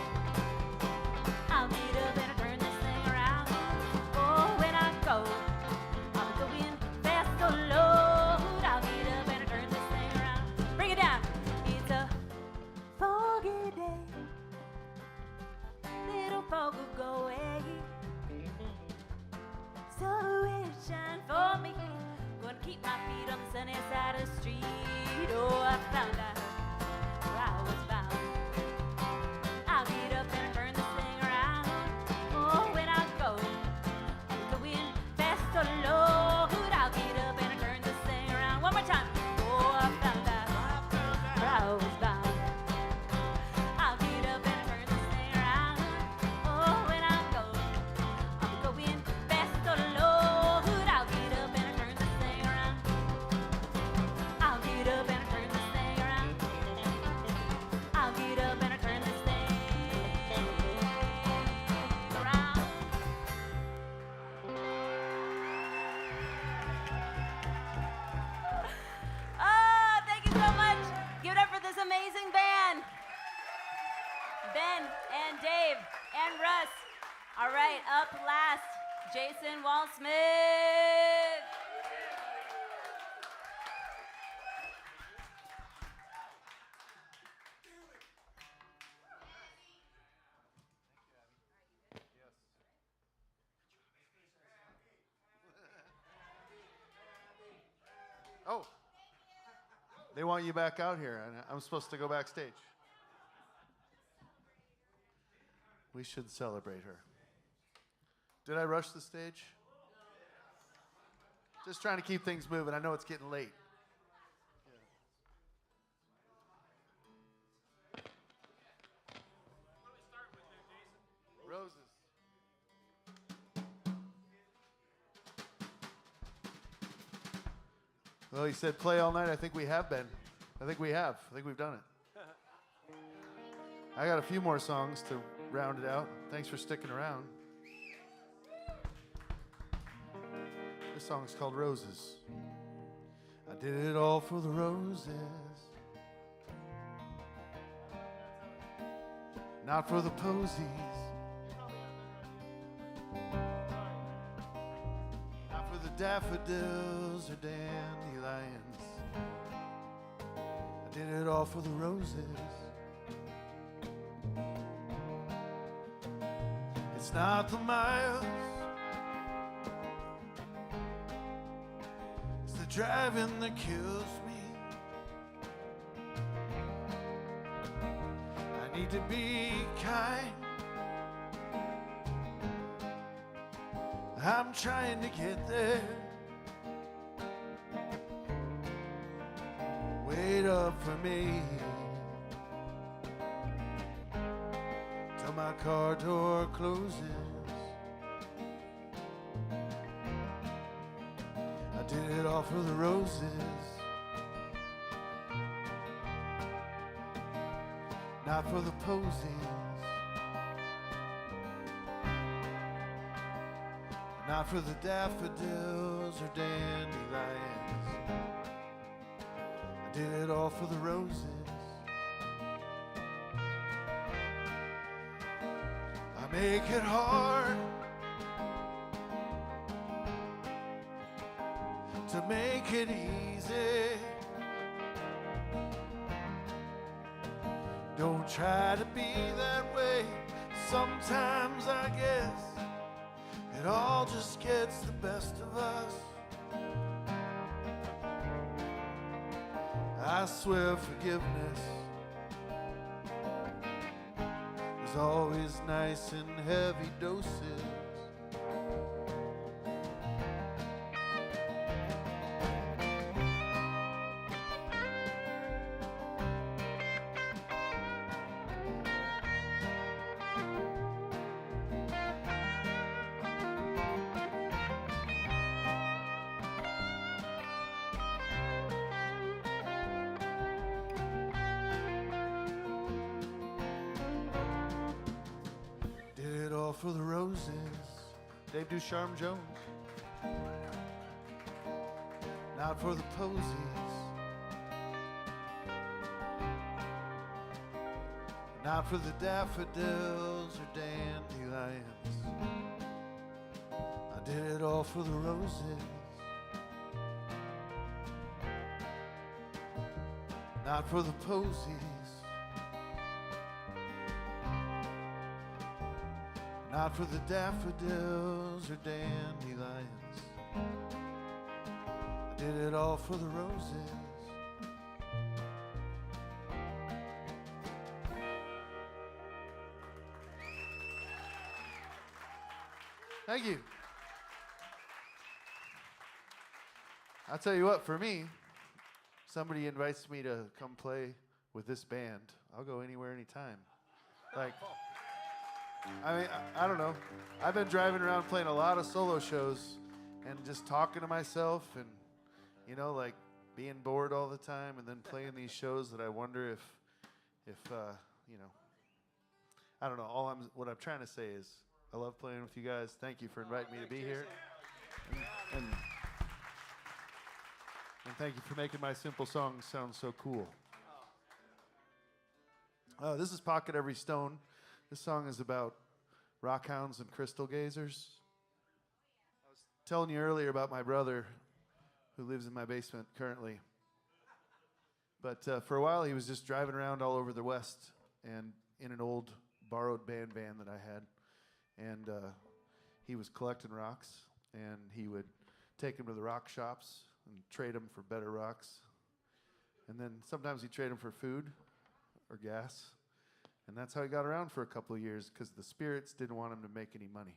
I'll get up and turn this thing around. Oh, when I go, I'm going fast or low. I'll get up and turn this thing around. Bring it down. It's a foggy day. Little fog will go away. Sun will shine for me. Gonna keep my feet on the sunny side of the street. Oh, I found out where I was bound. I'll get up and turn this thing around. Oh, when I go, I'm going fast or low. I'll get up and turn this thing around. One more time. Oh, I found out where I was bound. I'll get up and turn this thing around. Oh, when I go, I'm going fast or low. I'll get up and turn this thing around. I'll get up and turn this thing around. I'll get up and turn this thing around. Oh, thank you so much. Give it up for this amazing band. Ben and Dave and Russ. All right, up last, Jason Walsmith. Oh. They want you back out here, and I'm supposed to go backstage. We should celebrate her. Did I rush the stage? Just trying to keep things moving. I know it's getting late. Roses. Well, he said play all night. I think we have been. I think we have. I think we've done it. I got a few more songs to round it out. Thanks for sticking around. This song is called Roses. I did it all for the roses, not for the posies, not for the daffodils or dandelions. I did it all for the roses. It's not the miles, it's the driving that kills me. I need to be kind. I'm trying to get there. Wait up for me till my car door closes. I did it all for the roses, not for the posies, not for the daffodils or dandelions. I did it all for the roses. I make it hard to make it easy. Don't try to be that way. Sometimes I guess it all just gets the best of us. I swear forgiveness is always nice in heavy doses. For the roses, Ducharme-Jones. Not for the posies, not for the daffodils or dandelions. I did it all for the roses, not for the posies, not for the daffodils or dandelions. I did it all for the roses. Thank you. I'll tell you what, for me, somebody invites me to come play with this band, I'll go anywhere, anytime. Like, I mean, I don't know. I've been driving around playing a lot of solo shows and just talking to myself and, you know, like being bored all the time and then playing these shows that I wonder if you know, I don't know. What I'm trying to say is I love playing with you guys. Thank you for inviting me to be here. And thank you for making my simple songs sound so cool. This is Pocket Every Stone. This song is about rockhounds and crystal gazers. I was telling you earlier about my brother who lives in my basement currently. But for a while, he was just driving around all over the West and in an old borrowed band van that I had. And he was collecting rocks, and he would take them to the rock shops and trade them for better rocks. And then sometimes he'd trade them for food or gas. And that's how he got around for a couple of years, because the spirits didn't want him to make any money.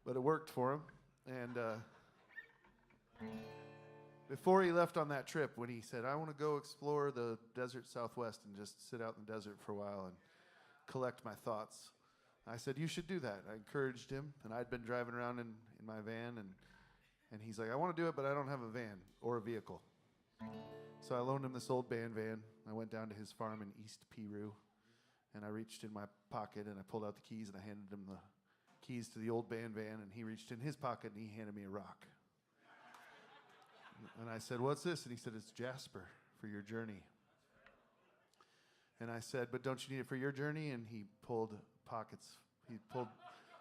But it worked for him. And before he left on that trip, when he said, I want to go explore the desert Southwest and just sit out in the desert for a while and collect my thoughts, I said, you should do that. I encouraged him, and I'd been driving around in my van, and he's like, I want to do it, but I don't have a van or a vehicle. So I loaned him this old band van. I went down to his farm in East Peru, and I reached in my pocket, and I pulled out the keys, and I handed him the keys to the old band van, and he reached in his pocket, and he handed me a rock. And I said, what's this? And he said, it's jasper for your journey. And I said, but don't you need it for your journey? And he pulled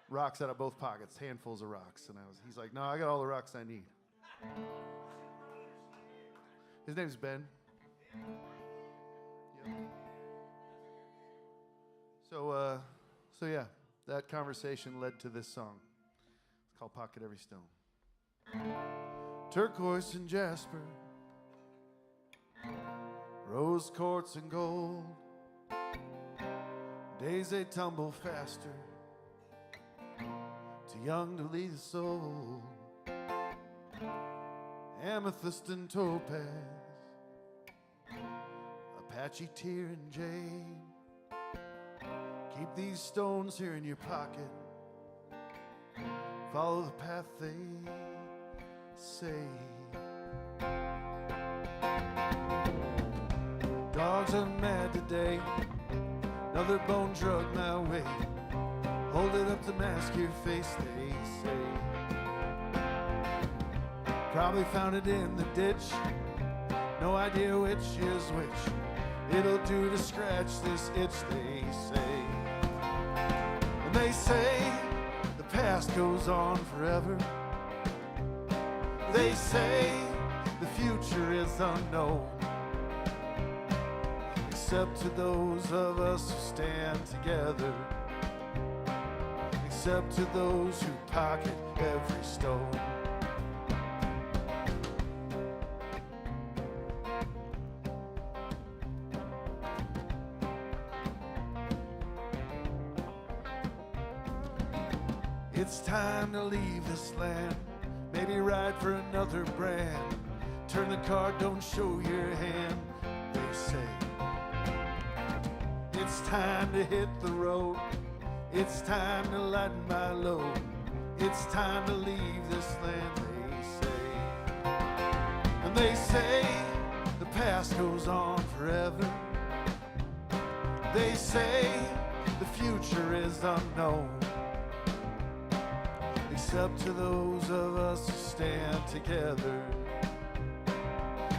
rocks out of both pockets, handfuls of rocks. And he's like, no, I got all the rocks I need. His name's Ben. Yep. So yeah, that conversation led to this song. It's called Pocket Every Stone. Turquoise and jasper, rose quartz and gold. Days they tumble faster, too young to lead the soul. Amethyst and topaz, Apache tear and jade. Keep these stones here in your pocket. Follow the path they say. Dogs are mad today. Another bone drug my way. Hold it up to mask your face, they say. Probably found it in the ditch. No idea which is which. It'll do to scratch this itch, they say. And they say the past goes on forever. They say the future is unknown, except to those of us who stand together, except to those who pocket every stone. It's time to leave this land, maybe ride for another brand. Turn the card, don't show your hand, they say. It's time to hit the road. It's time to lighten my load. It's time to leave this land, they say. And they say the past goes on forever. They say the future is unknown, except to those of us who stand together,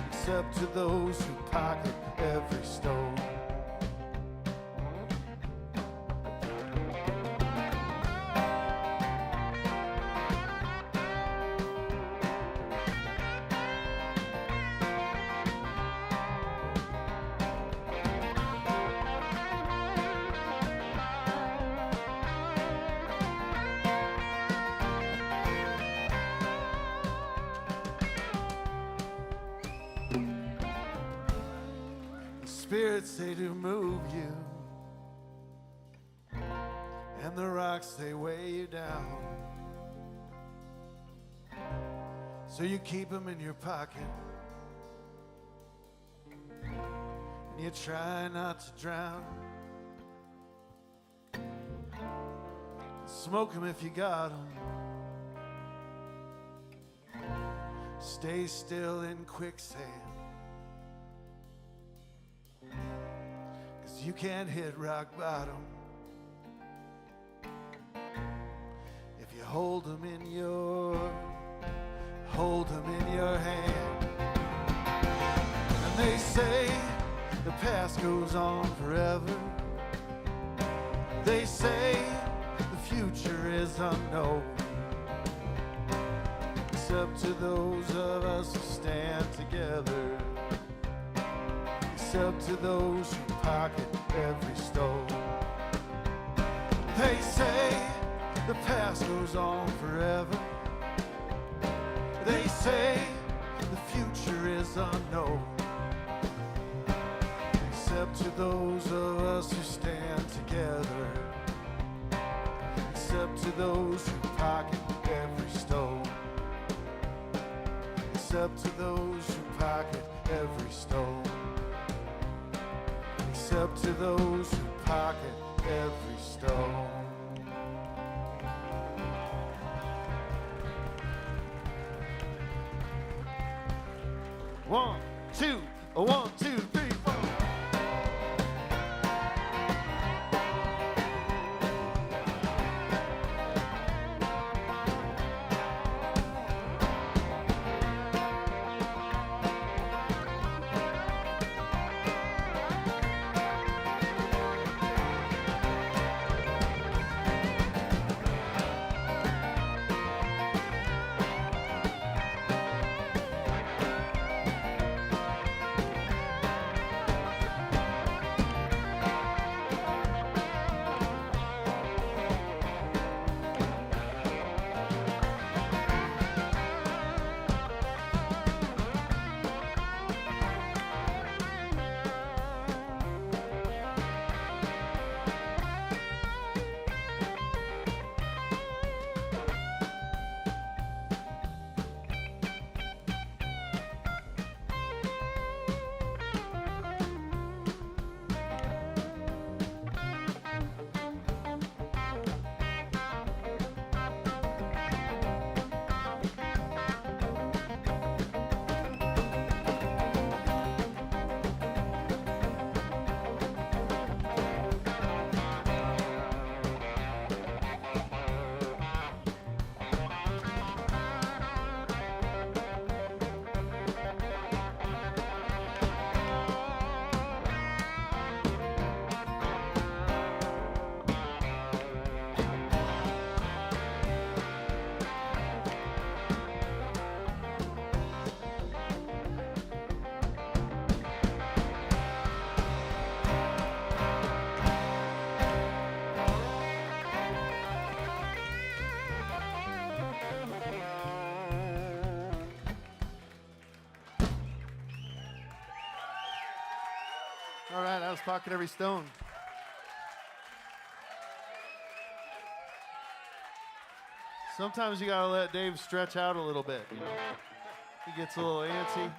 except to those who pocket every stone. Spirits, they do move you, and the rocks, they weigh you down. So you keep them in your pocket, and you try not to drown. Smoke them if you got them. Stay still in quicksand, you can't hit rock bottom if you hold them in your hand. And they say the past goes on forever. They say the future is unknown, except to those of us who stand together, except to those who pocket every stone. They say the past goes on forever. They say future is unknown, except to those of us who stand together, except to those who pocket every stone, except to those who pocket every stone, except to those who pocket every stone. One, two, 1, 2, 3, 4. All right, that was Pocket Every Stone. Sometimes you gotta let Dave stretch out a little bit, you know. He gets a little antsy.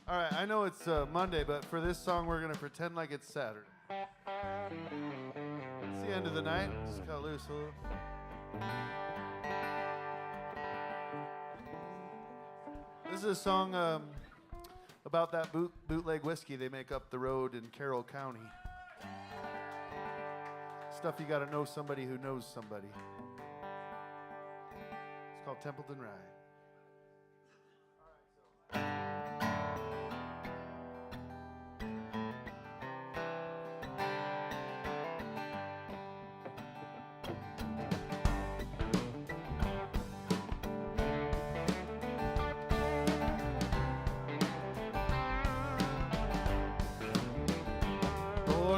All right, I know it's Monday, but for this song, we're going to pretend like it's Saturday. It's the end of the night. Just got loose a little. This is a song about that bootleg whiskey they make up the road in Carroll County. Stuff you got to know somebody who knows somebody. It's called Templeton Rye.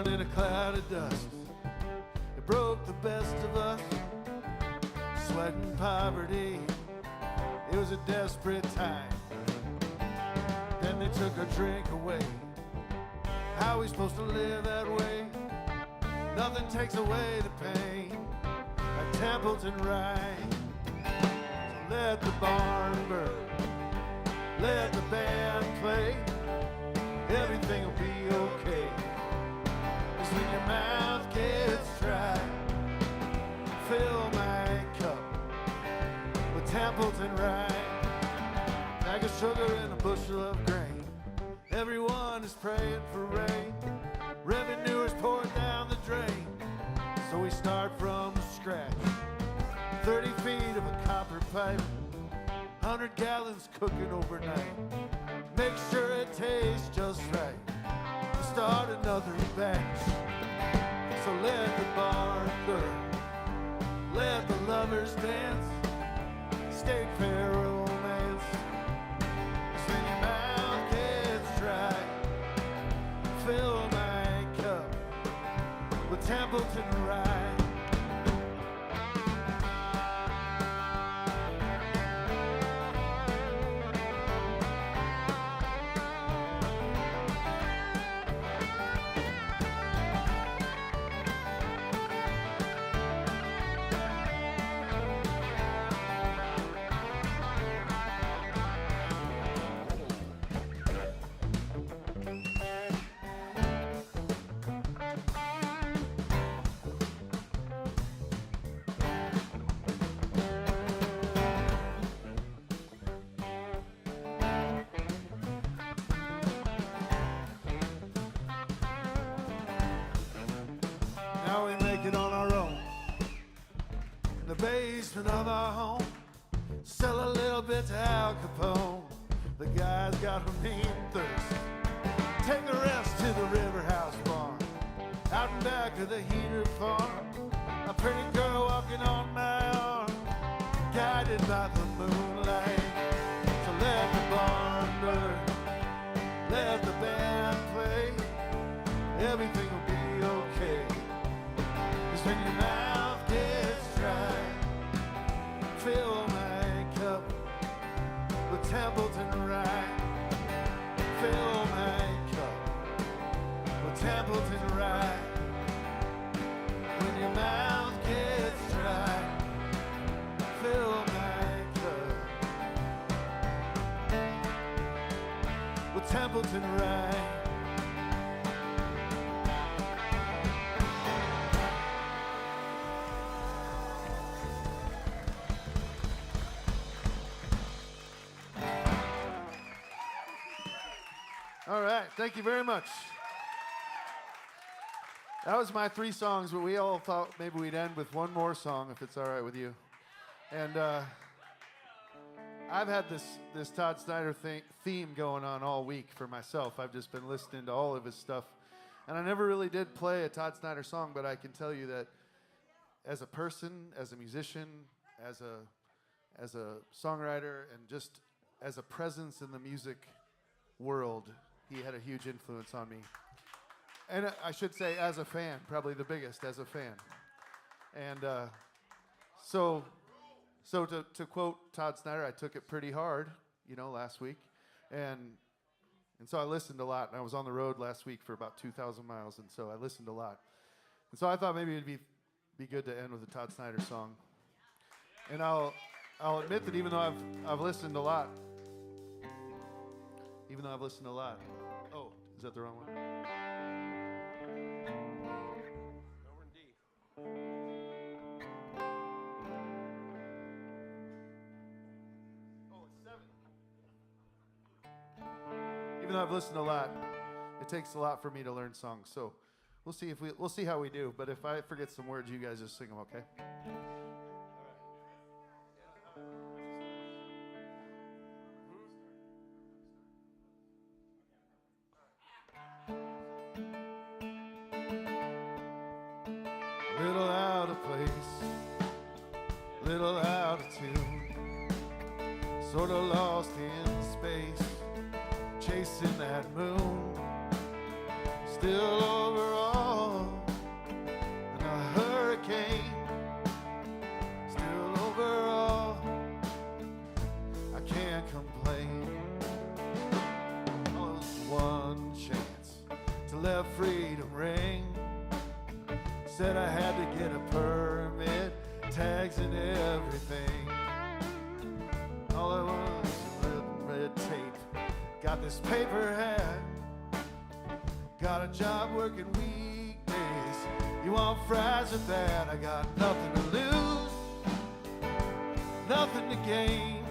In a cloud of dust, it broke the best of us. Sweat and poverty, it was a desperate time. Then they took our drink away. How are we supposed to live that way? Nothing takes away the pain like Templeton Rye. So let the barn burn, let the band play. Everything will be okay. When your mouth gets dry, fill my cup with Templeton Rye. Bag of sugar and a bushel of grain. Everyone is praying for rain. Revenue is poured down the drain. So we start from scratch. 30 feet of a copper pipe, 100 gallons cooking overnight. Make sure it tastes just right. Start another batch. So let the barn burn, let the lovers dance. state fair romance. When your mouth gets dry, fill my cup with Templeton Rye. Now we make it on our own in the basement of our home. Sell a little bit to Al Capone. The guy's got a mean thirst. Take the rest to the River House barn, out in back of the heater farm. A pretty girl walking on my arm, guided by the moonlight. So let the barn burn, let the band play. Everything will be okay. 'Cause when your mouth gets dry, fill my cup with Templeton Rye. Fill my cup with Templeton Rye. When your mouth gets dry, fill my cup with Templeton Rye. All right, thank you very much. That was my 3 songs, but we all thought maybe we'd end with one more song, if it's all right with you. And I've had this Todd Snyder theme going on all week for myself. I've just been listening to all of his stuff. And I never really did play a Todd Snyder song, but I can tell you that as a person, as a musician, as a songwriter, and just as a presence in the music world, he had a huge influence on me. And I should say, as a fan, probably the biggest as a fan. And so to quote Todd Snyder, I took it pretty hard, last week. And so I listened a lot. And I was on the road last week for about 2,000 miles, and so I listened a lot. And so I thought maybe it'd be good to end with a Todd Snyder song. And I'll admit that even though I've listened a lot, oh, is that the wrong one? Over in D. Oh, it's 7. Even though I've listened a lot, it takes a lot for me to learn songs. So we'll see how we do. But if I forget some words, you guys just sing them, okay? Little out of place, little out of tune, sort of lost in space, chasing that moon, still overall in a hurricane, still overall, I can't complain. Oh, there's one chance to let freedom ring. Said I had to get a permit, tags and everything. All I want is red tape. Got this paper hat, got a job working weekdays. You want fries with that? I got nothing to lose, nothing to gain.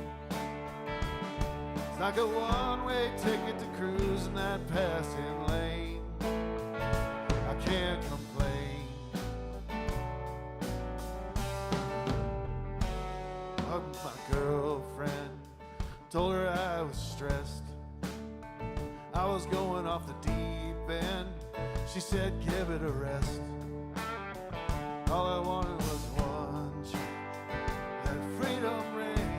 It's like a one-way ticket to cruise in that passing lane. I can't complain. Hugged my girlfriend, told her I was stressed, I was going off the deep end. She said, give it a rest. All I wanted was one chance, let freedom ring.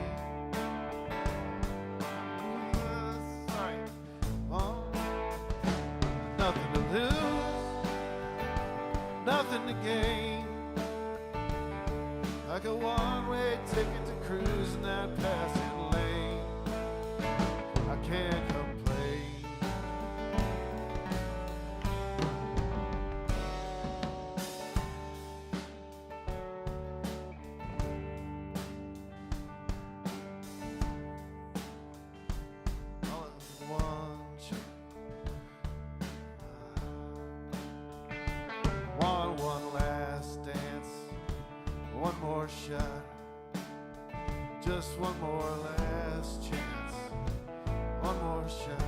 like a one-way ticket to cruise in that passing lane. I can't complain. All in one one last dance, one more shot, just one more last chance, one more shot,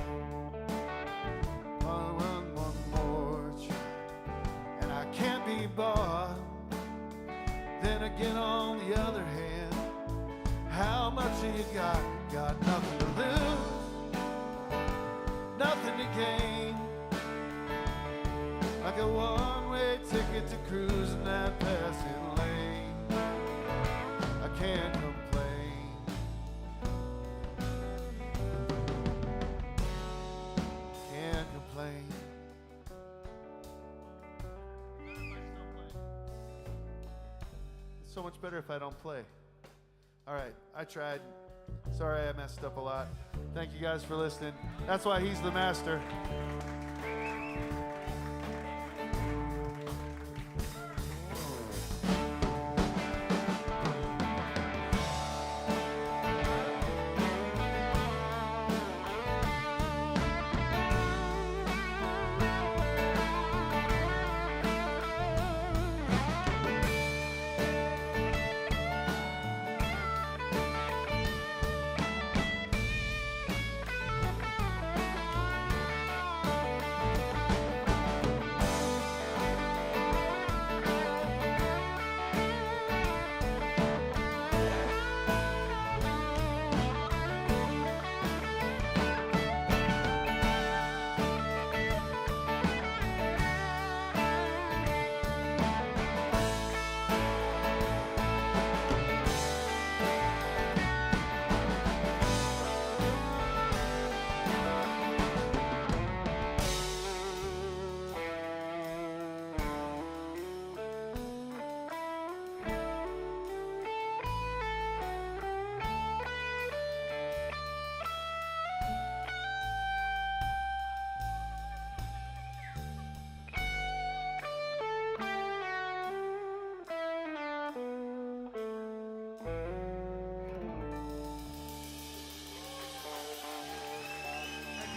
one more try, and I can't be bought. Then again, on the other hand, how much have you got? Got nothing to lose, nothing to gain. Like a one-way ticket to cruise in that passing lane. I can't complain. Can't complain. It's so much better if I don't play. All right, I tried. Sorry I messed up a lot. Thank you guys for listening. That's why he's the master.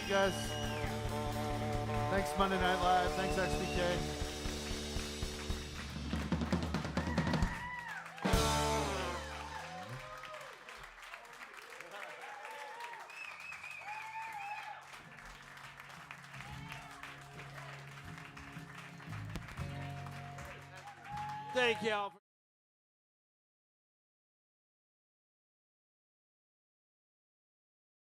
Guys, thanks Monday Night Live, thanks XBK. Thank y'all.